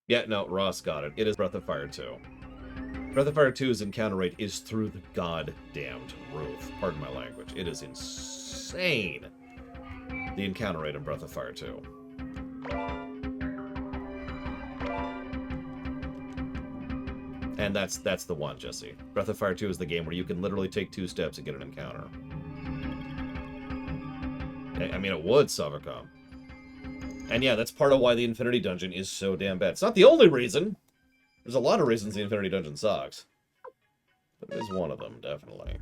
Yeah, no, Ross got it. It is Breath of Fire 2. Breath of Fire 2's encounter rate is through the goddamned roof. Pardon my language. It is insane, the encounter rate in Breath of Fire 2. And that's the one, Jesse. Breath of Fire 2 is the game where you can literally take 2 steps and get an encounter. I mean, it would, Savacom. And yeah, that's part of why the Infinity Dungeon is so damn bad. It's not the only reason. There's a lot of reasons the Infinity Dungeon sucks. But it is one of them, definitely.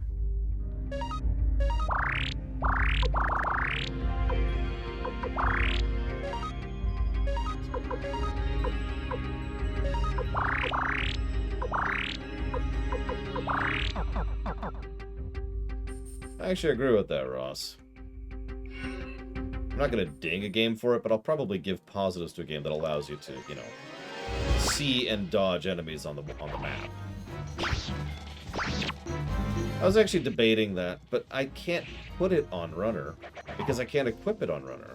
I actually agree with that, Ross. I'm not going to ding a game for it, but I'll probably give positives to a game that allows you to, you know, see and dodge enemies on the map. I was actually debating that, but I can't put it on Runner, because I can't equip it on Runner.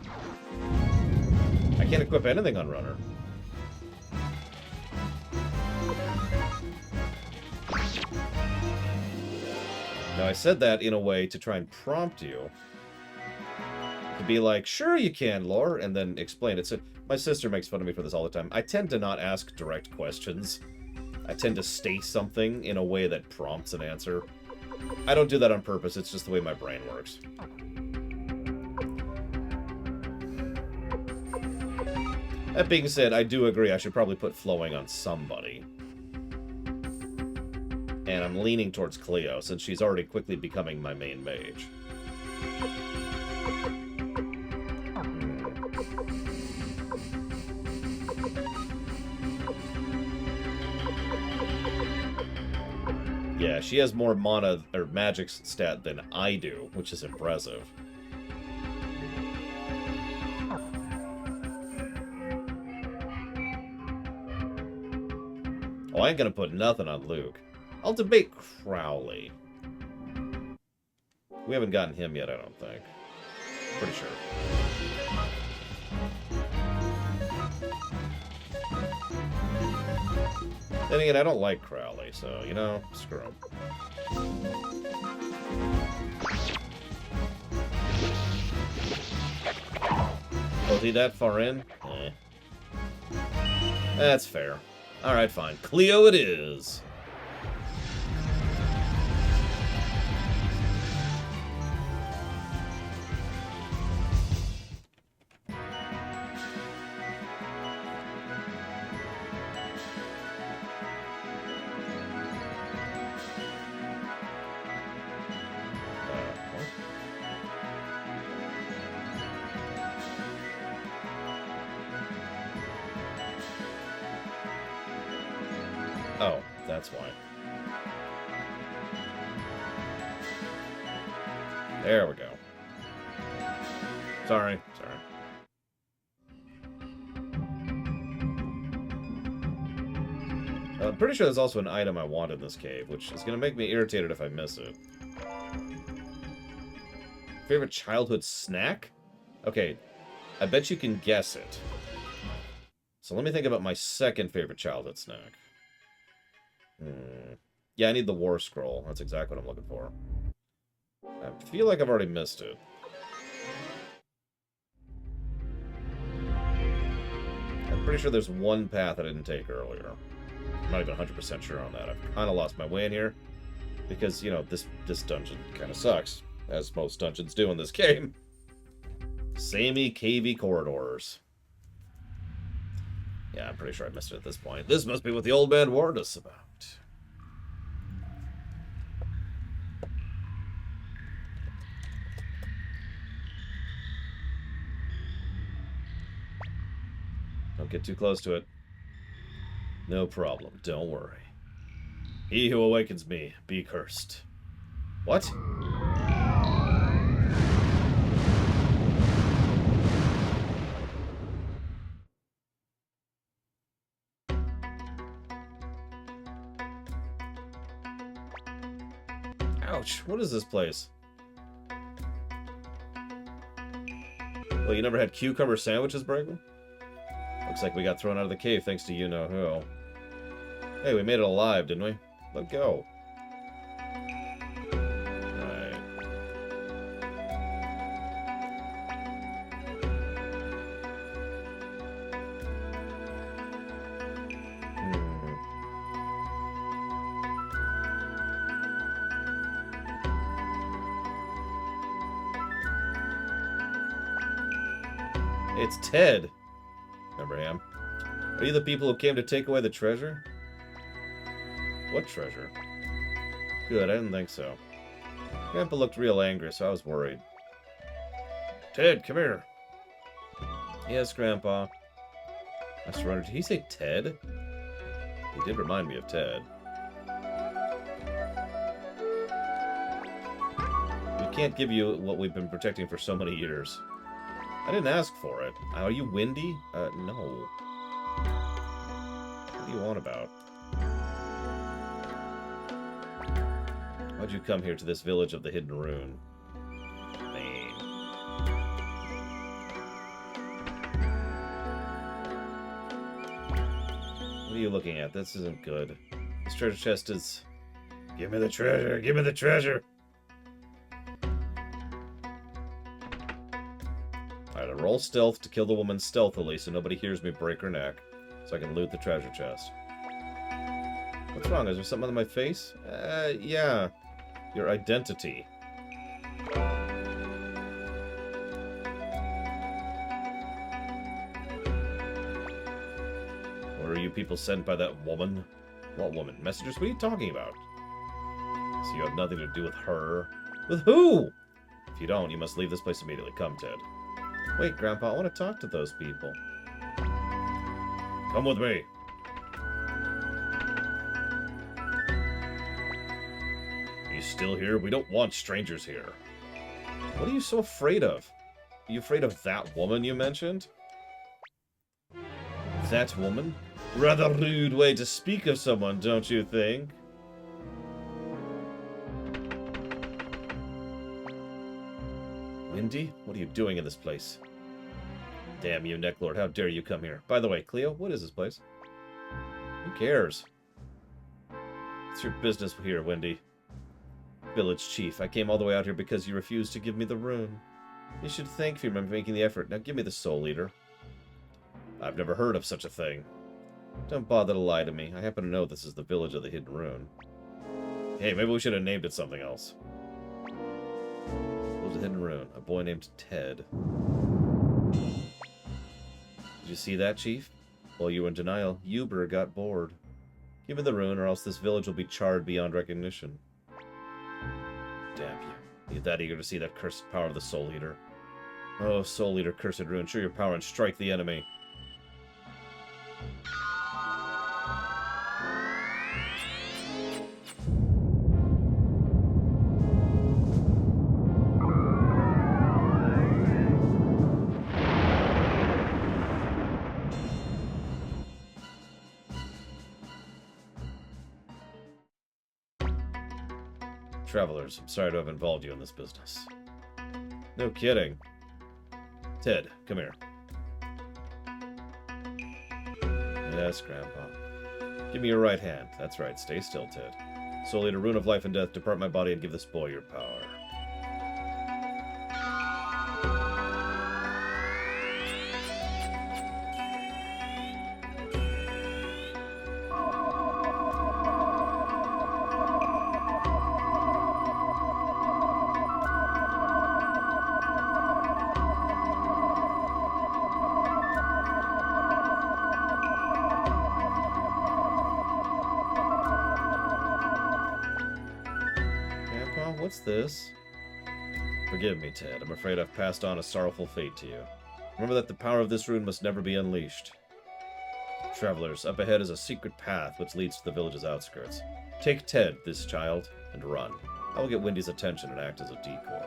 I can't equip anything on Runner. Now, I said that in a way to try and prompt you. To be like, sure you can, Lore, and then explain it. So, my sister makes fun of me for this all the time. I tend to not ask direct questions. I tend to state something in a way that prompts an answer. I don't do that on purpose, it's just the way my brain works. That being said, I do agree I should probably put flowing on somebody. And I'm leaning towards Cleo, since she's already quickly becoming my main mage. Yeah, she has more mana or magic stat than I do, which is impressive. Oh, I ain't gonna put nothing on Luke. I'll debate Crowley. We haven't gotten him yet, I don't think. Pretty sure. Then again, I don't like Crowley, so, you know, screw him. Was he that far in? Eh. That's fair. Alright, fine. Cleo it is. Oh, that's why. There we go. Sorry. I'm pretty sure there's also an item I want in this cave, which is going to make me irritated if I miss it. Favorite childhood snack? Okay, I bet you can guess it. So let me think about my second favorite childhood snack. Yeah, I need the War Scroll. That's exactly what I'm looking for. I feel like I've already missed it. I'm pretty sure there's one path I didn't take earlier. I'm not even 100% sure on that. I've kind of lost my way in here. Because, you know, this dungeon kind of sucks. As most dungeons do in this game. Samey, cavey corridors. Yeah, I'm pretty sure I missed it at this point. This must be what the old man warned us about. Don't get too close to it. No problem, don't worry. He who awakens me, be cursed. What? Ouch, what is this place? Well, you never had cucumber sandwiches, Bragle? Looks like we got thrown out of the cave thanks to you-know-who. Hey, we made it alive, didn't we? Let go. Alright. It's Ted. Remember him? Are you the people who came to take away the treasure? What treasure? Good, I didn't think so. Grandpa looked real angry, so I was worried. Ted, come here. Yes, Grandpa. I surrendered. Did he say Ted? He did remind me of Ted. We can't give you what we've been protecting for so many years. I didn't ask for it. Are you windy? No. What do you want about? Why'd you come here to this village of the Hidden Rune? Man. What are you looking at? This isn't good. This treasure chest is... Give me the treasure! Give me the treasure! Alright, I roll stealth to kill the woman stealthily so nobody hears me break her neck. So I can loot the treasure chest. What's wrong? Is there something on my face? Yeah. Your identity. Or are you people sent by that woman? What woman? Messengers? What are you talking about? So you have nothing to do with her? With who? If you don't, you must leave this place immediately. Come, Ted. Wait, Grandpa, I want to talk to those people. Come with me. He's still here? We don't want strangers here. What are you so afraid of? Are you afraid of that woman you mentioned? That woman? Rather rude way to speak of someone, don't you think? Wendy, what are you doing in this place? Damn you, Necklord, how dare you come here? By the way, Cleo, what is this place? Who cares? It's your business here, Wendy. Village Chief, I came all the way out here because you refused to give me the rune. You should thank me for making the effort. Now give me the Soul Eater. I've never heard of such a thing. Don't bother to lie to me. I happen to know this is the village of the hidden rune. Hey, maybe we should have named it something else. What was the hidden rune? A boy named Ted. Did you see that, Chief? While you were in denial, Uber got bored. Give me the rune, or else this village will be charred beyond recognition. Damn you. You're that eager to see that cursed power of the Soul Eater. Oh, Soul Eater, cursed rune, show your power and strike the enemy. Travelers, I'm sorry to have involved you in this business. No kidding. Ted, come here. Yes, Grandpa. Give me your right hand. That's right, stay still, Ted. Soul Eater, rune of life and death, depart my body and give this boy your power. What's this? Forgive me, Ted. I'm afraid I've passed on a sorrowful fate to you. Remember that the power of this rune must never be unleashed. Travelers, up ahead is a secret path which leads to the village's outskirts. Take Ted, this child, and run. I will get Wendy's attention and act as a decoy.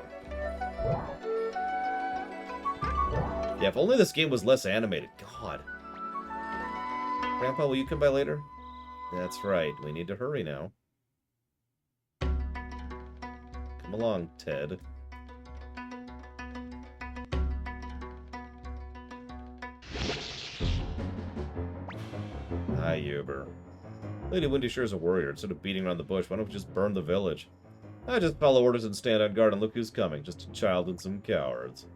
Yeah, if only this game was less animated. God. Grandpa, will you come by later? That's right. We need to hurry now. Come along, Ted. Hi, Uber. Lady Wendy sure is a warrior. Instead of beating around the bush, why don't we just burn the village? I just follow orders and stand on guard, and look who's coming. Just a child and some cowards.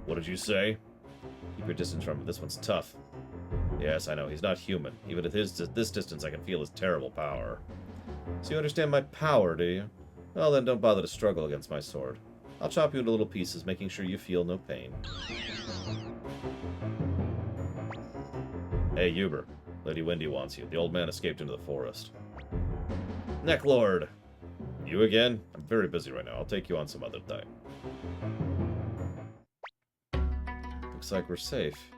What did you say? Keep your distance from him. This one's tough. Yes, I know. He's not human. Even at this distance, I can feel his terrible power. So you understand my power, do you? Well, then don't bother to struggle against my sword. I'll chop you into little pieces, making sure you feel no pain. Hey, Uber. Lady Wendy wants you. The old man escaped into the forest. Necklord! You again? I'm very busy right now. I'll take you on some other time. Looks like we're safe.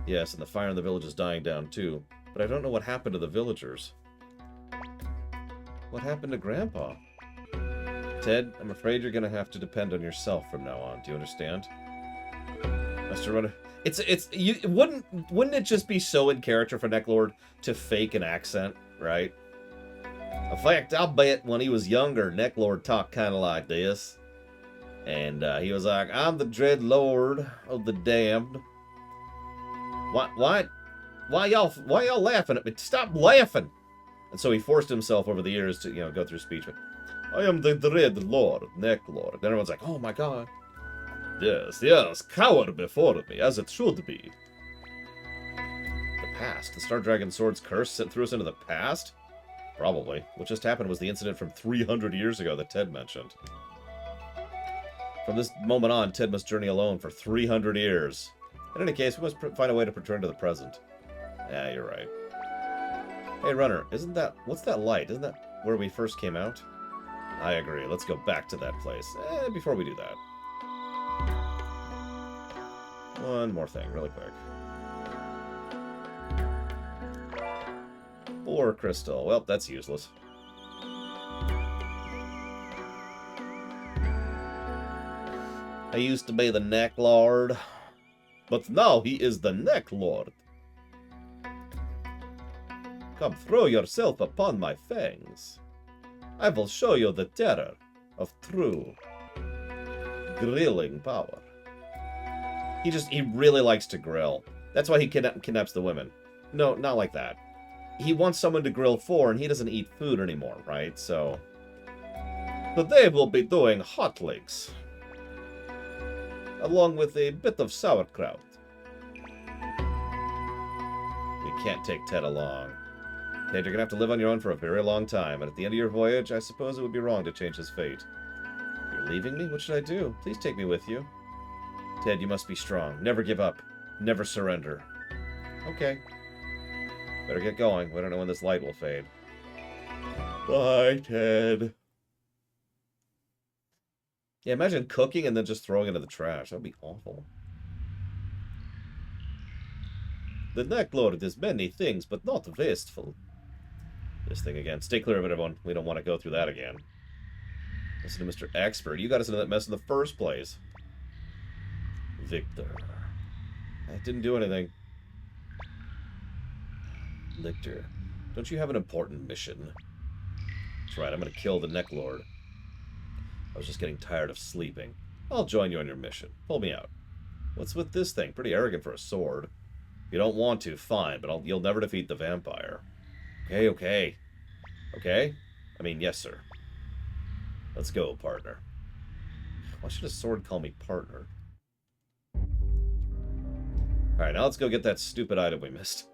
Yes, and the fire in the village is dying down too. But I don't know what happened to the villagers. What happened to Grandpa? Ted, I'm afraid you're gonna have to depend on yourself from now on. Do you understand? Mr. Runner, wouldn't it just be so in character for Necklord to fake an accent, right? In fact, I'll bet when he was younger, Necklord talked kind of like this, and he was like, "I'm the dread lord of the damned." Why y'all laughing at me? Stop laughing! And so he forced himself over the years to, go through speech. But, I am the dread lord, Necklord. And everyone's like, oh my god. Yes, cower before me, as it should be. The past? The Star Dragon Sword's curse threw us into the past? Probably. What just happened was the incident from 300 years ago that Ted mentioned. From this moment on, Ted must journey alone for 300 years. In any case, we must find a way to return to the present. Yeah, you're right. Hey, Runner, what's that light? Isn't that where we first came out? I agree. Let's go back to that place. Before we do that. One more thing, really quick. Ore crystal. Well, that's useless. I used to be the Necklord, but now he is the Necklord. Come throw yourself upon my fangs. I will show you the terror of true grilling power. He really likes to grill. That's why he kidnaps the women. No, not like that. He wants someone to grill for, and he doesn't eat food anymore, right? So... Today we'll be doing hot links. Along with a bit of sauerkraut. We can't take Ted along. Ted, you're gonna have to live on your own for a very long time, and at the end of your voyage, I suppose it would be wrong to change his fate. You're leaving me? What should I do? Please take me with you. Ted, you must be strong. Never give up. Never surrender. Okay. Better get going. We don't know when this light will fade. Bye, Ted. Yeah, imagine cooking and then just throwing it into the trash. That would be awful. The Necklord is many things, but not wasteful. This thing again. Stay clear of it, everyone. We don't want to go through that again. Listen to Mr. Expert. You got us into that mess in the first place. Victor. I didn't do anything. Victor, don't you have an important mission? That's right, I'm going to kill the Necklord. I was just getting tired of sleeping. I'll join you on your mission. Pull me out. What's with this thing? Pretty arrogant for a sword. If you don't want to, fine, but you'll never defeat the vampire. Okay, okay. Okay? I mean, yes, sir. Let's go, partner. Why should a sword call me partner? Alright, now let's go get that stupid item we missed.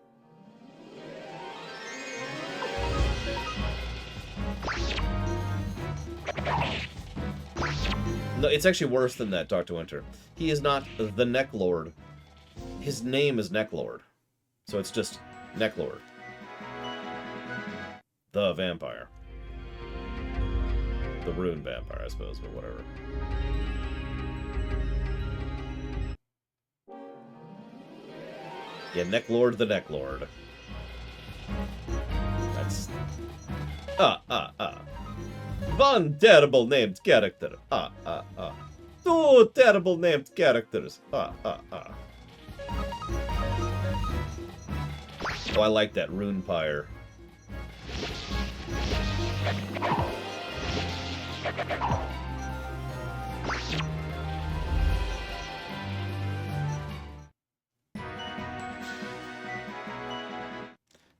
No, it's actually worse than that, Dr. Winter. He is not the Necklord. His name is Necklord. So it's just Necklord. The vampire. The rune vampire, I suppose, but whatever. Yeah, Necklord the Necklord. That's... One terrible named character. Two terrible named characters. Oh, I like that rune pyre.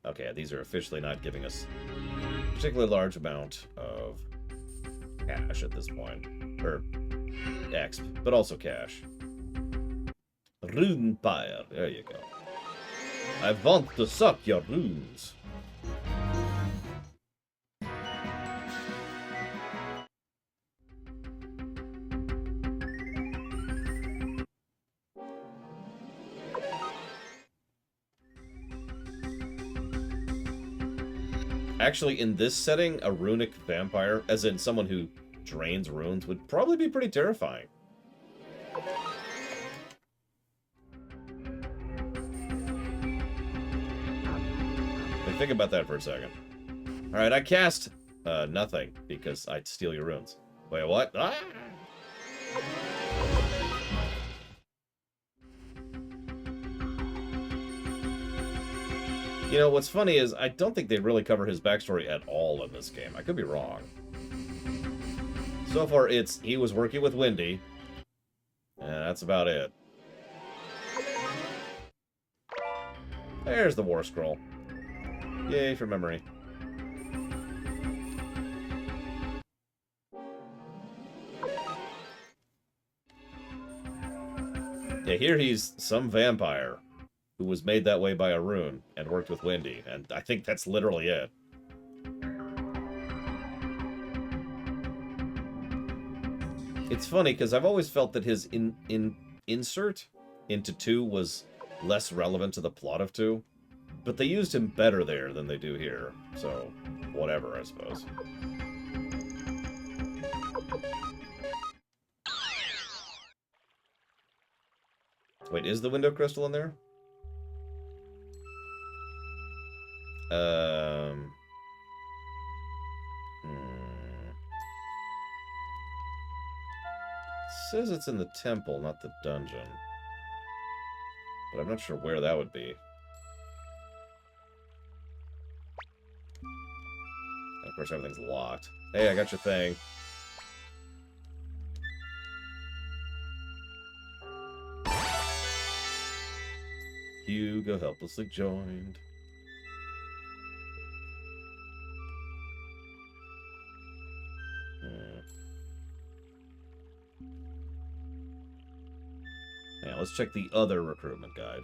Okay, these are officially not giving us a particularly large amount of cash at this point. Or exp, but also cash. Rune pyre, there you go. I want to suck your runes. Actually, in this setting, a runic vampire, as in someone who drains runes, would probably be pretty terrifying. Think about that for a second. Alright, I cast nothing, because I'd steal your runes. Wait, what? Ah! You know, what's funny is, I don't think they really cover his backstory at all in this game. I could be wrong. So far, it's, he was working with Wendy, and that's about it. There's the War Scroll. Yay for memory. Yeah, here he's some vampire who was made that way by a rune and worked with Wendy, and I think that's literally it. It's funny, because I've always felt that his insert into 2 was less relevant to the plot of 2. But they used him better there than they do here. So, whatever, I suppose. Wait, is the window crystal in there? It says it's in the temple, not the dungeon. But I'm not sure where that would be. Of course, everything's locked. Hey, I got your thing. Hugo helplessly joined. Yeah, let's check the other recruitment guide.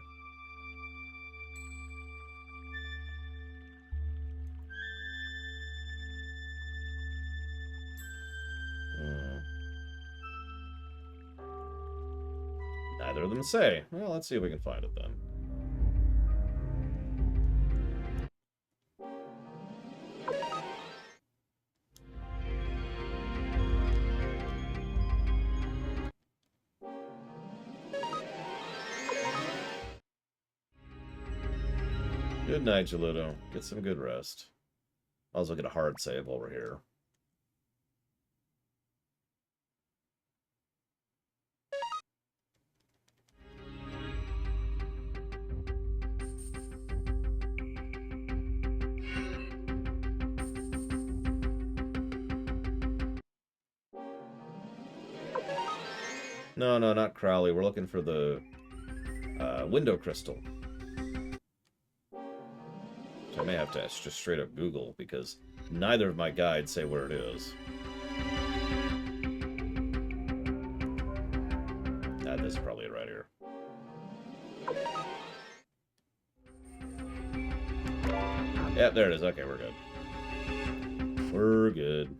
Neither of them say. Well, let's see if we can find it then. Good night, Geludo. Get some good rest. I'll also get a hard save while we're here. No, not Crowley. We're looking for the window crystal. So I may have to just straight up Google, because neither of my guides say where it is. This is probably right here. Yep, there it is. Okay, we're good. We're good.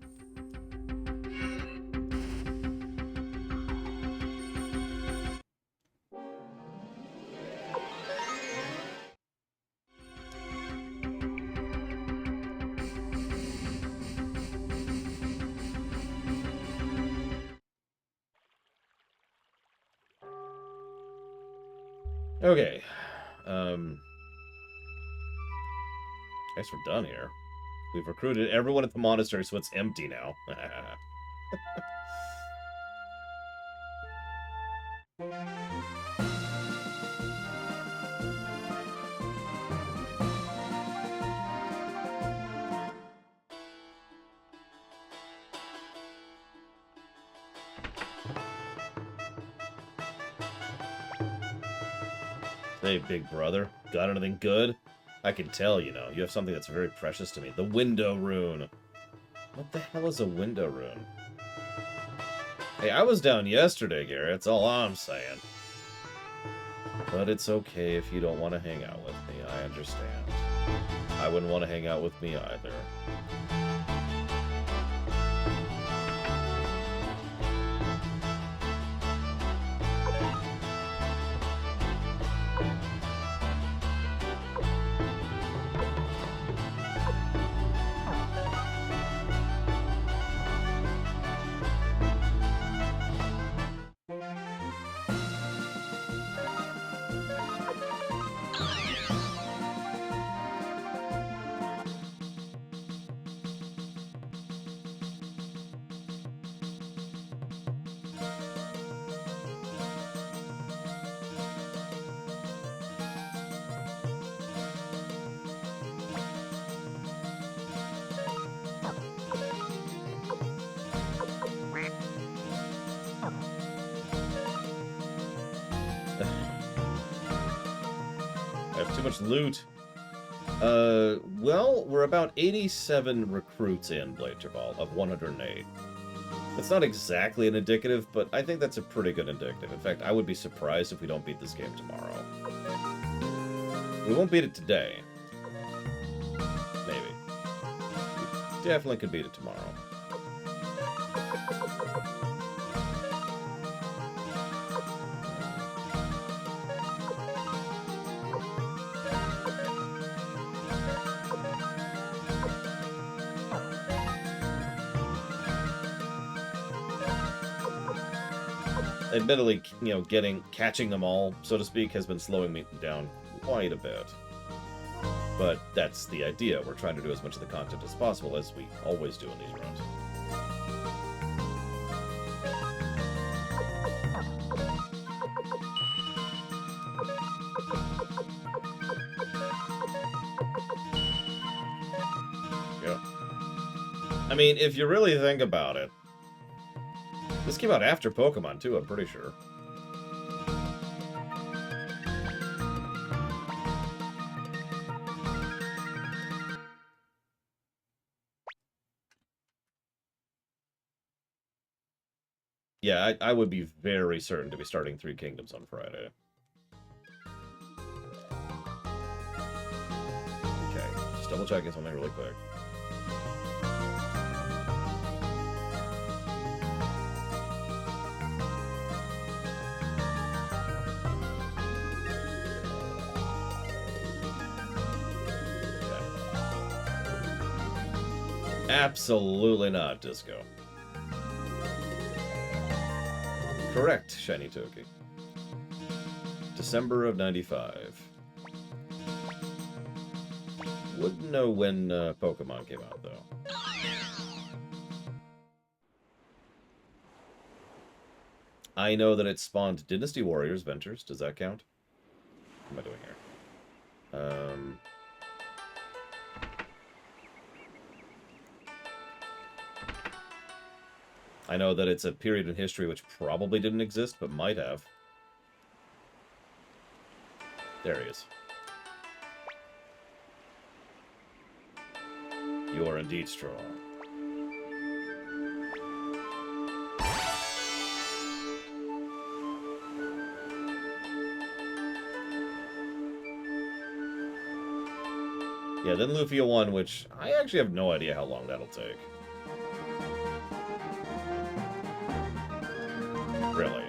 Okay. Guess we're done here. We've recruited everyone at the monastery, so it's empty now. Hey, big brother. Got anything good? I can tell, you know. You have something that's very precious to me. The window rune. What the hell is a window rune? Hey, I was down yesterday, Gary. That's all I'm saying. But it's okay if you don't want to hang out with me. I understand. I wouldn't want to hang out with me either. I have too much loot. Well, we're about 87 recruits in, Bladerball, of 108. That's not exactly an indicative, but I think that's a pretty good indicative. In fact, I would be surprised if we don't beat this game tomorrow. We won't beat it today. Maybe. We definitely could beat it tomorrow. Admittedly, you know, catching them all, so to speak, has been slowing me down quite a bit. But that's the idea. We're trying to do as much of the content as possible, as we always do in these runs. Yeah. I mean, if you really think about it, this came out after Pokemon, too, I'm pretty sure. Yeah, I would be very certain to be starting Three Kingdoms on Friday. Okay, just double checking something really quick. Absolutely not, Disco. Correct, Shiny Toki. December of 95. Wouldn't know when Pokemon came out, though. I know that it spawned Dynasty Warriors Ventures. Does that count? What am I doing here? I know that it's a period in history which probably didn't exist, but might have. There he is. You are indeed strong. Yeah, then Lufia 1, which I actually have no idea how long that'll take. Really.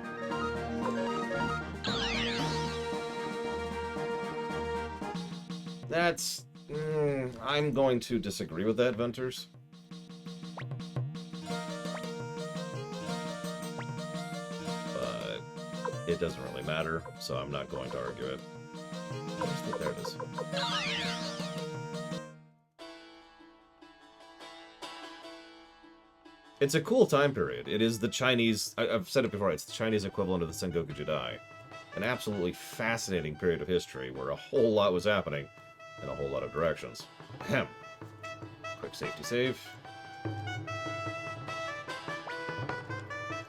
That's... I'm going to disagree with that, Venters. But it doesn't really matter, so I'm not going to argue it. There it is. It's a cool time period. It is the Chinese... I've said it before, it's the Chinese equivalent of the Sengoku Jidai. An absolutely fascinating period of history where a whole lot was happening in a whole lot of directions. Ahem. Quick safety save.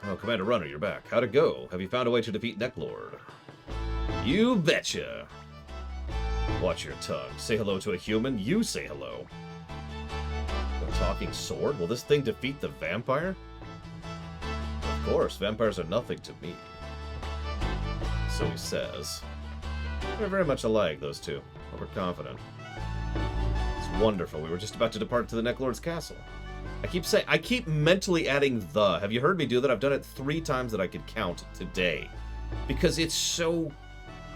Oh, Commander Runner, you're back. How'd it go? Have you found a way to defeat Necklord? You betcha! Watch your tongue. Say hello to a human, you say hello. A talking sword? Will this thing defeat the vampire? Of course, vampires are nothing to me. So he says. They're very much alike, those two. Overconfident. It's wonderful. We were just about to depart to the Necklord's castle. I keep mentally adding the. Have you heard me do that? I've done it 3 times that I could count today. Because it's so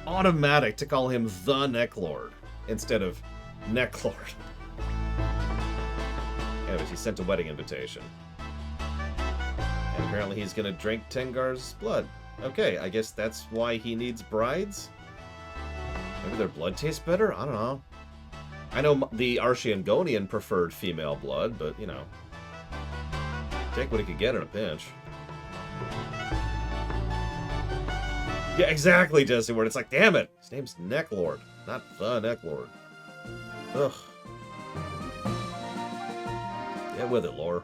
automatic to call him the Necklord instead of Necklord. Anyways, he sent a wedding invitation. And apparently he's gonna drink Tengar's blood. Okay, I guess that's why he needs brides? Maybe their blood tastes better? I don't know. I know the Archeangonian preferred female blood, but, you know. Take what he could get in a pinch. Yeah, exactly, Jesse, where it's like, damn it! His name's Necklord, not the Necklord. Ugh. Get with it, lore.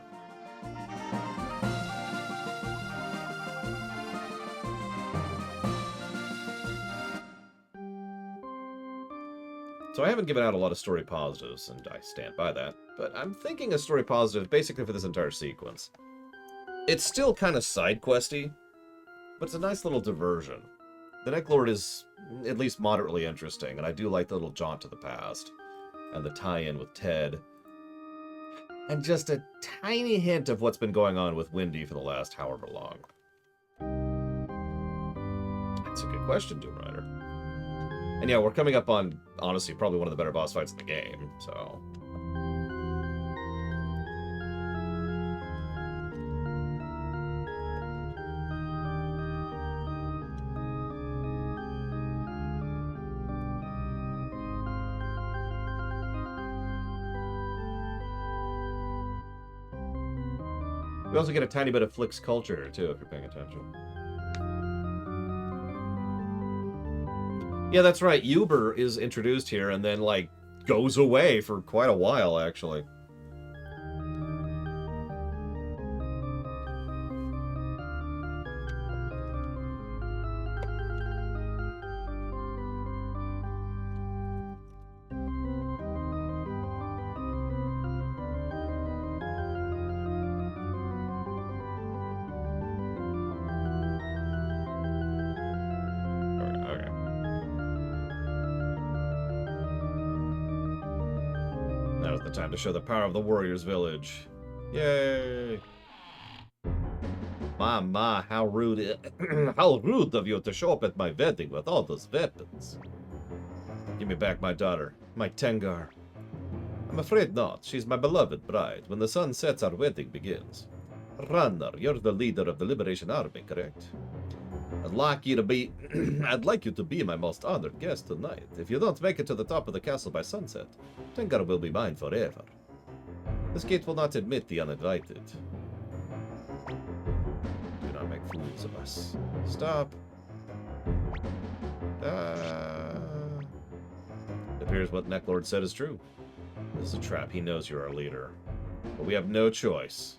So I haven't given out a lot of story positives, and I stand by that, but I'm thinking a story positive basically for this entire sequence. It's still kind of side questy, but it's a nice little diversion. The Necklord is at least moderately interesting, and I do like the little jaunt to the past, and the tie-in with Ted, and just a tiny hint of what's been going on with Windy for the last however long. That's a good question, Doom Rider. And yeah, we're coming up on, honestly, probably one of the better boss fights in the game, so... We also get a tiny bit of Flick's culture here, too, if you're paying attention. Yeah, that's right. Uber is introduced here and then, like, goes away for quite a while, actually. Now is the time to show the power of the warriors' village. Yay! My, how rude, how rude of you to show up at my wedding with all those weapons. Give me back my daughter, my Tengar. I'm afraid not. She's my beloved bride. When the sun sets, our wedding begins. Runner, you're the leader of the Liberation Army, correct? I'd like you to be I'd like you to be my most honored guest tonight. If you don't make it to the top of the castle by sunset, Tengar will be mine forever. This gate will not admit the uninvited. Do not make fools of us. Stop. It appears what Necklord said is true. This is a trap. He knows you're our leader. But we have no choice.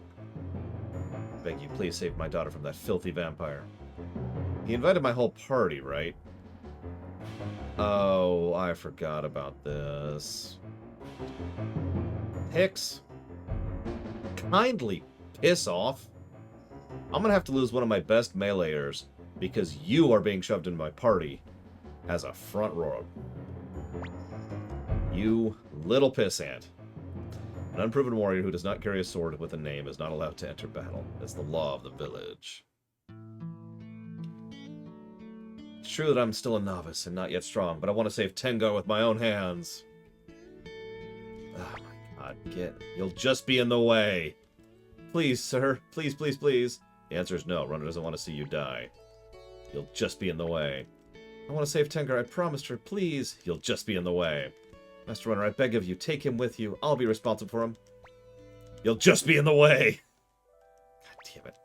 I beg you, please save my daughter from that filthy vampire. He invited my whole party, right? Oh, I forgot about this. Hicks, kindly piss off. I'm gonna have to lose one of my best meleeers because you are being shoved into my party as a front row. You little pissant. An unproven warrior who does not carry a sword with a name is not allowed to enter battle. It's the law of the village. It's true that I'm still a novice and not yet strong, but I want to save Tengar with my own hands. Oh my god, you'll just be in the way. Please, sir. Please, please, please. The answer is no. Runner doesn't want to see you die. You'll just be in the way. I want to save Tengar. I promised her. Please. You'll just be in the way. Master Runner, I beg of you, take him with you. I'll be responsible for him. You'll just be in the way. God damn it.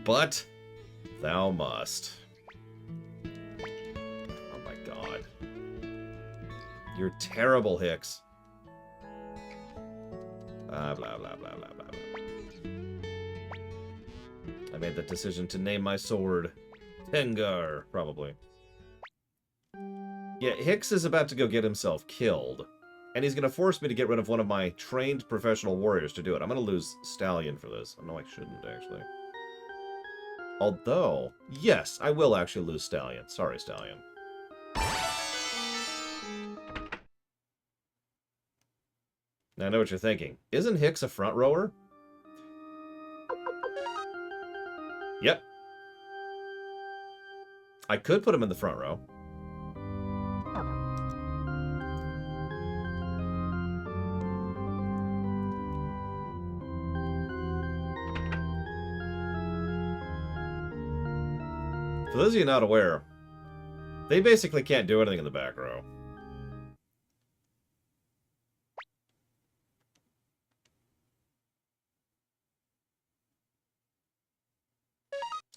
But thou must. Oh my god. You're terrible, Hicks. Blah, blah, blah, blah, blah, blah. I made that decision to name my sword Tengar, probably. Yeah, Hicks is about to go get himself killed, and he's going to force me to get rid of one of my trained professional warriors to do it. I'm going to lose Stallion for this. No, I shouldn't, actually. Although, yes, I will actually lose Stallion. Sorry, Stallion. Now, I know what you're thinking. Isn't Hicks a front rower? Yep. I could put him in the front row. For those of you not aware, they basically can't do anything in the back row.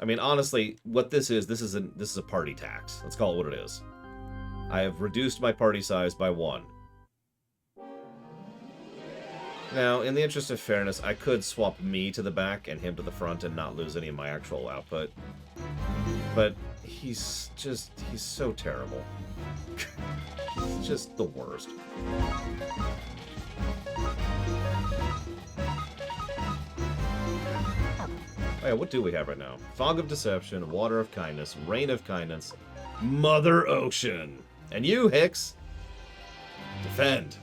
I mean, honestly, what this is a party tax. Let's call it what it is. I have reduced my party size by 1. Now, in the interest of fairness, I could swap me to the back and him to the front and not lose any of my actual output. But he's so terrible. He's just the worst. Oh yeah, what do we have right now? Fog of Deception, Water of Kindness, Rain of Kindness, Mother Ocean. And you, Hicks, defend.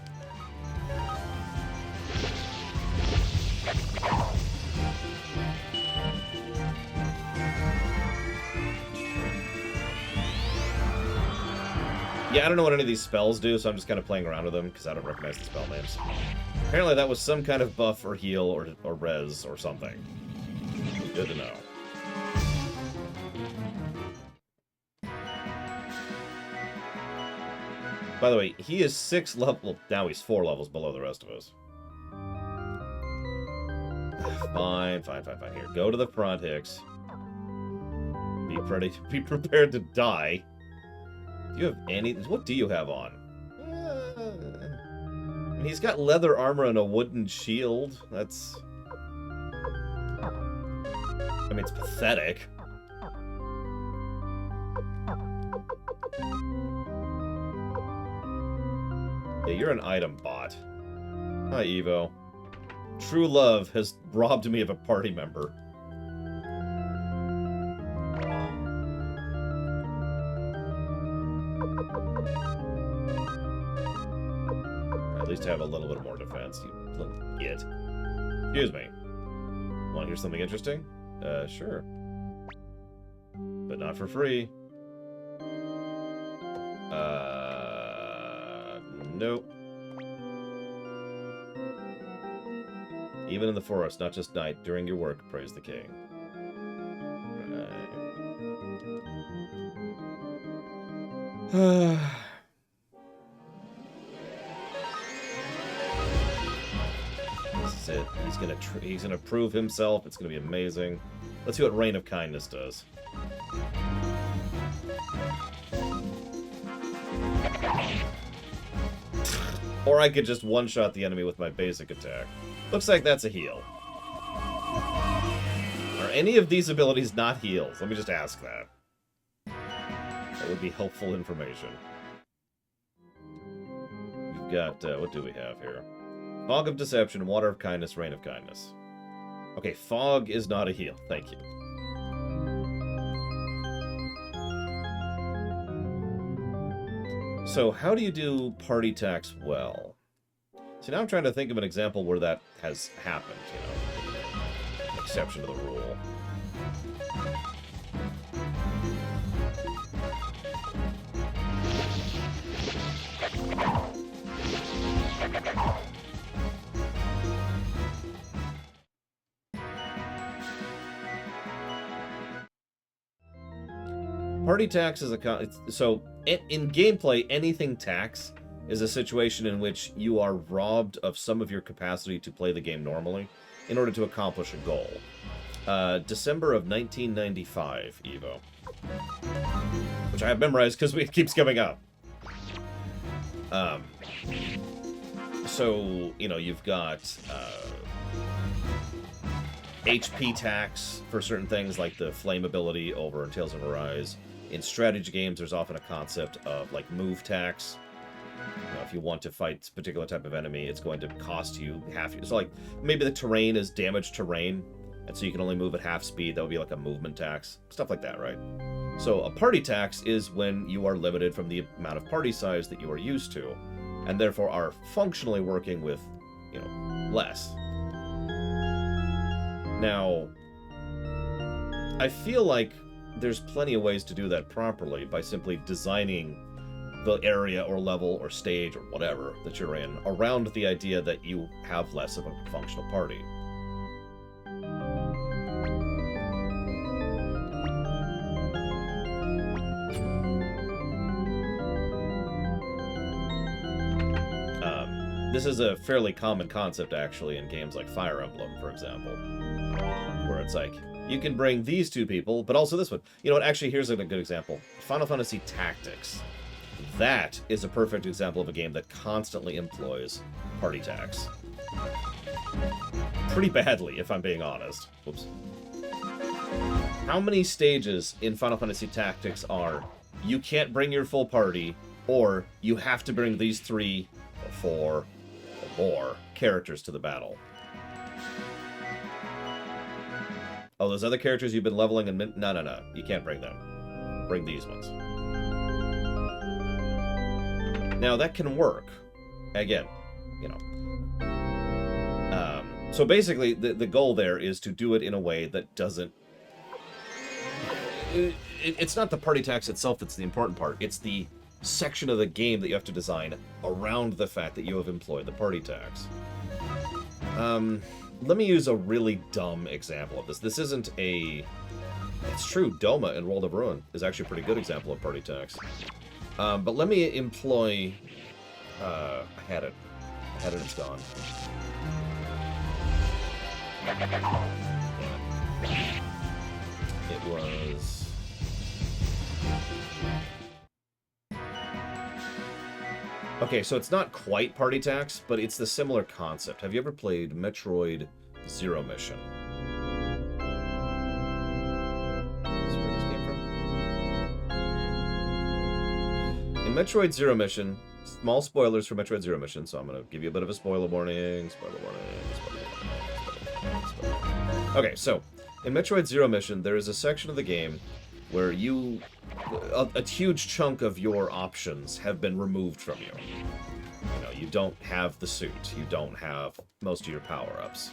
Yeah, I don't know what any of these spells do, so I'm just kind of playing around with them, because I don't recognize the spell names. Apparently that was some kind of buff or heal or res or something. Good to know. By the way, he is 6 level... Well, now he's 4 levels below the rest of us. Fine. Here, go to the front, Hicks. Be prepared to die. Do you have any... What do you have on? I mean, he's got leather armor and a wooden shield. That's... I mean, it's pathetic. Yeah, you're an item bot. Hi, Evo. True love has robbed me of a party member. At least I have a little bit more defense. offense, you little git. Excuse me. Want to hear something interesting? Sure. But not for free. Nope. Even in the forest, not just night, during your work, praise the king. Right. This is it. He's gonna prove himself. It's gonna be amazing. Let's see what Reign of Kindness does. Or I could just one-shot the enemy with my basic attack. Looks like that's a heal. Are any of these abilities not heals? Let me just ask that. That would be helpful information. We've got, what do we have here? Fog of Deception, Water of Kindness, Rain of Kindness. Okay, Fog is not a heal. Thank you. So, how do you do party tax well? See, now I'm trying to think of an example where that has happened, you know, an exception to the rule. Party tax is so in gameplay, anything tax is a situation in which you are robbed of some of your capacity to play the game normally in order to accomplish a goal. December of 1995, Evo. Which I have memorized because it keeps coming up. So, you know, you've got HP tax for certain things like the flame ability over in Tales of Arise. In strategy games, there's often a concept of, like, move tax. You know, if you want to fight a particular type of enemy, it's going to cost you half. So, like, maybe the terrain is damaged terrain, and so you can only move at half speed. That would be like a movement tax. Stuff like that, right? So a party tax is when you are limited from the amount of party size that you are used to, and therefore are functionally working with, you know, less. Now, I feel like there's plenty of ways to do that properly by simply designing the area or level or stage or whatever that you're in around the idea that you have less of a functional party. This is a fairly common concept, actually, in games like Fire Emblem, for example, where it's like, you can bring these two people, but also this one. You know what, actually, here's a good example. Final Fantasy Tactics. That is a perfect example of a game that constantly employs party tax. Pretty badly, if I'm being honest. Whoops. How many stages in Final Fantasy Tactics are, you can't bring your full party, or you have to bring these 3 or 4 or more characters to the battle? Oh, those other characters you've been leveling and... No. You can't bring them. Bring these ones. Now, that can work. Again, you know. So basically, the goal there is to do it in a way that doesn't... It's not the party tax itself that's the important part. It's the section of the game that you have to design around the fact that you have employed the party tax. Let me use a really dumb example of this. This isn't a... It's true, Doma in World of Ruin is actually a pretty good example of party tax. But let me employ... I had it, it's gone. It was... Okay, so it's not quite party tax, but it's the similar concept. Have you ever played Metroid Zero Mission? Is where this came from? In Metroid Zero Mission, small spoilers for Metroid Zero Mission, so I'm going to give you a bit of a spoiler warning. Okay, so, in Metroid Zero Mission, there is a section of the game where you... A huge chunk of your options have been removed from you. You know, You don't have the suit. You don't have most of your power-ups.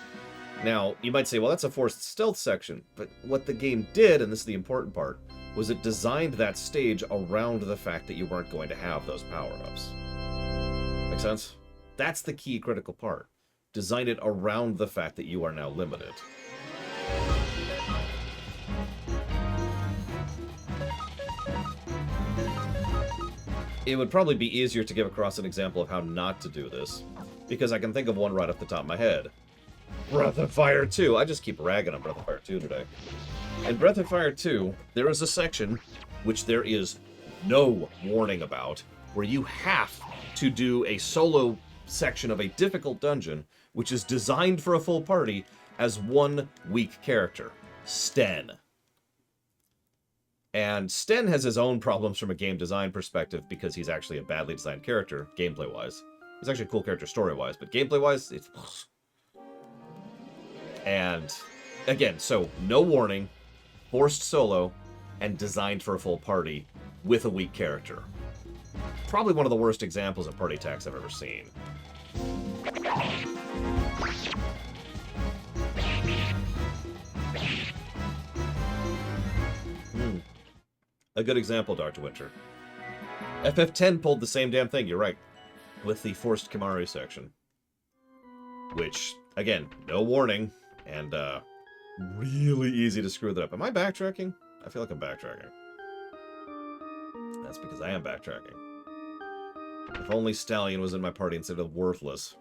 Now, you might say, well, that's a forced stealth section, but what the game did, and this is the important part, was it designed that stage around the fact that you weren't going to have those power-ups. Make sense? That's the key critical part. Design it around the fact that you are now limited. It would probably be easier to give across an example of how not to do this, because I can think of one right off the top of my head. Breath of Fire 2. I just keep ragging on Breath of Fire 2 today. In Breath of Fire 2, there is a section, which there is no warning about, where you have to do a solo section of a difficult dungeon, which is designed for a full party, as one weak character, Sten. And Sten has his own problems from a game design perspective, because he's actually a badly designed character, gameplay-wise. He's actually a cool character story-wise, but gameplay-wise, it's... And, again, so, no warning, forced solo, and designed for a full party, with a weak character. Probably one of the worst examples of party attacks I've ever seen. A good example, Dr. Winter. FF10 pulled the same damn thing, you're right, with the forced Kimahri section. Which, again, no warning, and really easy to screw that up. Am I backtracking? I feel like I'm backtracking. That's because I am backtracking. If only Stallion was in my party instead of Worthless.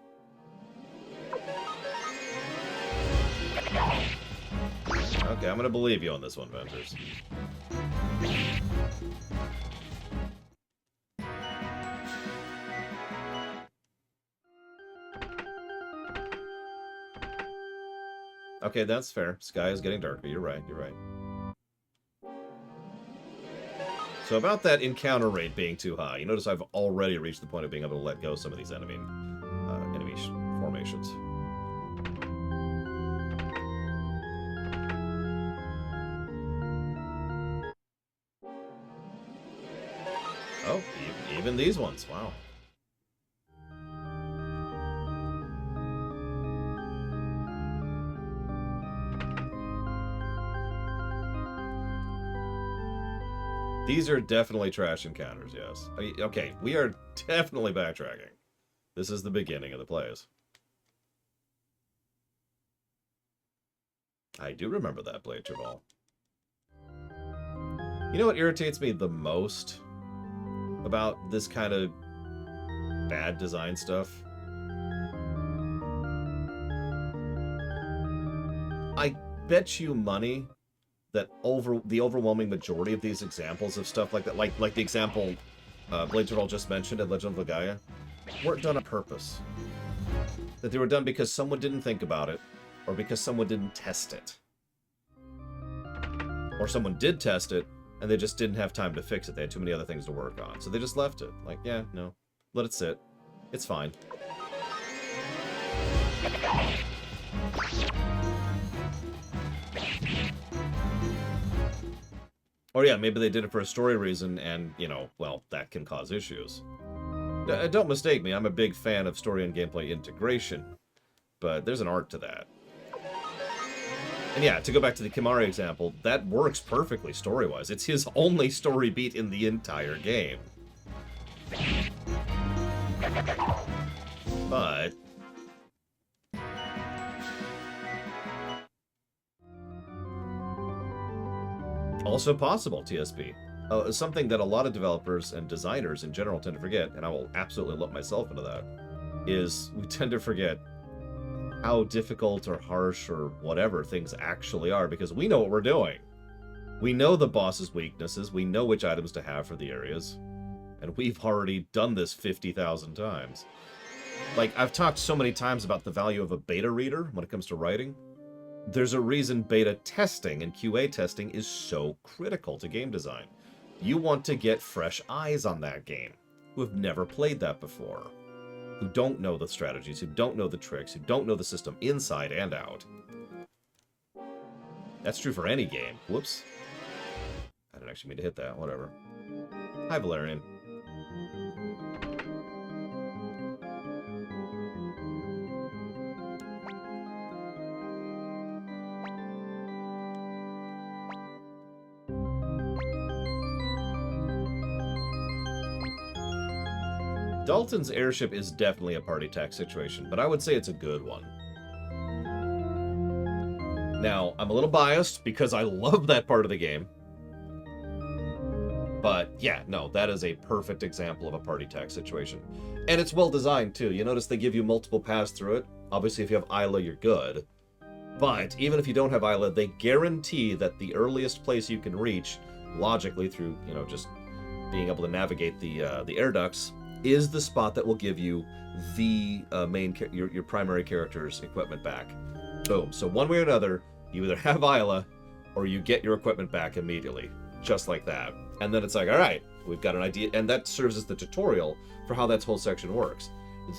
Okay, I'm gonna believe you on this one, Ventures. Okay, that's fair. Sky is getting darker. You're right, you're right. So about that encounter rate being too high, you notice I've already reached the point of being able to let go some of these enemy formations. Oh, even these ones. Wow. These are definitely trash encounters, yes. Okay, we are definitely backtracking. This is the beginning of the plays. I do remember that Blade Tribal. You know what irritates me the most about this kind of bad design stuff? I bet you money that the overwhelming majority of these examples of stuff like that, like the example Blade Tribal just mentioned in Legend of Legaia, weren't done on purpose. That they were done because someone didn't think about it, or because someone didn't test it. Or someone did test it, and they just didn't have time to fix it. They had too many other things to work on. So they just left it. Like, yeah, no. Let it sit. It's fine. Or yeah, maybe they did it for a story reason, and, you know, well, that can cause issues. Don't mistake me, I'm a big fan of story and gameplay integration, but there's an art to that. And yeah, to go back to the Kimahri example, that works perfectly story-wise. It's his only story beat in the entire game. But also possible, TSP. Something that a lot of developers and designers in general tend to forget, and I will absolutely lump myself into that, is we tend to forget how difficult or harsh or whatever things actually are, because we know what we're doing. We know the boss's weaknesses, we know which items to have for the areas, and we've already done this 50,000 times. Like, I've talked so many times about the value of a beta reader when it comes to writing. There's a reason beta testing and QA testing is so critical to game design. You want to get fresh eyes on that game, who have never played that before, who don't know the strategies, who don't know the tricks, who don't know the system inside and out. That's true for any game. Whoops. I didn't actually mean to hit that. Whatever. Hi, Valerian. Dalton's airship is definitely a party tax situation, but I would say it's a good one. Now, I'm a little biased because I love that part of the game. But yeah, no, that is a perfect example of a party tax situation. And it's well designed too. You notice they give you multiple paths through it. Obviously, if you have Isla, you're good. But even if you don't have Isla, they guarantee that the earliest place you can reach, logically through, you know, just being able to navigate the air ducts, is the spot that will give you the your primary character's equipment back. Boom. So one way or another, you either have Isla, or you get your equipment back immediately. Just like that. And then it's like, all right, we've got an idea. And that serves as the tutorial for how that whole section works.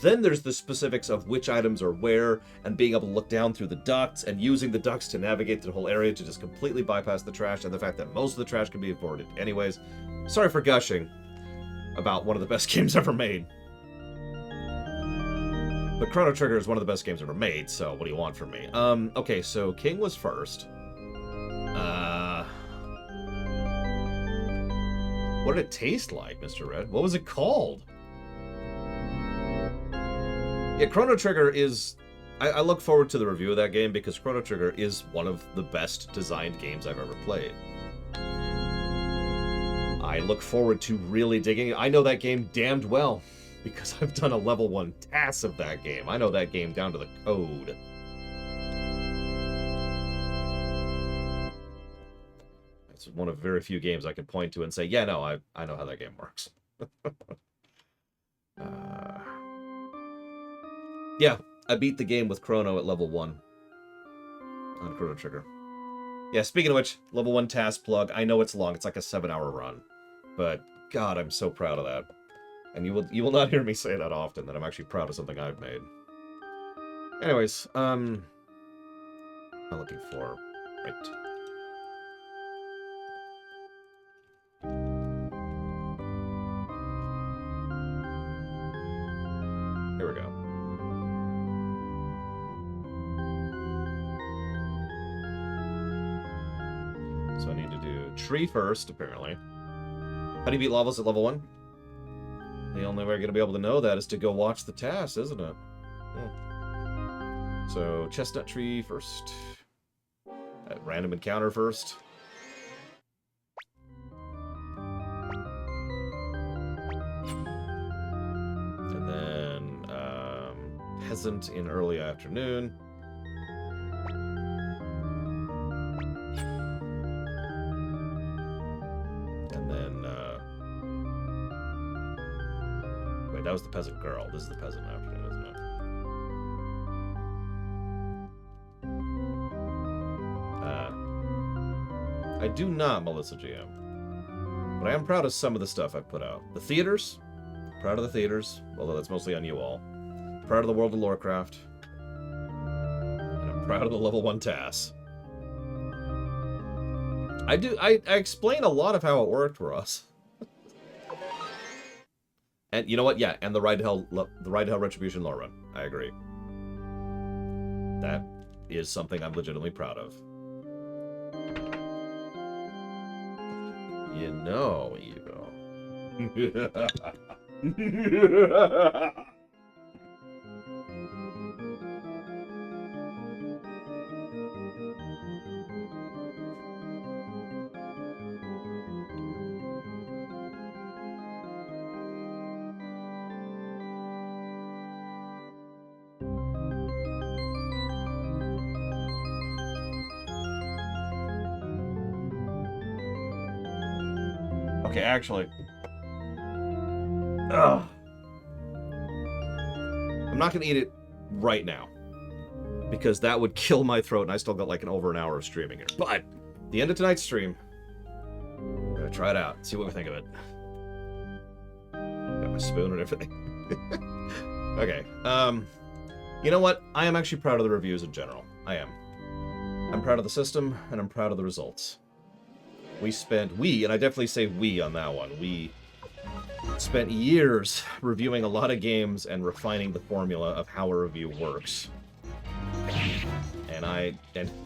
Then there's the specifics of which items are where, and being able to look down through the ducts, and using the ducts to navigate the whole area to just completely bypass the trash, and the fact that most of the trash can be avoided. Anyways, sorry for gushing about one of the best games ever made. But Chrono Trigger is one of the best games ever made, so what do you want from me? Okay, so King was first. What did it taste like, Mr. Red? What was it called? Yeah, Chrono Trigger is... I look forward to the review of that game because Chrono Trigger is one of the best designed games I've ever played. I look forward to really digging it. I know that game damned well because I've done a level 1 task of that game. I know that game down to the code. It's one of very few games I can point to and say, yeah, no, I know how that game works. Yeah, I beat the game with Chrono at level 1 on Chrono Trigger. Yeah, speaking of which, level 1 task plug. I know it's long. It's like a 7-hour run. But, God, I'm so proud of that. And you will not hear me say that often, that I'm actually proud of something I've made. Anyways, I'm looking for... Right. Here we go. So I need to do tree first, apparently. How do you beat levels at level 1? The only way you're going to be able to know that is to go watch the task, isn't it? Yeah. So, chestnut tree first. Random encounter first. And then, peasant in early afternoon. And then, wait, that was the peasant girl. This is the peasant afternoon, isn't it? I do not, Melissa GM. But I am proud of some of the stuff I've put out. The theaters. Proud of the theaters, although that's mostly on you all. Proud of the World of Lorecraft. And I'm proud of the level 1 tasks. I explain a lot of how it worked for us. And you know what? Yeah, and the Ride to Hell Retribution lore run. I agree. That is something I'm legitimately proud of. You know, Evo. Okay, actually. Ugh. I'm not gonna eat it right now. Because that would kill my throat, and I still got like over an hour of streaming here. But, the end of tonight's stream, I'm gonna try it out, see what we think of it. Got my spoon and everything. Okay, you know what? I am actually proud of the reviews in general. I am. I'm proud of the system, and I'm proud of the results. And I definitely say we on that one, we spent years reviewing a lot of games and refining the formula of how a review works. And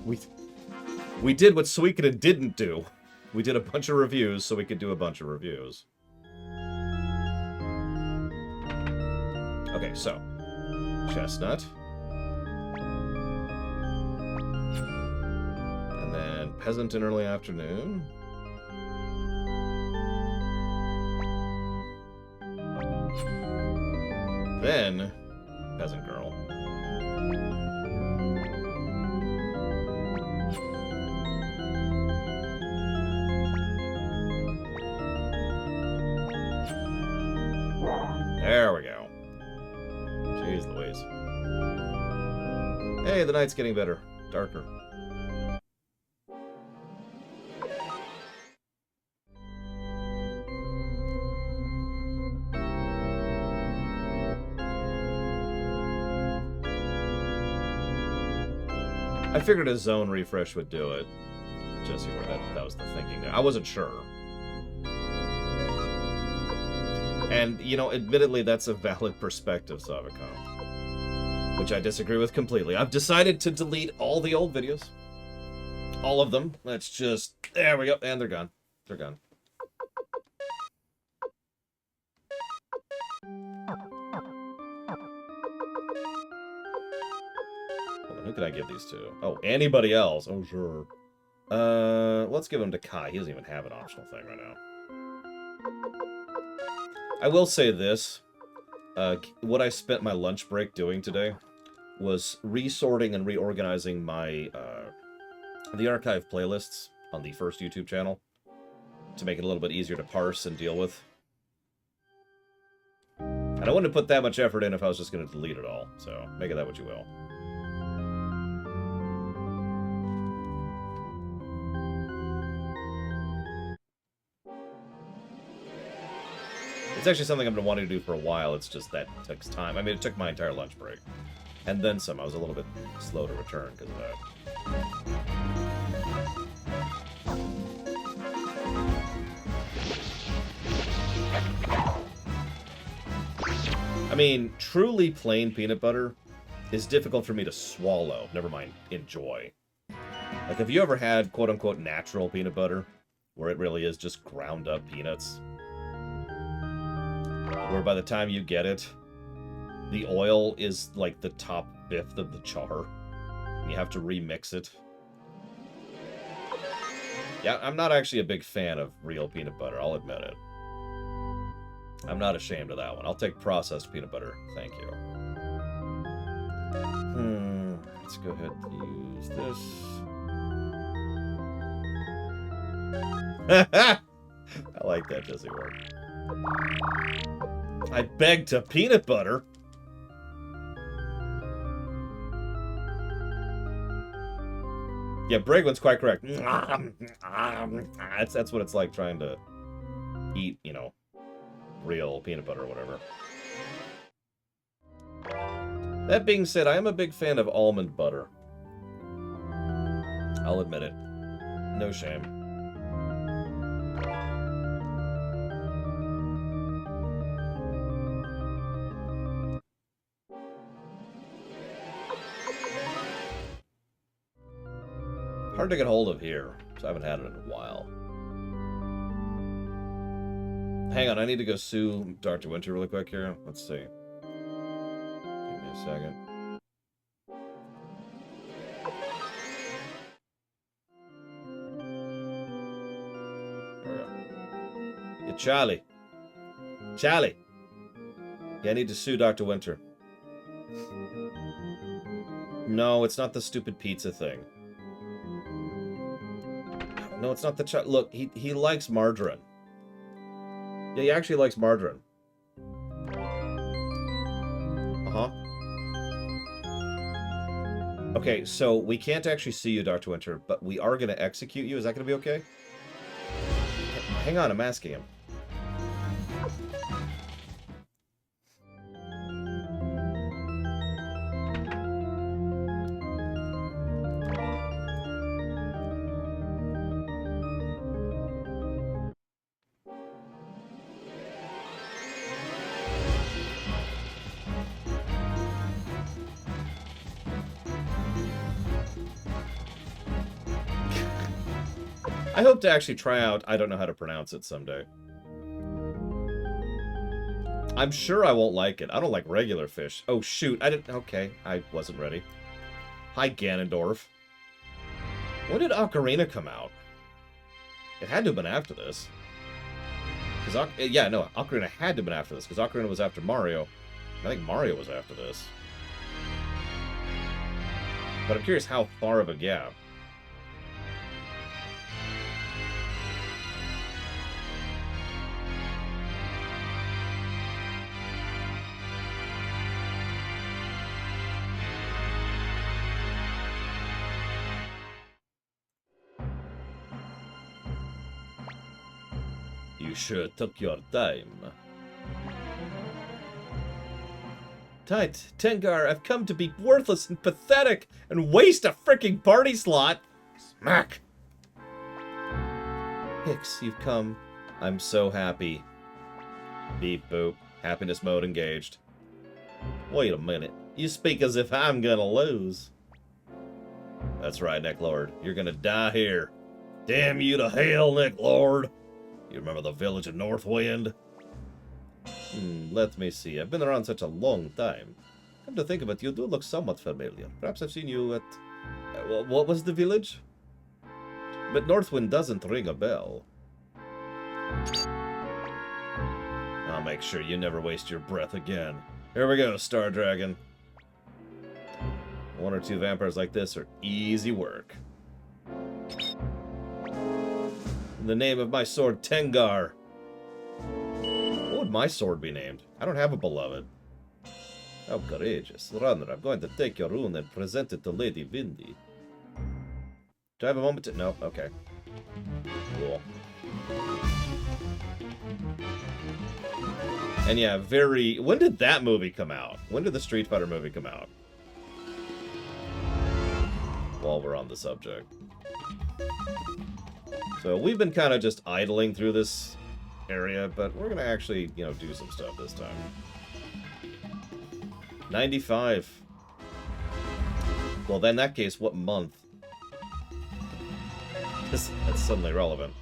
we did what Suikoden didn't do. We did a bunch of reviews so we could do a bunch of reviews. Okay, so chestnut. And then peasant in early afternoon. Then peasant girl. There we go. Jeez Louise. Hey, the night's getting better. Darker. I figured a zone refresh would do it. Jesse, that was the thinking there. I wasn't sure. And, you know, admittedly, that's a valid perspective, Savicom. Which I disagree with completely. I've decided to delete all the old videos. All of them. Let's just... There we go. And they're gone. They're gone. Who can I give these to? Oh, anybody else? Oh, sure. Let's give him to Kai. He doesn't even have an optional thing right now. I will say this. What I spent my lunch break doing today was resorting and reorganizing my the archive playlists on the first YouTube channel to make it a little bit easier to parse and deal with. And I wouldn't have put that much effort in if I was just going to delete it all. So, make of that what you will. It's actually something I've been wanting to do for a while. It's just that it takes time. I mean, it took my entire lunch break. And then some. I was a little bit slow to return because of that. I mean, truly plain peanut butter is difficult for me to swallow. Never mind, enjoy. Like, have you ever had quote-unquote natural peanut butter? Where it really is just ground up peanuts? Where by the time you get it, the oil is like the top fifth of the char. And you have to remix it. Yeah, I'm not actually a big fan of real peanut butter, I'll admit it. I'm not ashamed of that one. I'll take processed peanut butter, thank you. Let's go ahead and use this. I like that, Jesse Ward. I beg to peanut butter. Yeah, Bragwin's quite correct. That's what it's like trying to eat, you know, real peanut butter or whatever. That being said, I am a big fan of almond butter. I'll admit it. No shame. Hard to get hold of here, so I haven't had it in a while. Hang on, I need to go sue Dr. Winter really quick here. Let's see. Give me a second. There we go. Yeah, Charlie. Charlie! Yeah, I need to sue Dr. Winter. No, it's not the stupid pizza thing. No, it's not the look, he likes margarine. Yeah, he actually likes margarine. Uh-huh. Okay, so we can't actually see you, Dr. Winter, but we are going to execute you. Is that going to be okay? Hang on, I'm asking him. I hope to actually try out I don't know how to pronounce it someday. I'm sure I won't like it. I don't like regular fish. Oh, shoot. I didn't... Okay, I wasn't ready. Hi, Ganondorf. When did Ocarina come out? It had to have been after this. Yeah, no, Ocarina had to have been after this, because Ocarina was after Mario. I think Mario was after this. But I'm curious how far of a gap. You sure took your time. Tight, Tengar, I've come to be worthless and pathetic and waste a freaking party slot. Smack! Hicks, you've come. I'm so happy. Beep boop. Happiness mode engaged. Wait a minute. You speak as if I'm gonna lose. That's right, Neck Lord. You're gonna die here. Damn you to hell, Neck Lord. You remember the village of Northwind? Let me see. I've been around such a long time. Come to think of it, you do look somewhat familiar. Perhaps I've seen you at... what was the village? But Northwind doesn't ring a bell. I'll make sure you never waste your breath again. Here we go, Star Dragon. 1 or 2 vampires like this are easy work. In the name of my sword, Tengar. What would my sword be named? I don't have a beloved. How courageous. Runner, I'm going to take your rune and present it to Lady Vindy. Do I have a moment to... No? Okay. Cool. And yeah, very... When did that movie come out? When did the Street Fighter movie come out? While we're on the subject. So we've been kind of just idling through this area, but we're going to actually, you know, do some stuff this time. 95. Well, then in that case, what month? That's suddenly relevant.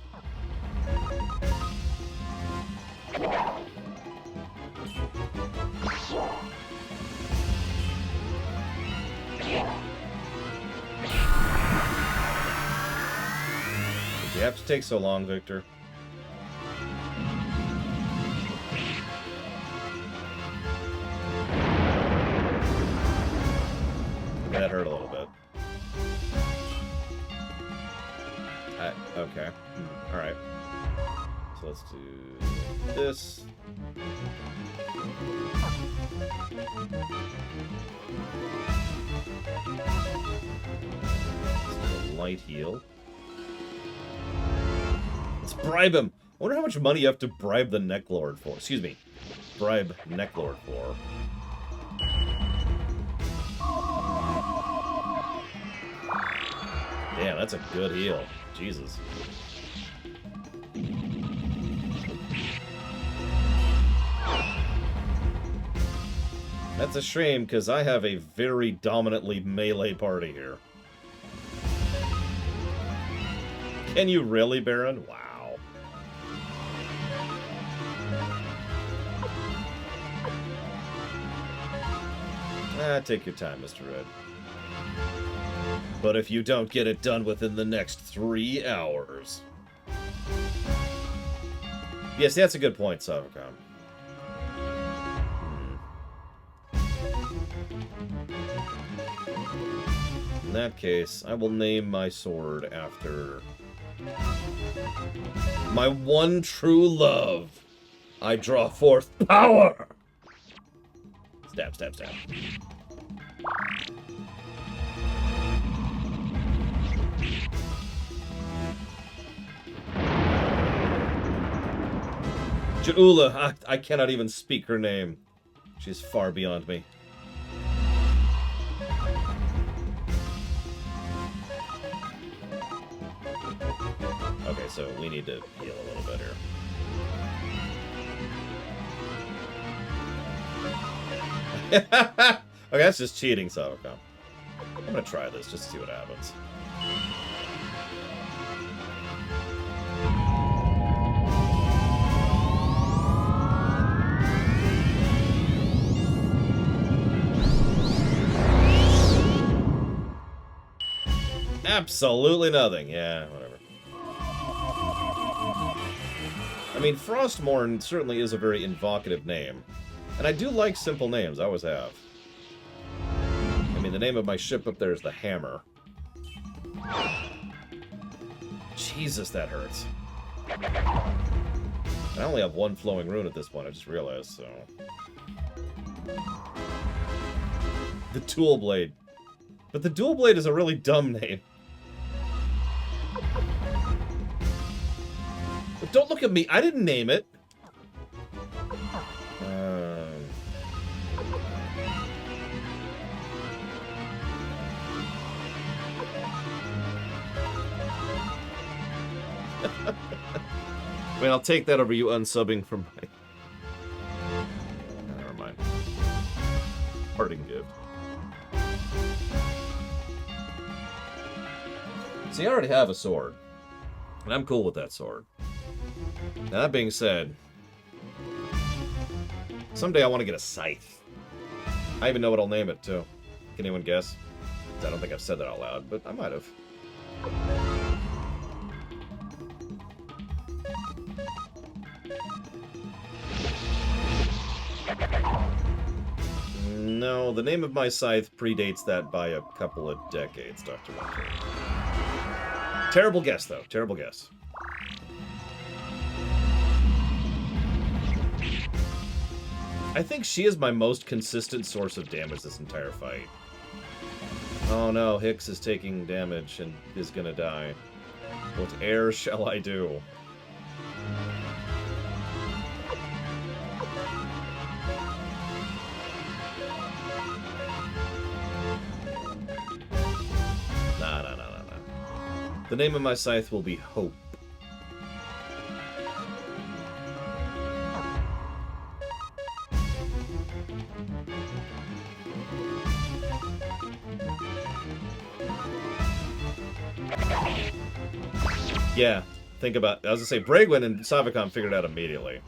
Did you have to take so long, Victor? That hurt a little bit. Okay. Alright. So let's do this. Let's do a light heal. Let's bribe him! I wonder how much money you have to bribe the Neck Lord for. Excuse me. Bribe Neck Lord for. Damn, that's a good heal. Jesus. That's a shame, because I have a very dominantly melee party here. Can you really, Baron? Wow. Take your time, Mr. Red. But if you don't get it done within the next 3 hours... Yes, that's a good point, Savacom. In that case, I will name my sword after... my one true love. I draw forth power! Stab, stab, stab. Jaula, I cannot even speak her name. She's far beyond me. Okay, so we need to heal a little bit here. Okay, that's just cheating, Savacom. I'm gonna try this just to see what happens. Absolutely nothing. Yeah, whatever. I mean, Frostmourne certainly is a very evocative name. And I do like simple names. I always have. I mean, the name of my ship up there is the Hammer. Jesus, that hurts. I only have one flowing rune at this point, I just realized, so... The Dual Blade. But the Dual Blade is a really dumb name. But don't look at me, I didn't name it! I mean, I'll take that over you unsubbing from my... Never mind. Parting gift. See, I already have a sword. And I'm cool with that sword. Now, that being said... Someday I want to get a scythe. I even know what I'll name it, too. Can anyone guess? I don't think I've said that out loud, but I might have. No, the name of my scythe predates that by a couple of decades, Dr. Winter. Terrible guess, though. Terrible guess. I think she is my most consistent source of damage this entire fight. Oh no, Hicks is taking damage and is gonna die. What air shall I do? The name of my scythe will be Hope. Yeah, think about... I was gonna say, Bragwin and Savicon figured it out immediately.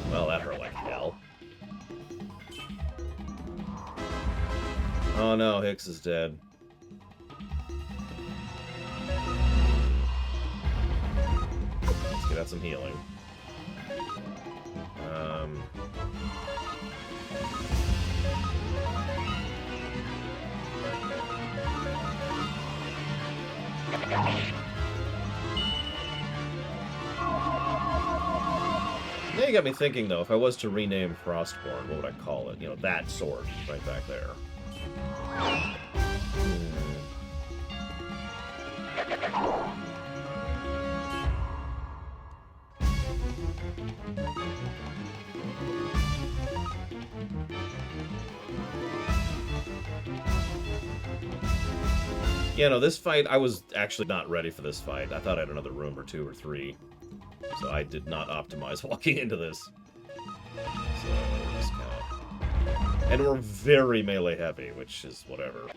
Well, that hurt like hell. Oh no, Hicks is dead. Let's get out some healing. Now you got me thinking, though, if I was to rename Frostborn, what would I call it? You know, that sword right back there. Yeah, no, this fight, I was actually not ready for this fight. I thought I had another room or 2 or 3. So I did not optimize walking into this. So, just kinda... And we're very melee heavy, which is whatever.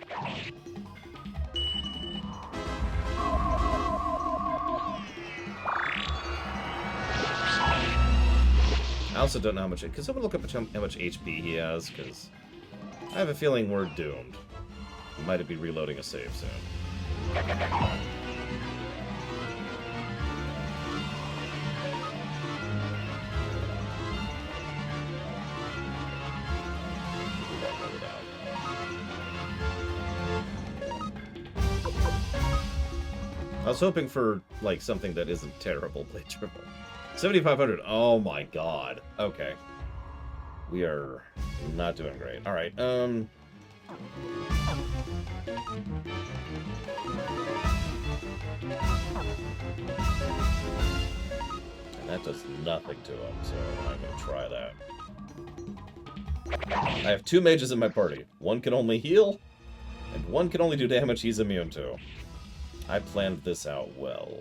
I also don't know how much... Can someone look up how much HP he has? Because I have a feeling we're doomed. We might be reloading a save soon. I was hoping for, like, something that isn't terrible, Blade Triple. 7,500. Oh my god. Okay. We are not doing great. Alright, And that does nothing to him, so I'm gonna try that. I have 2 mages in my party. One can only heal, and one can only do damage he's immune to. I planned this out well.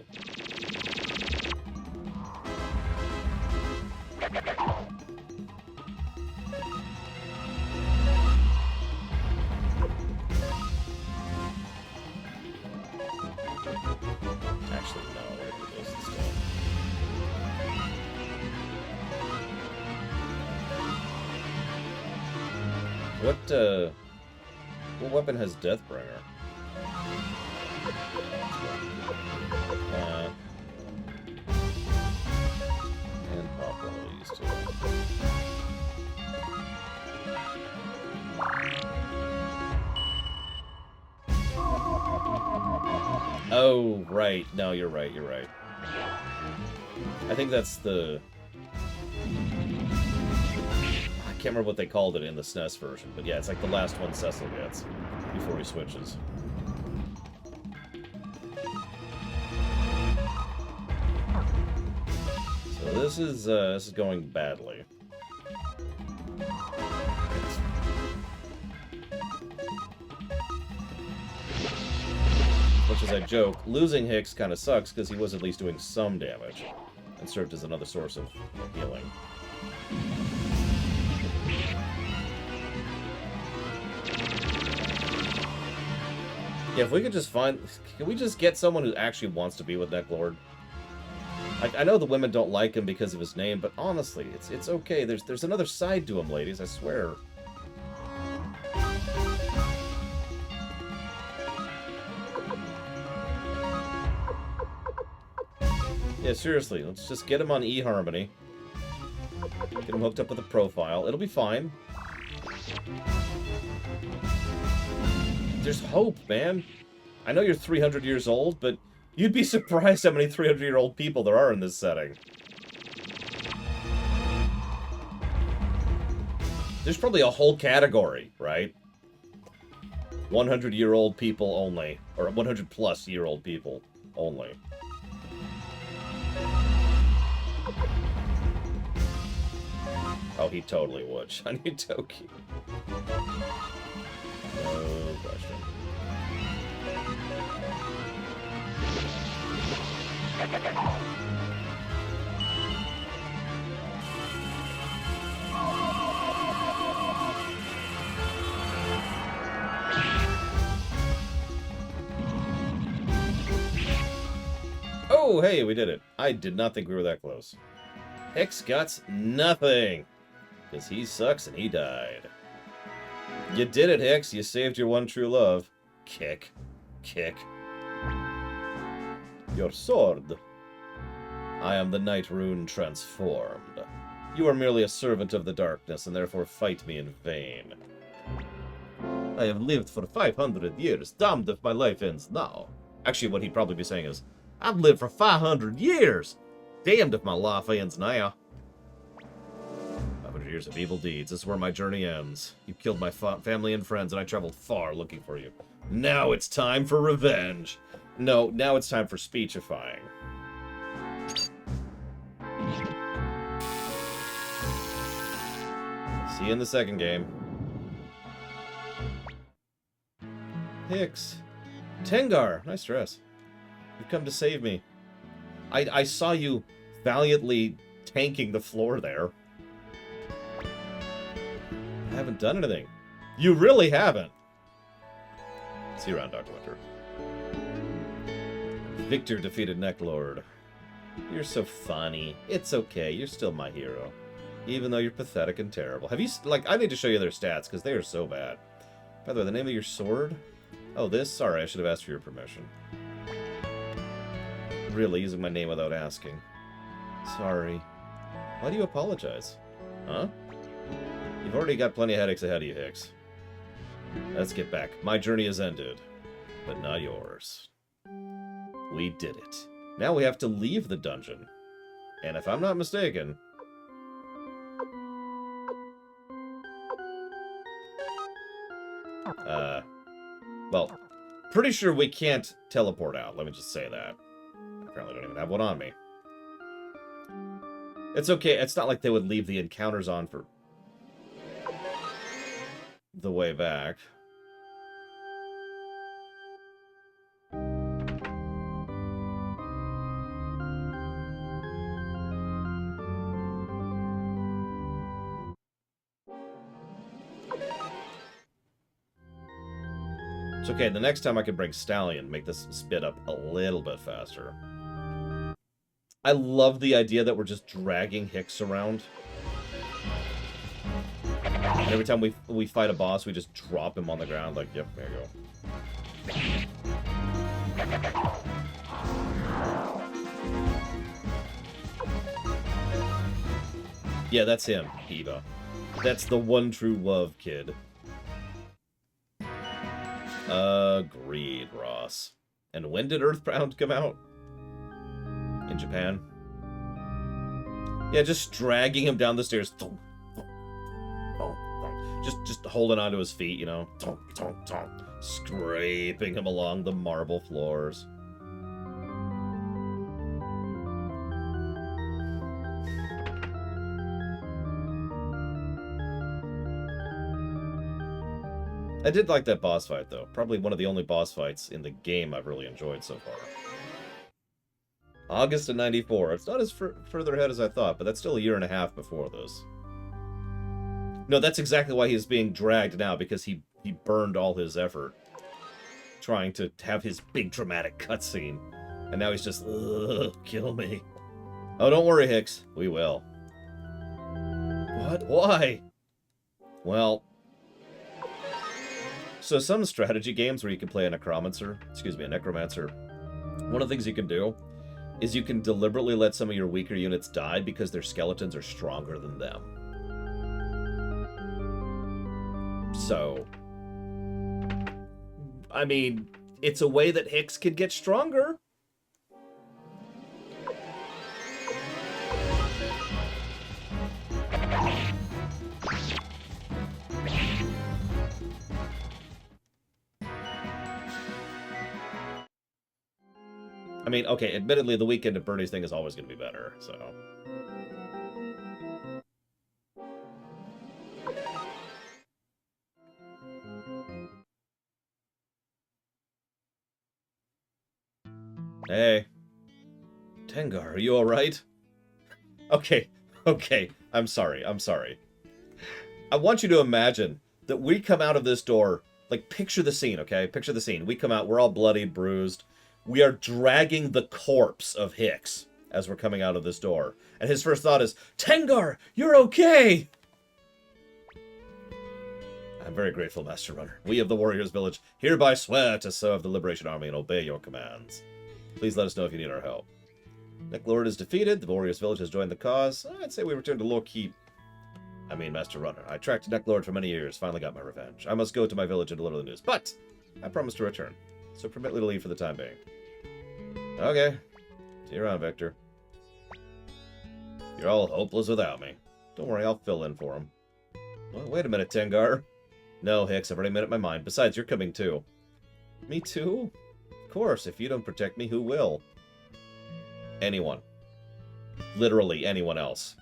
Actually, no, we're gonna do this instead. What weapon has Deathbringer? And pop one of these two. Oh, right. No, you're right, you're right. I think that's the... I can't remember what they called it in the SNES version, but yeah, it's like the last one Cecil gets before he switches. So this is going badly. Much as I joke, losing Hicks kind of sucks because he was at least doing some damage and served as another source of healing. Yeah, if we could just find... Can we just get someone who actually wants to be with Necklord? I know the women don't like him because of his name, but honestly, it's okay. There's another side to him, ladies, I swear. Yeah, seriously, let's just get him on eHarmony. Get him hooked up with a profile. It'll be fine. There's hope, man. I know you're 300 years old, but you'd be surprised how many 300-year-old people there are in this setting. There's probably a whole category, right? 100-year-old people only. Or 100-plus-year-old people only. Oh, he totally would. Shiny Toki. No question. Oh, hey, we did it. I did not think we were that close. Hicks got nothing. Because he sucks and he died. You did it, Hicks. You saved your one true love. Kick. Kick. Your sword. I am the Night Rune transformed. You are merely a servant of the darkness, and therefore fight me in vain. I have lived for 500 years. Damned if my life ends now. Actually, what he'd probably be saying is, I've lived for 500 years. Damned if my life ends now. 500 years of evil deeds. This is where my journey ends. You killed my family and friends, and I traveled far looking for you. Now it's time for revenge. No, now it's time for speechifying. See you in the second game. Hicks. Tengar. Nice dress. You've come to save me. I saw you valiantly tanking the floor there. I haven't done anything. You really haven't. See you around, Dr. Winter. Victor defeated Necklord. You're so funny. It's okay. You're still my hero. Even though you're pathetic and terrible. Have you... Like, I need to show you their stats, because they are so bad. By the way, the name of your sword? Oh, this? Sorry, I should have asked for your permission. Really, using my name without asking. Sorry. Why do you apologize? Huh? You've already got plenty of headaches ahead of you, Hicks. Let's get back. My journey has ended. But not yours. We did it. Now we have to leave the dungeon. And if I'm not mistaken... well, pretty sure we can't teleport out. Let me just say that. I apparently don't even have one on me. It's okay. It's not like they would leave the encounters on for the way back. It's okay, the next time I can bring Stallion, make this spit up a little bit faster. I love the idea that we're just dragging Hicks around. And every time we fight a boss, we just drop him on the ground. Like, yep, there you go. Yeah, that's him, Eva. That's the one true love kid. Agreed, Ross. And when did Earthbound come out? In Japan? Yeah, just dragging him down the stairs. Just holding onto his feet, you know. Scraping him along the marble floors. I did like that boss fight, though. Probably one of the only boss fights in the game I've really enjoyed so far. August of 94. It's not as further ahead as I thought, but that's still a year and a half before this. No, that's exactly why he's being dragged now, because he burned all his effort trying to have his big dramatic cutscene. And now he's just, ugh, kill me. Oh, don't worry, Hicks. We will. What? Why? Well... So some strategy games where you can play a necromancer, one of the things you can do is you can deliberately let some of your weaker units die because their skeletons are stronger than them. So, I mean, it's a way that Hicks could get stronger. I mean, okay, admittedly, the Weekend at Bernie's thing is always going to be better, so... Hey. Tengar, are you alright? Okay, I'm sorry. I want you to imagine that we come out of this door, like, picture the scene, okay? Picture the scene. We come out, we're all bloodied, bruised. We are dragging the corpse of Hicks as we're coming out of this door. And his first thought is, Tengar, you're okay! I'm very grateful, Master Runner. We of the Warriors Village hereby swear to serve the Liberation Army and obey your commands. Please let us know if you need our help. Necklord is defeated. The Warriors Village has joined the cause. I'd say we return to Lorkeep. I mean, Master Runner. I tracked Necklord for many years. Finally got my revenge. I must go to my village and deliver the news. But I promise to return. So permit me to leave for the time being. Okay. See you around, Victor. You're all hopeless without me. Don't worry, I'll fill in for him. Well, wait a minute, Tengar. No, Hicks, I've already made up my mind. Besides, you're coming too. Me too? Of course, if you don't protect me, who will? Anyone. Literally anyone else.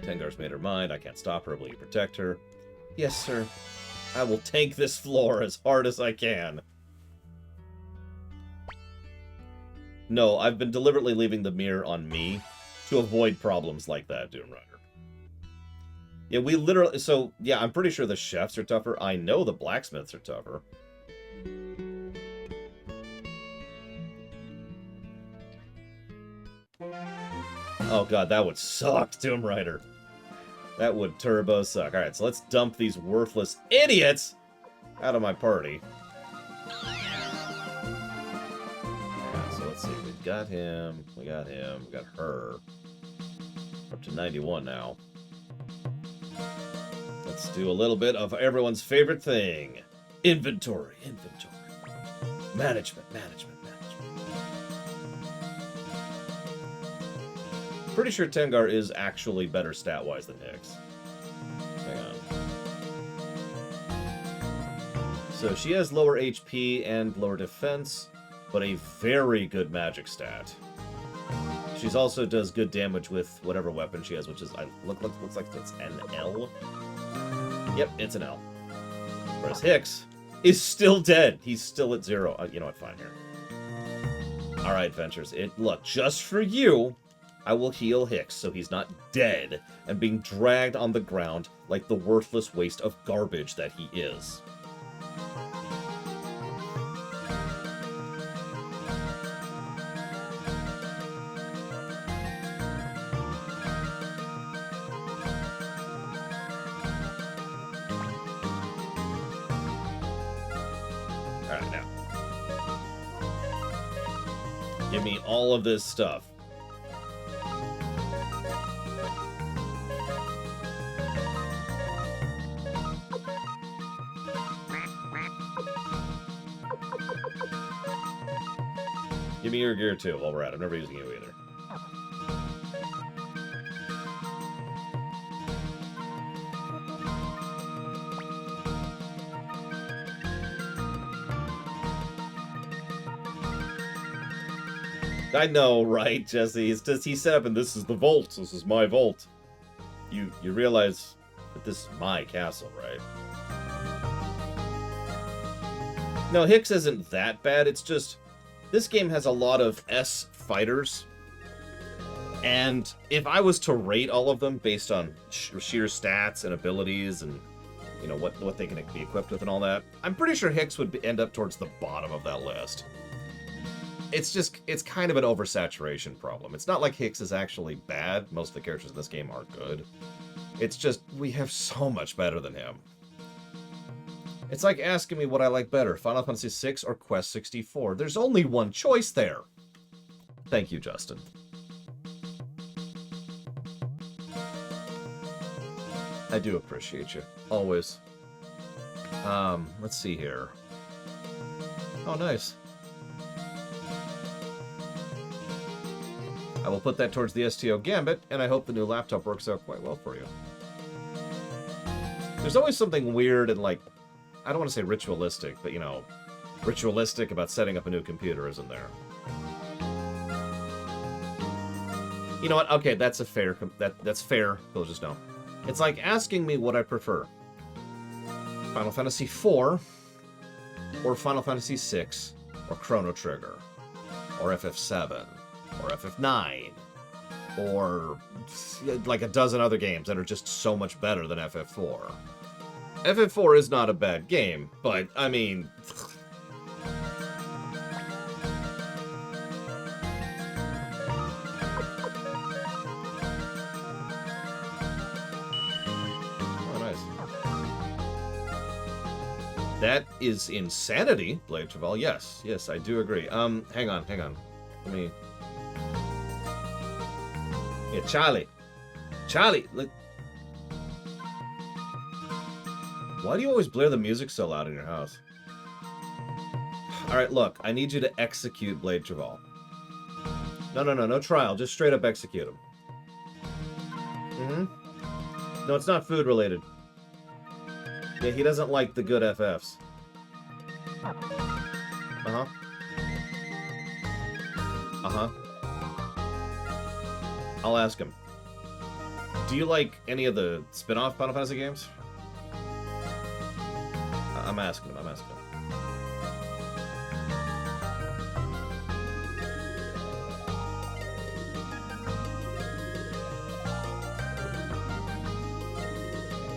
Tengar's made her mind. I can't stop her. Will you protect her? Yes, sir. I will tank this floor as hard as I can. No, I've been deliberately leaving the mirror on me to avoid problems like that, Doom Rider. Yeah, we literally... So, yeah, I'm pretty sure the chefs are tougher. I know the blacksmiths are tougher. Oh god, that would suck, Doom Rider. That would turbo suck. Alright, so let's dump these worthless idiots out of my party. Yeah, so let's see. We've got him. We got him. We got her. We're up to 91 now. Let's do a little bit of everyone's favorite thing. Inventory. Management. Pretty sure Tengar is actually better stat-wise than Hicks. Hang on. So she has lower HP and lower defense, but a very good magic stat. She also does good damage with whatever weapon she has, which is looks like it's an L. Yep, it's an L. Whereas Hicks is still dead. He's still at 0. You know what? Fine here. All right, Ventures. Look, just for you, I will heal Hicks so he's not dead and being dragged on the ground like the worthless waste of garbage that he is. Give me all of this stuff. Give me your gear too while we're at it. I'm never using you either. I know, right, Jesse? It's just he set up and this is the vault. This is my vault. You realize that this is my castle, right? No, Hicks isn't that bad. It's just this game has a lot of S fighters. And if I was to rate all of them based on sheer stats and abilities and, you know, what they can be equipped with and all that, I'm pretty sure Hicks would end up towards the bottom of that list. It's kind of an oversaturation problem. It's not like Hicks is actually bad. Most of the characters in this game are good. It's just, we have so much better than him. It's like asking me what I like better, Final Fantasy VI or Quest 64. There's only one choice there. Thank you, Justin. I do appreciate you. Always. Let's see here. Oh, nice. I will put that towards the STO Gambit, and I hope the new laptop works out quite well for you. There's always something weird and, like, I don't want to say ritualistic, but, you know, ritualistic about setting up a new computer, isn't there? You know what? Okay, that's a fair... That's fair. You'll just know. It's like asking me what I prefer. Final Fantasy IV, or Final Fantasy VI, or Chrono Trigger, or FF7, or FF9, or like a dozen other games that are just so much better than FF4. FF4 is not a bad game, but, I mean... Oh, nice. That is insanity, Blade Travel. Yes, yes, I do agree. Hang on. Let me... Yeah, Charlie, look. Why do you always blare the music so loud in your house? Alright, look, I need you to execute Blade Travel. No trial, just straight up execute him. No, it's not food related. Yeah, he doesn't like the good FFs. I'll ask him. Do you like any of the spin-off Final Fantasy games? I'm asking him.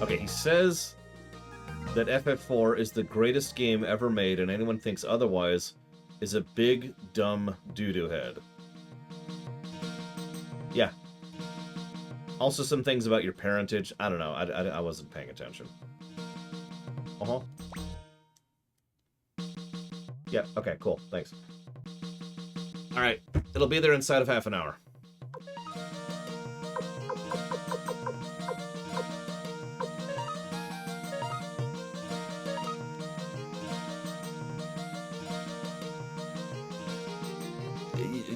Okay, he says that FF4 is the greatest game ever made, and anyone thinks otherwise is a big, dumb doo-doo head. Yeah. Also some things about your parentage. I don't know. I wasn't paying attention. Yeah, okay, cool. Thanks. Alright. It'll be there inside of half an hour.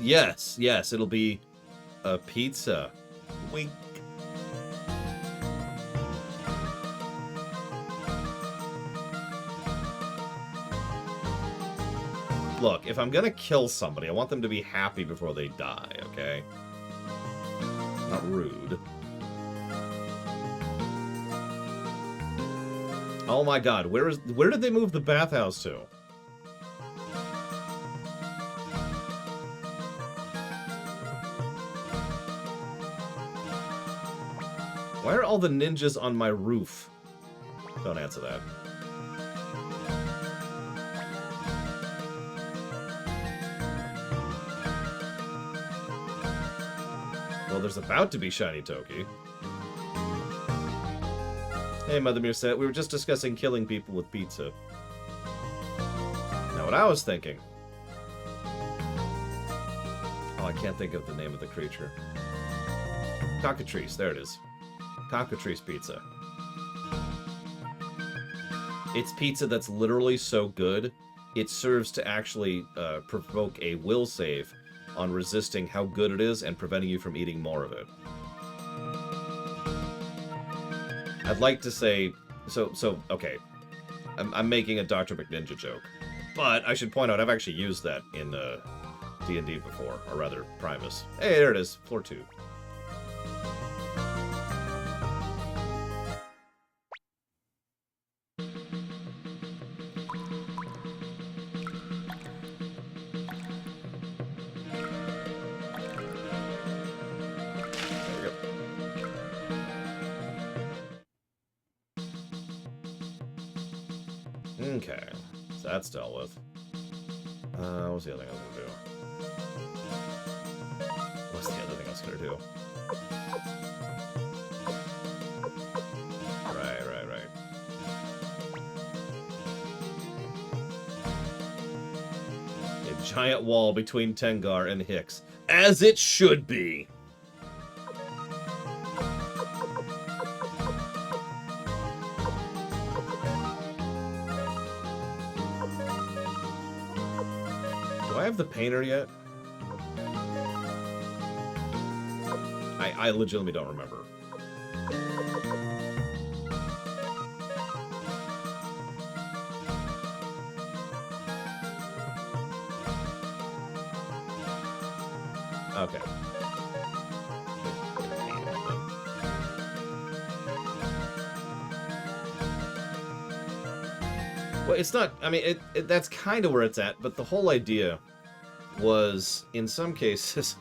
Yes, it'll be a pizza. Wink. Look, if I'm gonna kill somebody, I want them to be happy before they die, okay? Not rude. Oh my god, where did they move the bathhouse to? Why are all the ninjas on my roof? Don't answer that. Well, there's about to be Shiny Toki. Hey, Mother Mirset, we were just discussing killing people with pizza. Now, what I was thinking I can't think of the name of the creature. Cockatrice, there it is. Cockatrice pizza. It's pizza that's literally so good, it serves to actually provoke a will save on resisting how good it is and preventing you from eating more of it. I'd like to say... okay. I'm making a Dr. McNinja joke. But I should point out, I've actually used that in D&D before. Or rather, Primus. Hey, there it is. Floor 2. Okay, so that's dealt with. What's the other thing I was gonna do? What's the other thing I was gonna do? Right. A giant wall between Tengar and Hicks. As it should be! Do I have the painter yet? I legitimately don't remember. Okay. Well, it's not... I mean, that's kind of where it's at, but the whole idea was, in some cases...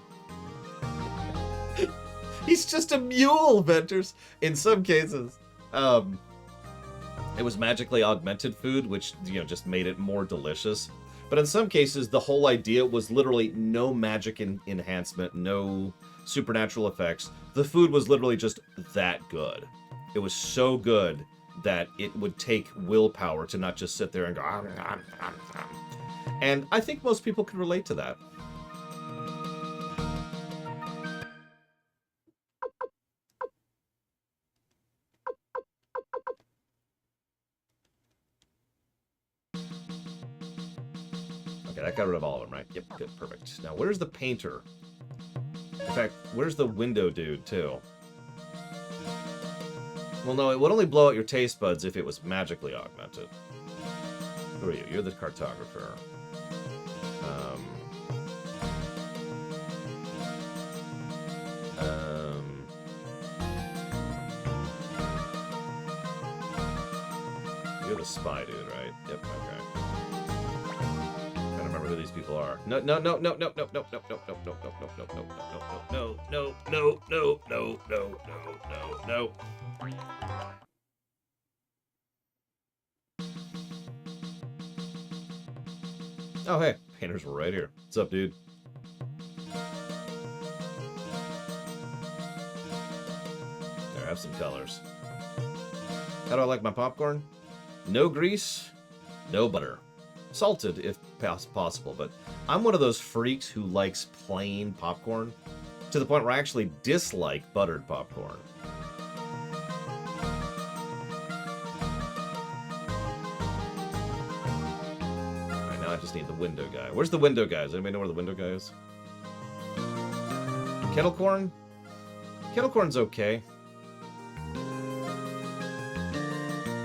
He's just a mule, Venters! In some cases, it was magically augmented food, which, you know, just made it more delicious. But in some cases, the whole idea was literally no magic enhancement, no supernatural effects. The food was literally just that good. It was so good that it would take willpower to not just sit there and go... And I think most people can relate to that. Okay, that got rid of all of them, right? Yep, good, perfect. Now, where's the painter? In fact, where's the window dude, too? Well, no, it would only blow out your taste buds if it was magically augmented. Who are you? You're the cartographer. You're the spy dude, right? Yep, okay. I don't remember who these people are. No. Oh, hey, painters were right here. What's up, dude? There, have some colors. How do I like my popcorn? No grease, no butter. Salted, if possible, but I'm one of those freaks who likes plain popcorn, to the point where I actually dislike buttered popcorn. Alright, now I just need the window guy. Where's the window guy? Does anybody know where the window guy is? Kettle corn? Kettle corn's okay.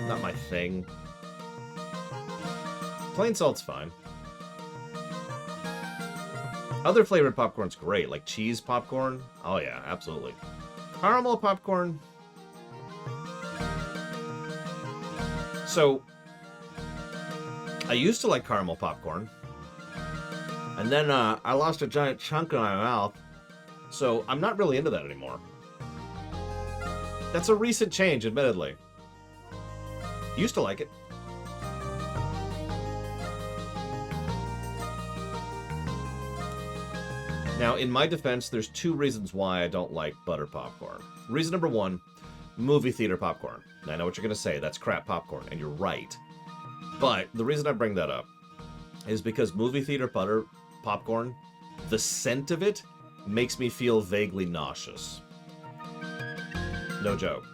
Not my thing. Plain salt's fine. Other flavored popcorn's great, like cheese popcorn. Oh yeah, absolutely. Caramel popcorn. So, I used to like caramel popcorn. And then I lost a giant chunk in my mouth. So, I'm not really into that anymore. That's a recent change, admittedly. Used to like it. Now, in my defense, there's two reasons why I don't like butter popcorn. Reason number one, movie theater popcorn. And I know what you're going to say, that's crap popcorn, and you're right. But the reason I bring that up is because movie theater butter popcorn the scent of it makes me feel vaguely nauseous. No joke.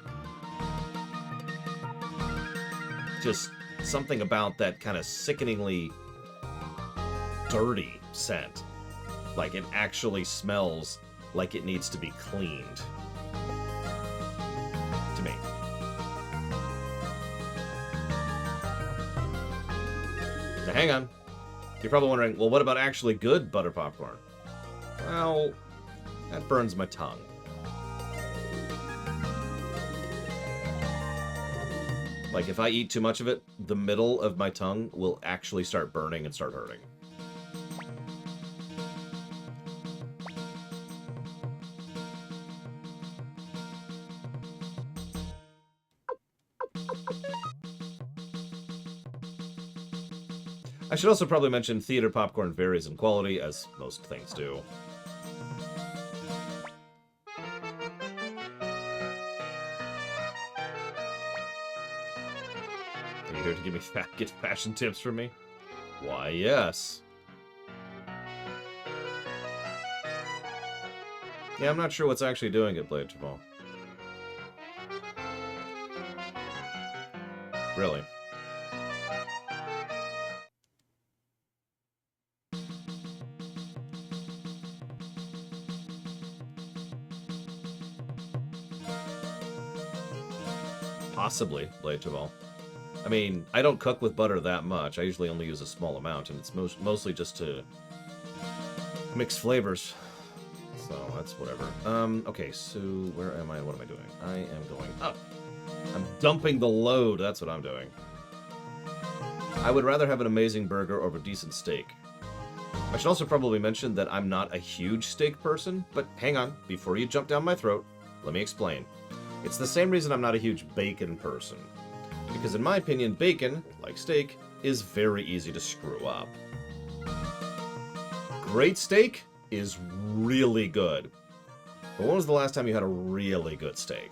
Just something about that kind of sickeningly dirty scent. Like it actually smells like it needs to be cleaned. To me. Now hang on. You're probably wondering, well, what about actually good butter popcorn? Well, that burns my tongue. Like, if I eat too much of it, the middle of my tongue will actually start burning and start hurting. I should also probably mention theater popcorn varies in quality, as most things do. Are you here to give me get fashion tips from me? Why, yes. Yeah, I'm not sure what's actually doing it, Blade Jamal. Really? Possibly, Blade Jamal. I mean, I don't cook with butter that much. I usually only use a small amount, and it's mostly just to mix flavors. So, that's whatever. Okay, so where am I? What am I doing? I am going up. I'm dumping the load. That's what I'm doing. I would rather have an amazing burger over a decent steak. I should also probably mention that I'm not a huge steak person, but hang on. Before you jump down my throat, let me explain. It's the same reason I'm not a huge bacon person. Because in my opinion, bacon, like steak, is very easy to screw up. Great steak is really good. But when was the last time you had a really good steak?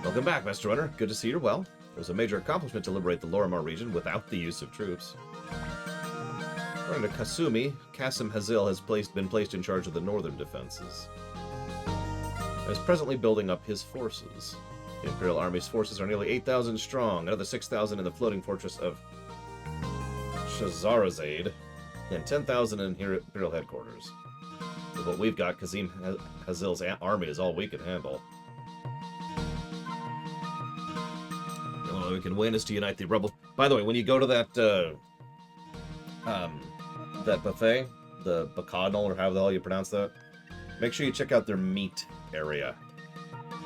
Welcome back, Master Runner. Good to see you're well. It was a major accomplishment to liberate the Lorimar region without the use of troops. According to Kasumi, Qasim Hazil has been placed in charge of the northern defenses. And is presently building up his forces. The Imperial Army's forces are nearly 8,000 strong, another 6,000 in the floating fortress of Shazarazade, and 10,000 in Imperial headquarters. With what we've got, Qasim Hazil's army is all we can handle. The only way we can win is to unite the rebels. By the way, when you go to that buffet, the Bacadnal, or however the hell you pronounce that, make sure you check out their meat area.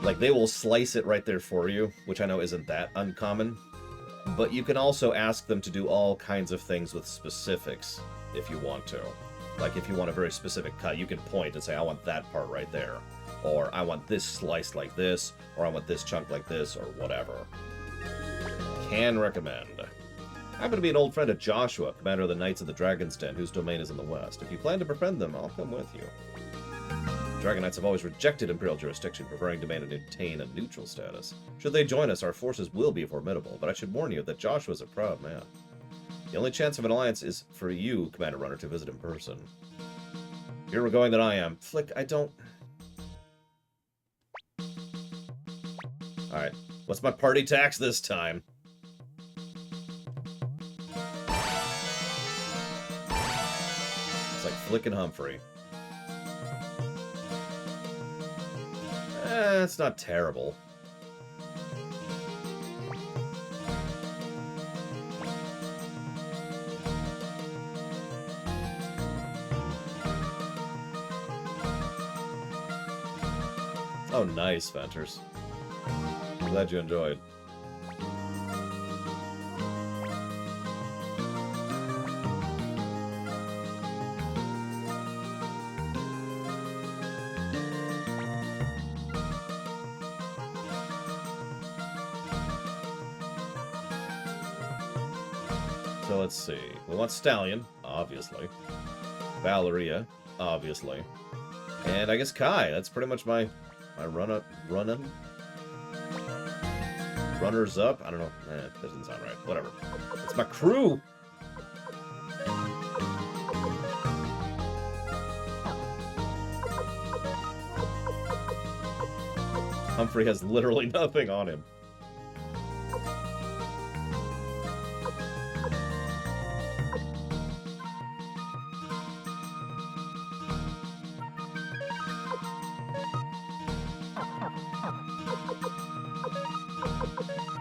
Like, they will slice it right there for you, which I know isn't that uncommon. But you can also ask them to do all kinds of things with specifics, if you want to. Like, if you want a very specific cut, you can point and say, I want that part right there. Or, I want this sliced like this, or I want this chunk like this, or whatever. Can recommend. I happen to be an old friend of Joshua, commander of the Knights of the Dragon's Den, whose domain is in the west. If you plan to befriend them, I'll come with you. The Dragon Knights have always rejected Imperial jurisdiction, preferring to maintain a neutral status. Should they join us, our forces will be formidable, but I should warn you that Joshua's a proud man. The only chance of an alliance is for you, Commander Runner, to visit in person. Here we're going than I am. Flick, I don't... Alright, what's my party tax this time? It's like Flick and Humphrey. It's not terrible. Oh, nice, Venters. I'm glad you enjoyed. So let's see. We want Stallion, obviously. Valeria, obviously. And I guess Kai. That's pretty much my run-in. Runners up? I don't know. That doesn't sound right. Whatever. It's my crew! Humphrey has literally nothing on him.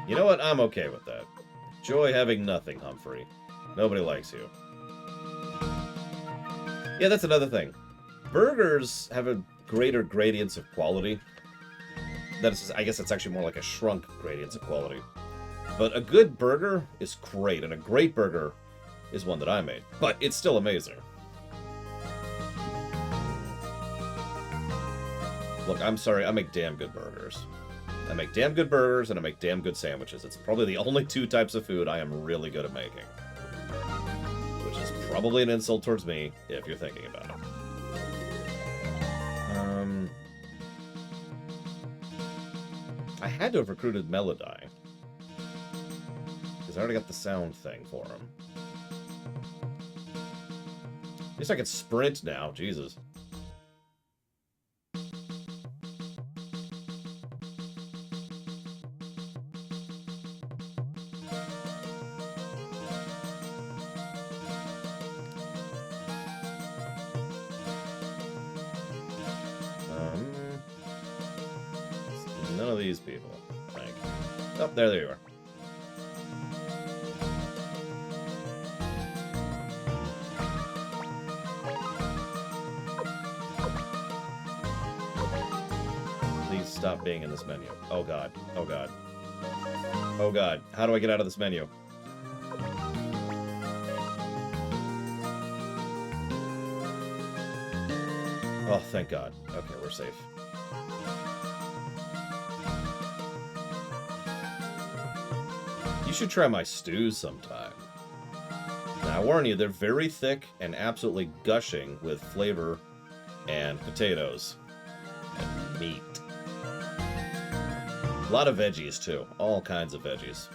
You know what? I'm okay with that. Enjoy having nothing, Humphrey. Nobody likes you. Yeah, that's another thing. Burgers have a greater gradients of quality. I guess it's actually more like a shrunk gradients of quality. But a good burger is great, and a great burger is one that I made. But it's still amazing. Look, I'm sorry, I make damn good burgers. I make damn good burgers, and I make damn good sandwiches. It's probably the only two types of food I am really good at making. Which is probably an insult towards me, if you're thinking about it. I had to have recruited Melody. Because I already got the sound thing for him. At least I can sprint now, Jesus. None of these people. Thank you. Oh, there you are. Please stop being in this menu. Oh god. Oh god. Oh god. How do I get out of this menu? Oh, thank god. Okay, we're safe. You should try my stews sometime. Now, I warn you, they're very thick and absolutely gushing with flavor and potatoes and meat. A lot of veggies, too. All kinds of veggies.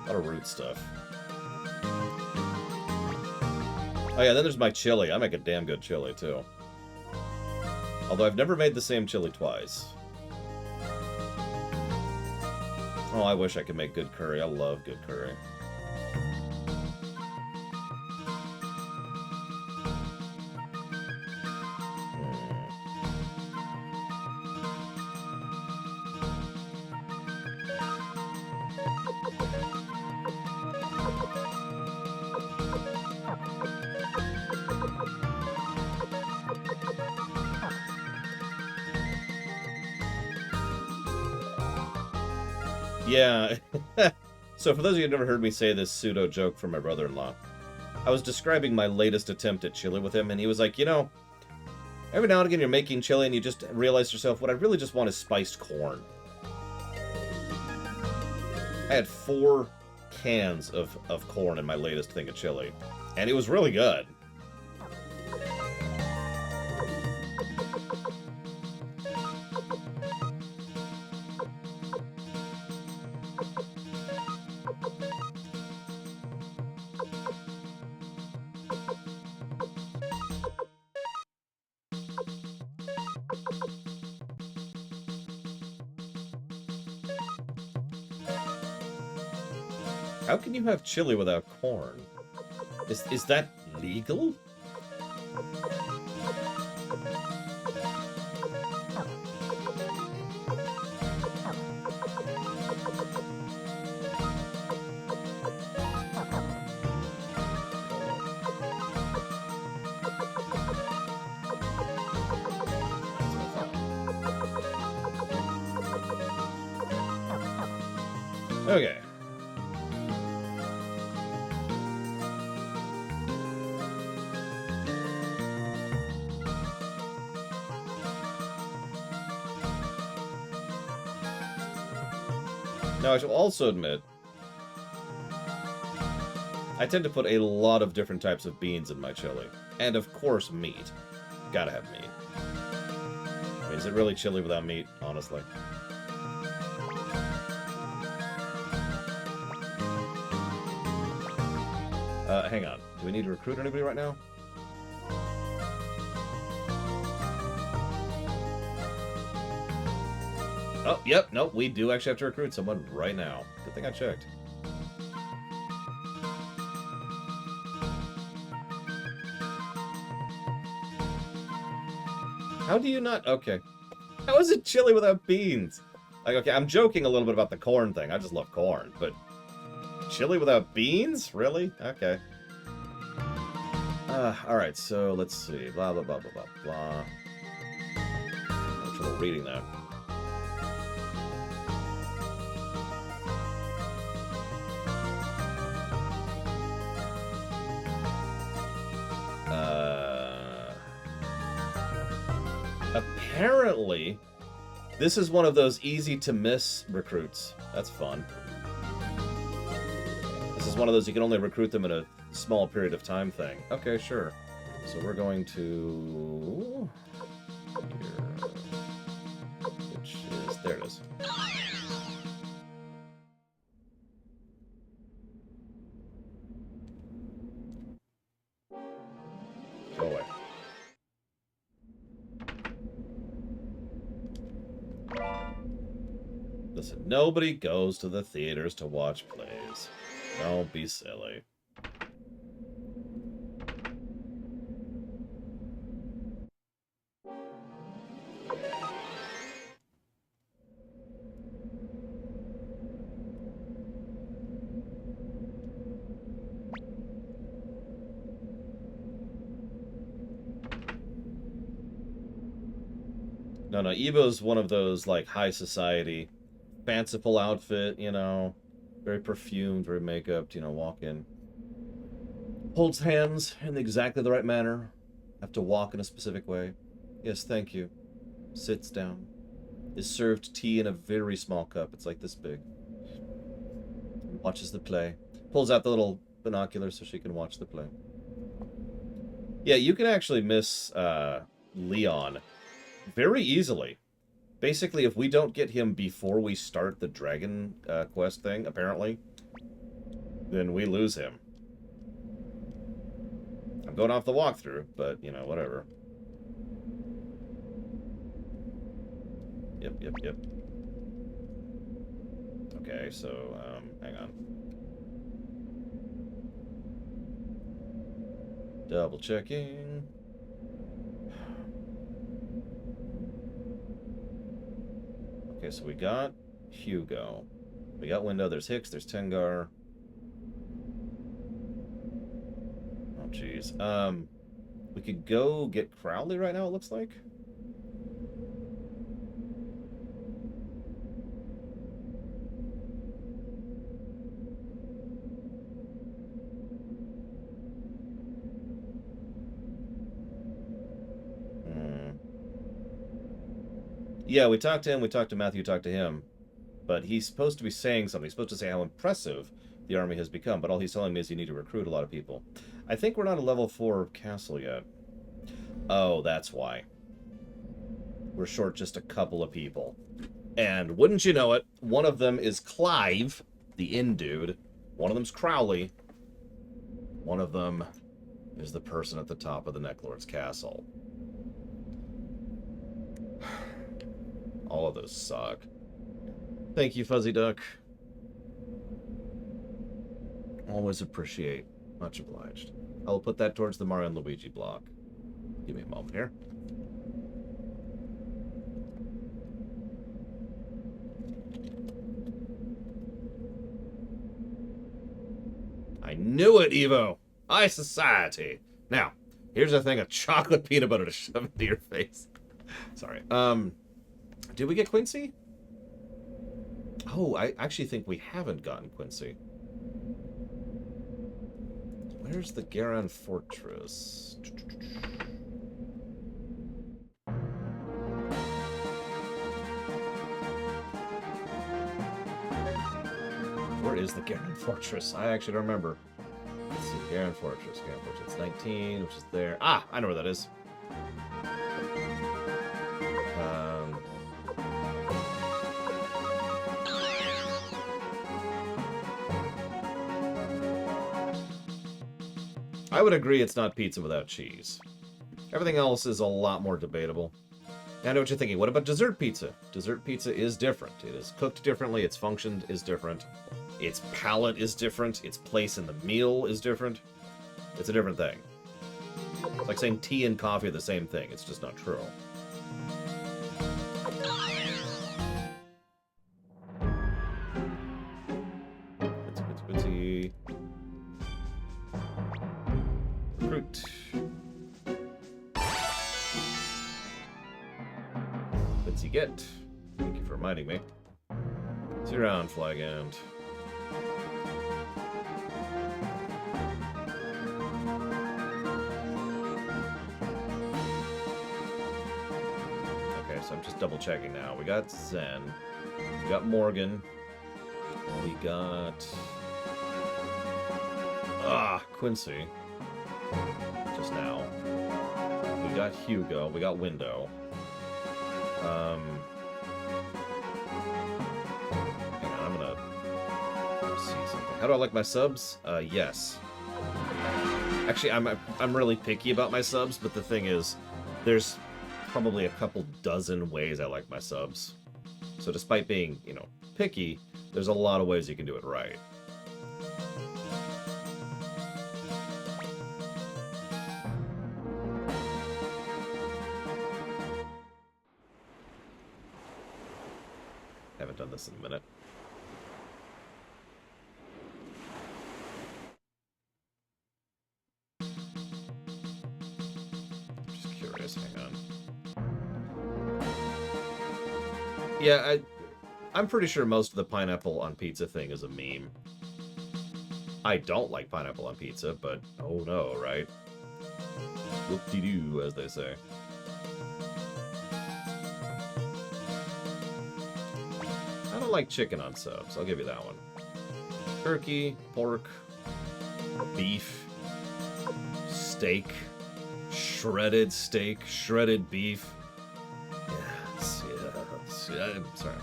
A lot of root stuff. Oh yeah, then there's my chili. I make a damn good chili, too. Although I've never made the same chili twice. Oh, I wish I could make good curry. I love good curry. Yeah. So for those of you who've never heard me say this pseudo joke from my brother-in-law, I was describing my latest attempt at chili with him, and he was like, you know, every now and again you're making chili and you just realize to yourself, what I really just want is spiced corn. I had 4 cans of corn in my latest thing of chili, and it was really good. How can you have chili without corn? Is that legal? Okay. Now, I shall also admit, I tend to put a lot of different types of beans in my chili. And, of course, meat. Gotta have meat. I mean, is it really chili without meat, honestly? Hang on. Do we need to recruit anybody right now? Oh, yep, nope, we do actually have to recruit someone right now. Good thing I checked. How do you not... Okay. How is it chili without beans? Like, okay, I'm joking a little bit about the corn thing. I just love corn, but... Chili without beans? Really? Okay. Alright, so let's see. Blah, blah, blah, blah, blah, blah. I'm having trouble reading that. Apparently, this is one of those easy-to-miss recruits. That's fun. This is one of those you can only recruit them in a small period of time thing. Okay, sure. So we're going to... Here. Which is... There it is. Go away. Listen, nobody goes to the theaters to watch plays. Don't be silly. No, Evo's one of those, like, high society, fanciful outfit, you know, very perfumed, very makeup, you know, walk in. Holds hands in exactly the right manner. Have to walk in a specific way. Yes, thank you. Sits down. Is served tea in a very small cup. It's like this big. Watches the play. Pulls out the little binoculars so she can watch the play. Yeah, you can actually miss Leon very easily. Basically, if we don't get him before we start the Dragon Quest thing, apparently, then we lose him. I'm going off the walkthrough, but, you know, whatever. Yep. Okay, so, hang on. Double checking. Okay, so we got Hugo. We got Window, there's Hicks, there's Tengar. Oh, jeez. We could go get Crowley right now, it looks like. Yeah, we talked to him, we talked to Matthew, talked to him. But he's supposed to be saying something. He's supposed to say how impressive the army has become, but all he's telling me is you need to recruit a lot of people. I think we're not a level 4 castle yet. Oh, that's why. We're short just a couple of people. And wouldn't you know it, one of them is Clive, the inn dude. One of them's Crowley. One of them is the person at the top of the Necklord's castle. All of those suck. Thank you, Fuzzy Duck. Always appreciate. Much obliged. I will put that towards the Mario and Luigi block. Give me a moment here. I knew it, Evo! High society! Now, here's a thing of chocolate peanut butter to shove into your face. Sorry. Did we get Quincy? Oh, I actually think we haven't gotten Quincy. Where's the Garan Fortress? Where is the Garan Fortress? I actually don't remember. Let's see, Garan Fortress. Garan Fortress. 19, which is there. Ah, I know where that is. I would agree it's not pizza without cheese. Everything else is a lot more debatable. I know what you're thinking. What about dessert pizza? Dessert pizza is different. It is cooked differently. Its function is different. Its palate is different. Its place in the meal is different. It's a different thing. It's like saying tea and coffee are the same thing. It's just not true. Bitsy. Recruit. Bitsy get. Thank you for reminding me. See you around, Flagand. Okay, so I'm just double checking now. We got Zen. We got Morgan. We got... Quincy. Just now. We got Hugo. We got Window. Hang on, I'm gonna see something. How do I like my subs? Yes. Actually, I'm really picky about my subs, but the thing is, there's probably a couple dozen ways I like my subs. So despite being, you know, picky, there's a lot of ways you can do it right. Haven't done this in a minute. Just curious, hang on. Yeah, I'm pretty sure most of the pineapple on pizza thing is a meme. I don't like pineapple on pizza, but oh no, right? Whoop-de-doo, as they say. I don't like chicken on subs, I'll give you that one. Turkey, pork, beef, steak, shredded beef. Yes. I'm sorry.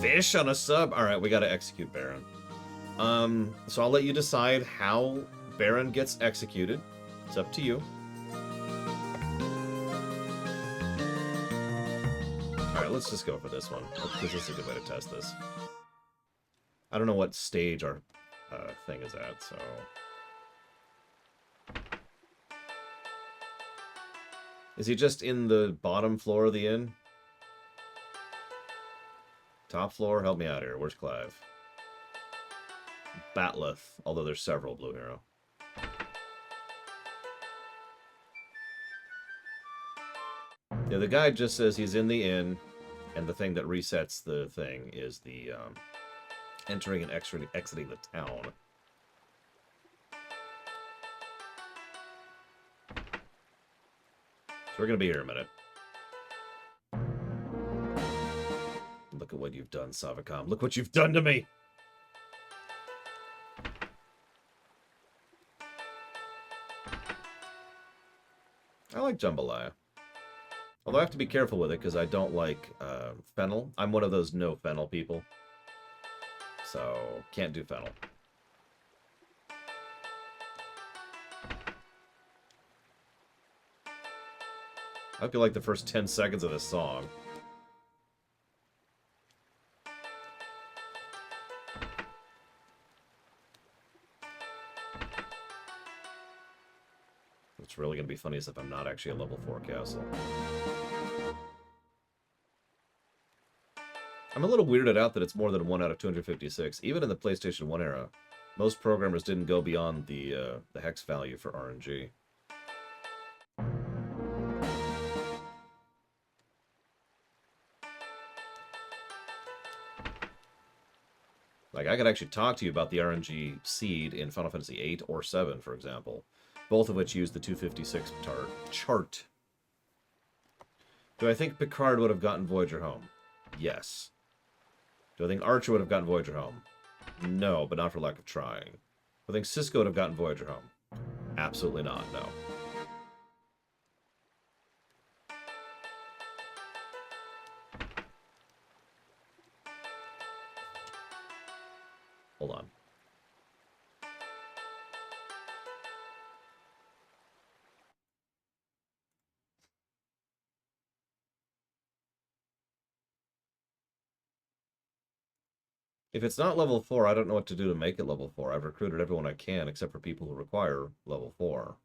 Fish on a sub? Alright, we gotta execute Baron. So I'll let you decide how Baron gets executed. It's up to you. Alright, let's just go for this one, because this is a good way to test this. I don't know what stage our thing is at, so... Is he just in the bottom floor of the inn? Top floor? Help me out here. Where's Clive? Batleth, although there's several Blue Hero. Yeah, the guide just says he's in the inn, and the thing that resets the thing is the entering and exiting the town. So we're gonna be here a minute. Look at what you've done, Savacom. Look what you've done to me! I like jambalaya. Although I have to be careful with it because I don't like fennel. I'm one of those no fennel people. So, can't do fennel. I hope you like the first 10 seconds of this song. What's really going to be funny is if I'm not actually a level 4 castle. I'm a little weirded out that it's more than 1 out of 256. Even in the PlayStation 1 era, most programmers didn't go beyond the hex value for RNG. Like, I could actually talk to you about the RNG seed in Final Fantasy 8 or 7, for example. Both of which use the 256 chart. Do I think Picard would have gotten Voyager home? Yes. Do I think Archer would have gotten Voyager home? No, but not for lack of trying. Do I think Cisco would have gotten Voyager home? Absolutely not, no. Hold on. If it's not level 4, I don't know what to do to make it level 4. I've recruited everyone I can, except for people who require level 4.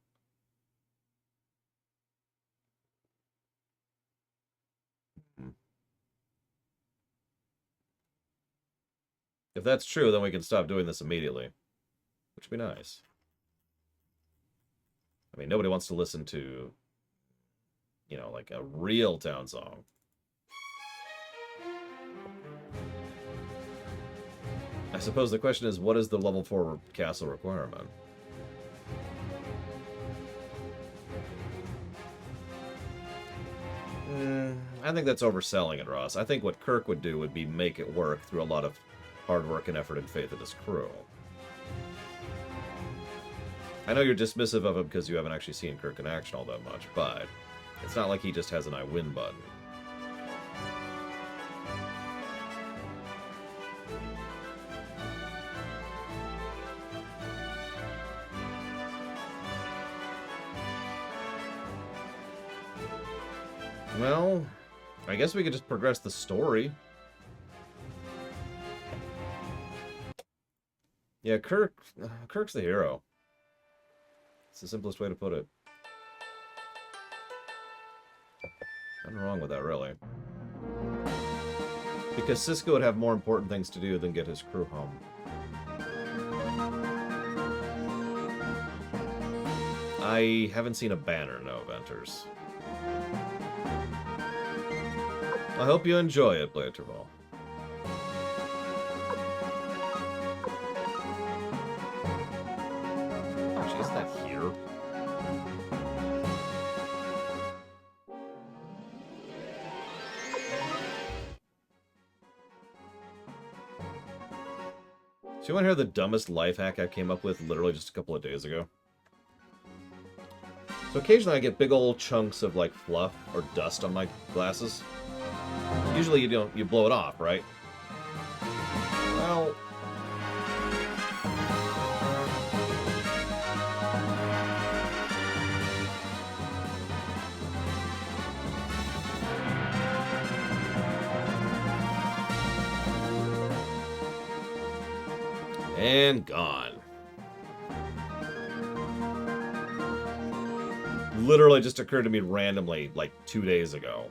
If that's true, then we can stop doing this immediately. Which would be nice. I mean, nobody wants to listen to, you know, like a real town song. I suppose the question is, what is the level 4 castle requirement? I think that's overselling it, Ross. I think what Kirk would do would be make it work through a lot of hard work and effort and faith of his crew. I know you're dismissive of him because you haven't actually seen Kirk in action all that much, but it's not like he just has an I win button. Well, I guess we could just progress the story. Yeah, Kirk's the hero. It's the simplest way to put it. Nothing wrong with that, really. Because Sisko would have more important things to do than get his crew home. I haven't seen a banner, no eventers. I hope you enjoy it, Blaterval. Actually, is that here? So you want to hear the dumbest life hack I came up with literally just a couple of days ago? So occasionally I get big old chunks of like fluff or dust on my glasses. Usually you blow it off, right? Well, and gone. Literally just occurred to me randomly like 2 days ago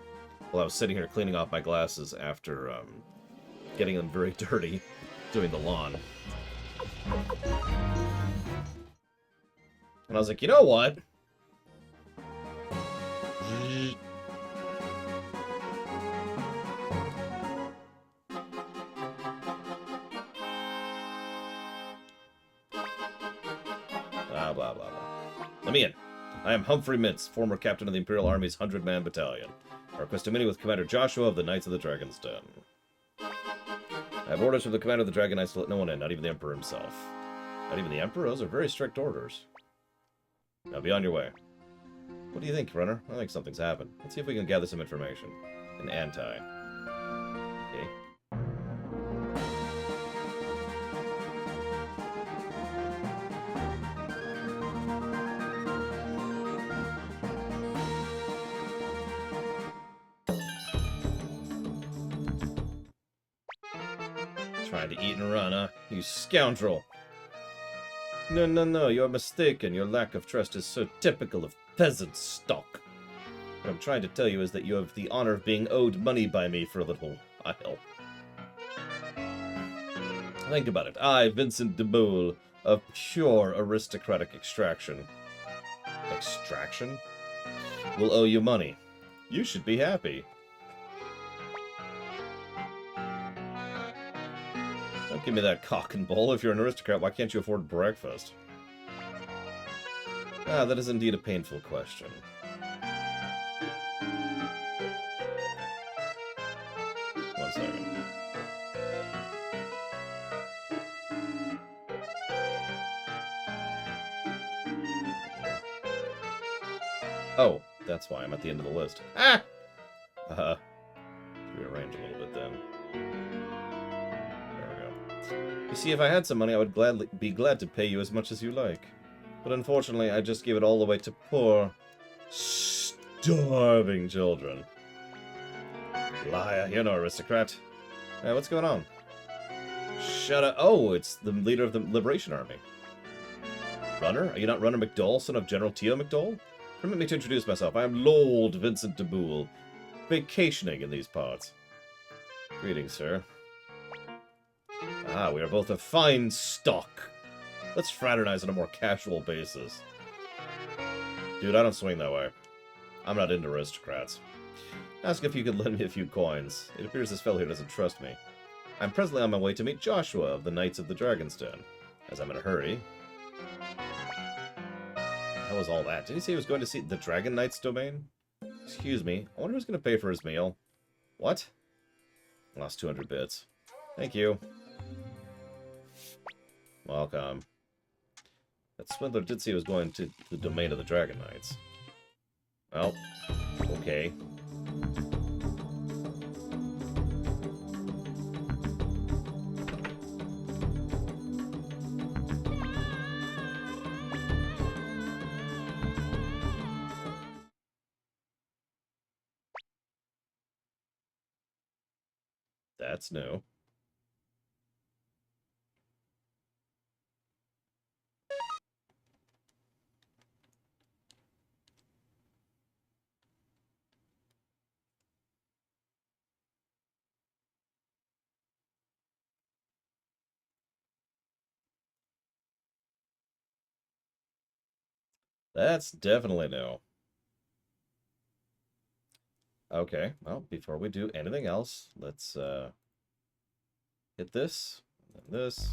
while I was sitting here cleaning off my glasses after getting them very dirty doing the lawn. And I was like, you know what? Blah, blah, blah, blah. Let me in. I am Humphrey Mintz, former captain of the Imperial Army's 100-man battalion. I request a meeting with Commander Joshua of the Knights of the Dragon's Den. I have orders from the Commander of the Dragon Knights to let no one in, not even the Emperor himself. Not even the Emperor? Those are very strict orders. Now be on your way. What do you think, Runner? I think something's happened. Let's see if we can gather some information. An anti. Okay. Trying to eat and run, huh? You scoundrel! No, no, no, you're mistaken. Your lack of trust is so typical of peasant stock. What I'm trying to tell you is that you have the honor of being owed money by me for a little while. Think about it. I, Vincent de Boule, of pure aristocratic extraction. Extraction? Will owe you money. You should be happy. Don't give me that cock and bull. If you're an aristocrat, why can't you afford breakfast? Ah, that is indeed a painful question. One second. Oh, that's why I'm at the end of the list. Ah! Rearrange a little bit then. You see, if I had some money, I would be glad to pay you as much as you like. But unfortunately, I just give it all away to poor, starving children. Liar, you're no aristocrat. What's going on? Shut up. Oh, it's the leader of the Liberation Army. Runner? Are you not Runner McDowell, son of General Tio McDowell? Permit me to introduce myself. I am Lord Vincent de Boule, vacationing in these parts. Greetings, sir. Ah, we are both of fine stock. Let's fraternize on a more casual basis. Dude, I don't swing that way. I'm not into aristocrats. Ask if you could lend me a few coins. It appears this fellow here doesn't trust me. I'm presently on my way to meet Joshua of the Knights of the Dragon's Den. As I'm in a hurry. How was all that? Did he say he was going to see the Dragon Knight's domain? Excuse me. I wonder who's going to pay for his meal. What? Lost 200 bits. Thank you. Welcome. That swindler did say he was going to the domain of the Dragon Knights. Well, okay. That's new. That's definitely new. Okay, well, before we do anything else, let's hit this, and then this.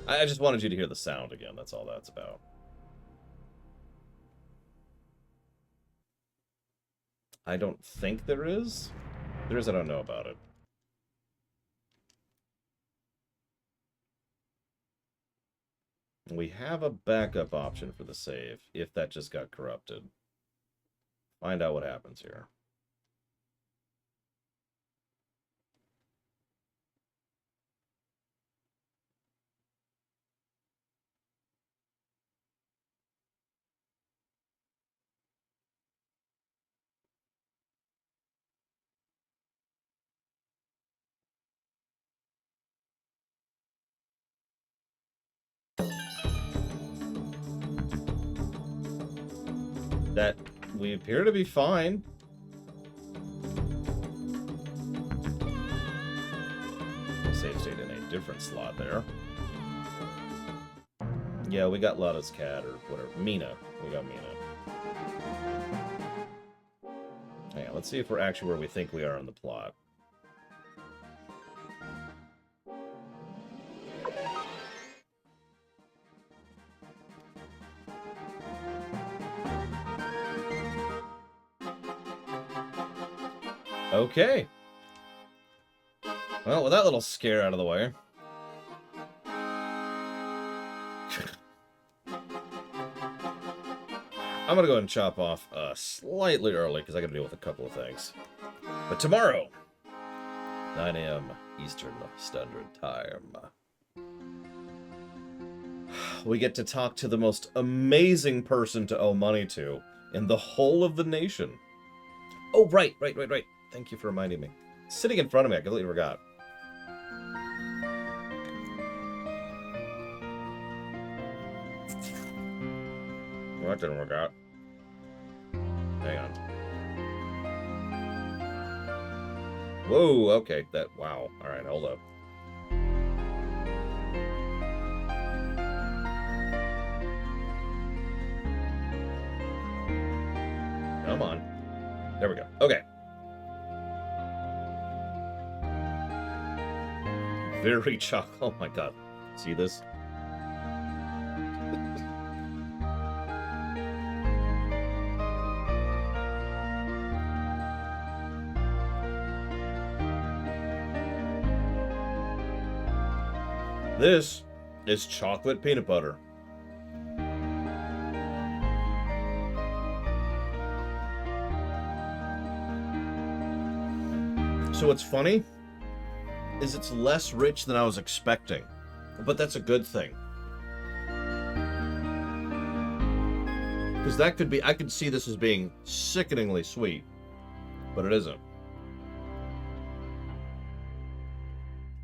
I just wanted you to hear the sound again, that's all that's about. I don't think there is. There is, I don't know about it. We have a backup option for the save, if that just got corrupted. Find out what happens here. That we appear to be fine. Save state in a different slot there. Yeah, we got Lotta's cat, or whatever. Mina. We got Mina. Hang on, let's see if we're actually where we think we are in the plot. Okay. Well, with that little scare out of the way. I'm gonna go ahead and chop off slightly early, because I gotta deal with a couple of things. But tomorrow, 9 a.m. Eastern Standard Time, we get to talk to the most amazing person to owe money to in the whole of the nation. Oh, right. Thank you for reminding me. Sitting in front of me, I completely forgot. Well, that didn't work out. Hang on. Whoa, okay. Wow. Alright, hold up. Come on. There we go. Okay. Very chocolate. Oh my god. See this? This is chocolate peanut butter. So what's funny is it's less rich than I was expecting, but that's a good thing. Because that could be, I could see this as being sickeningly sweet, but it isn't.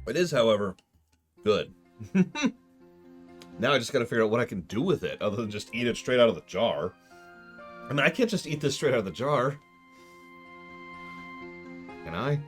It is, however, good. Now I just gotta figure out what I can do with it, other than just eat it straight out of the jar. I mean, I can't just eat this straight out of the jar. Can I?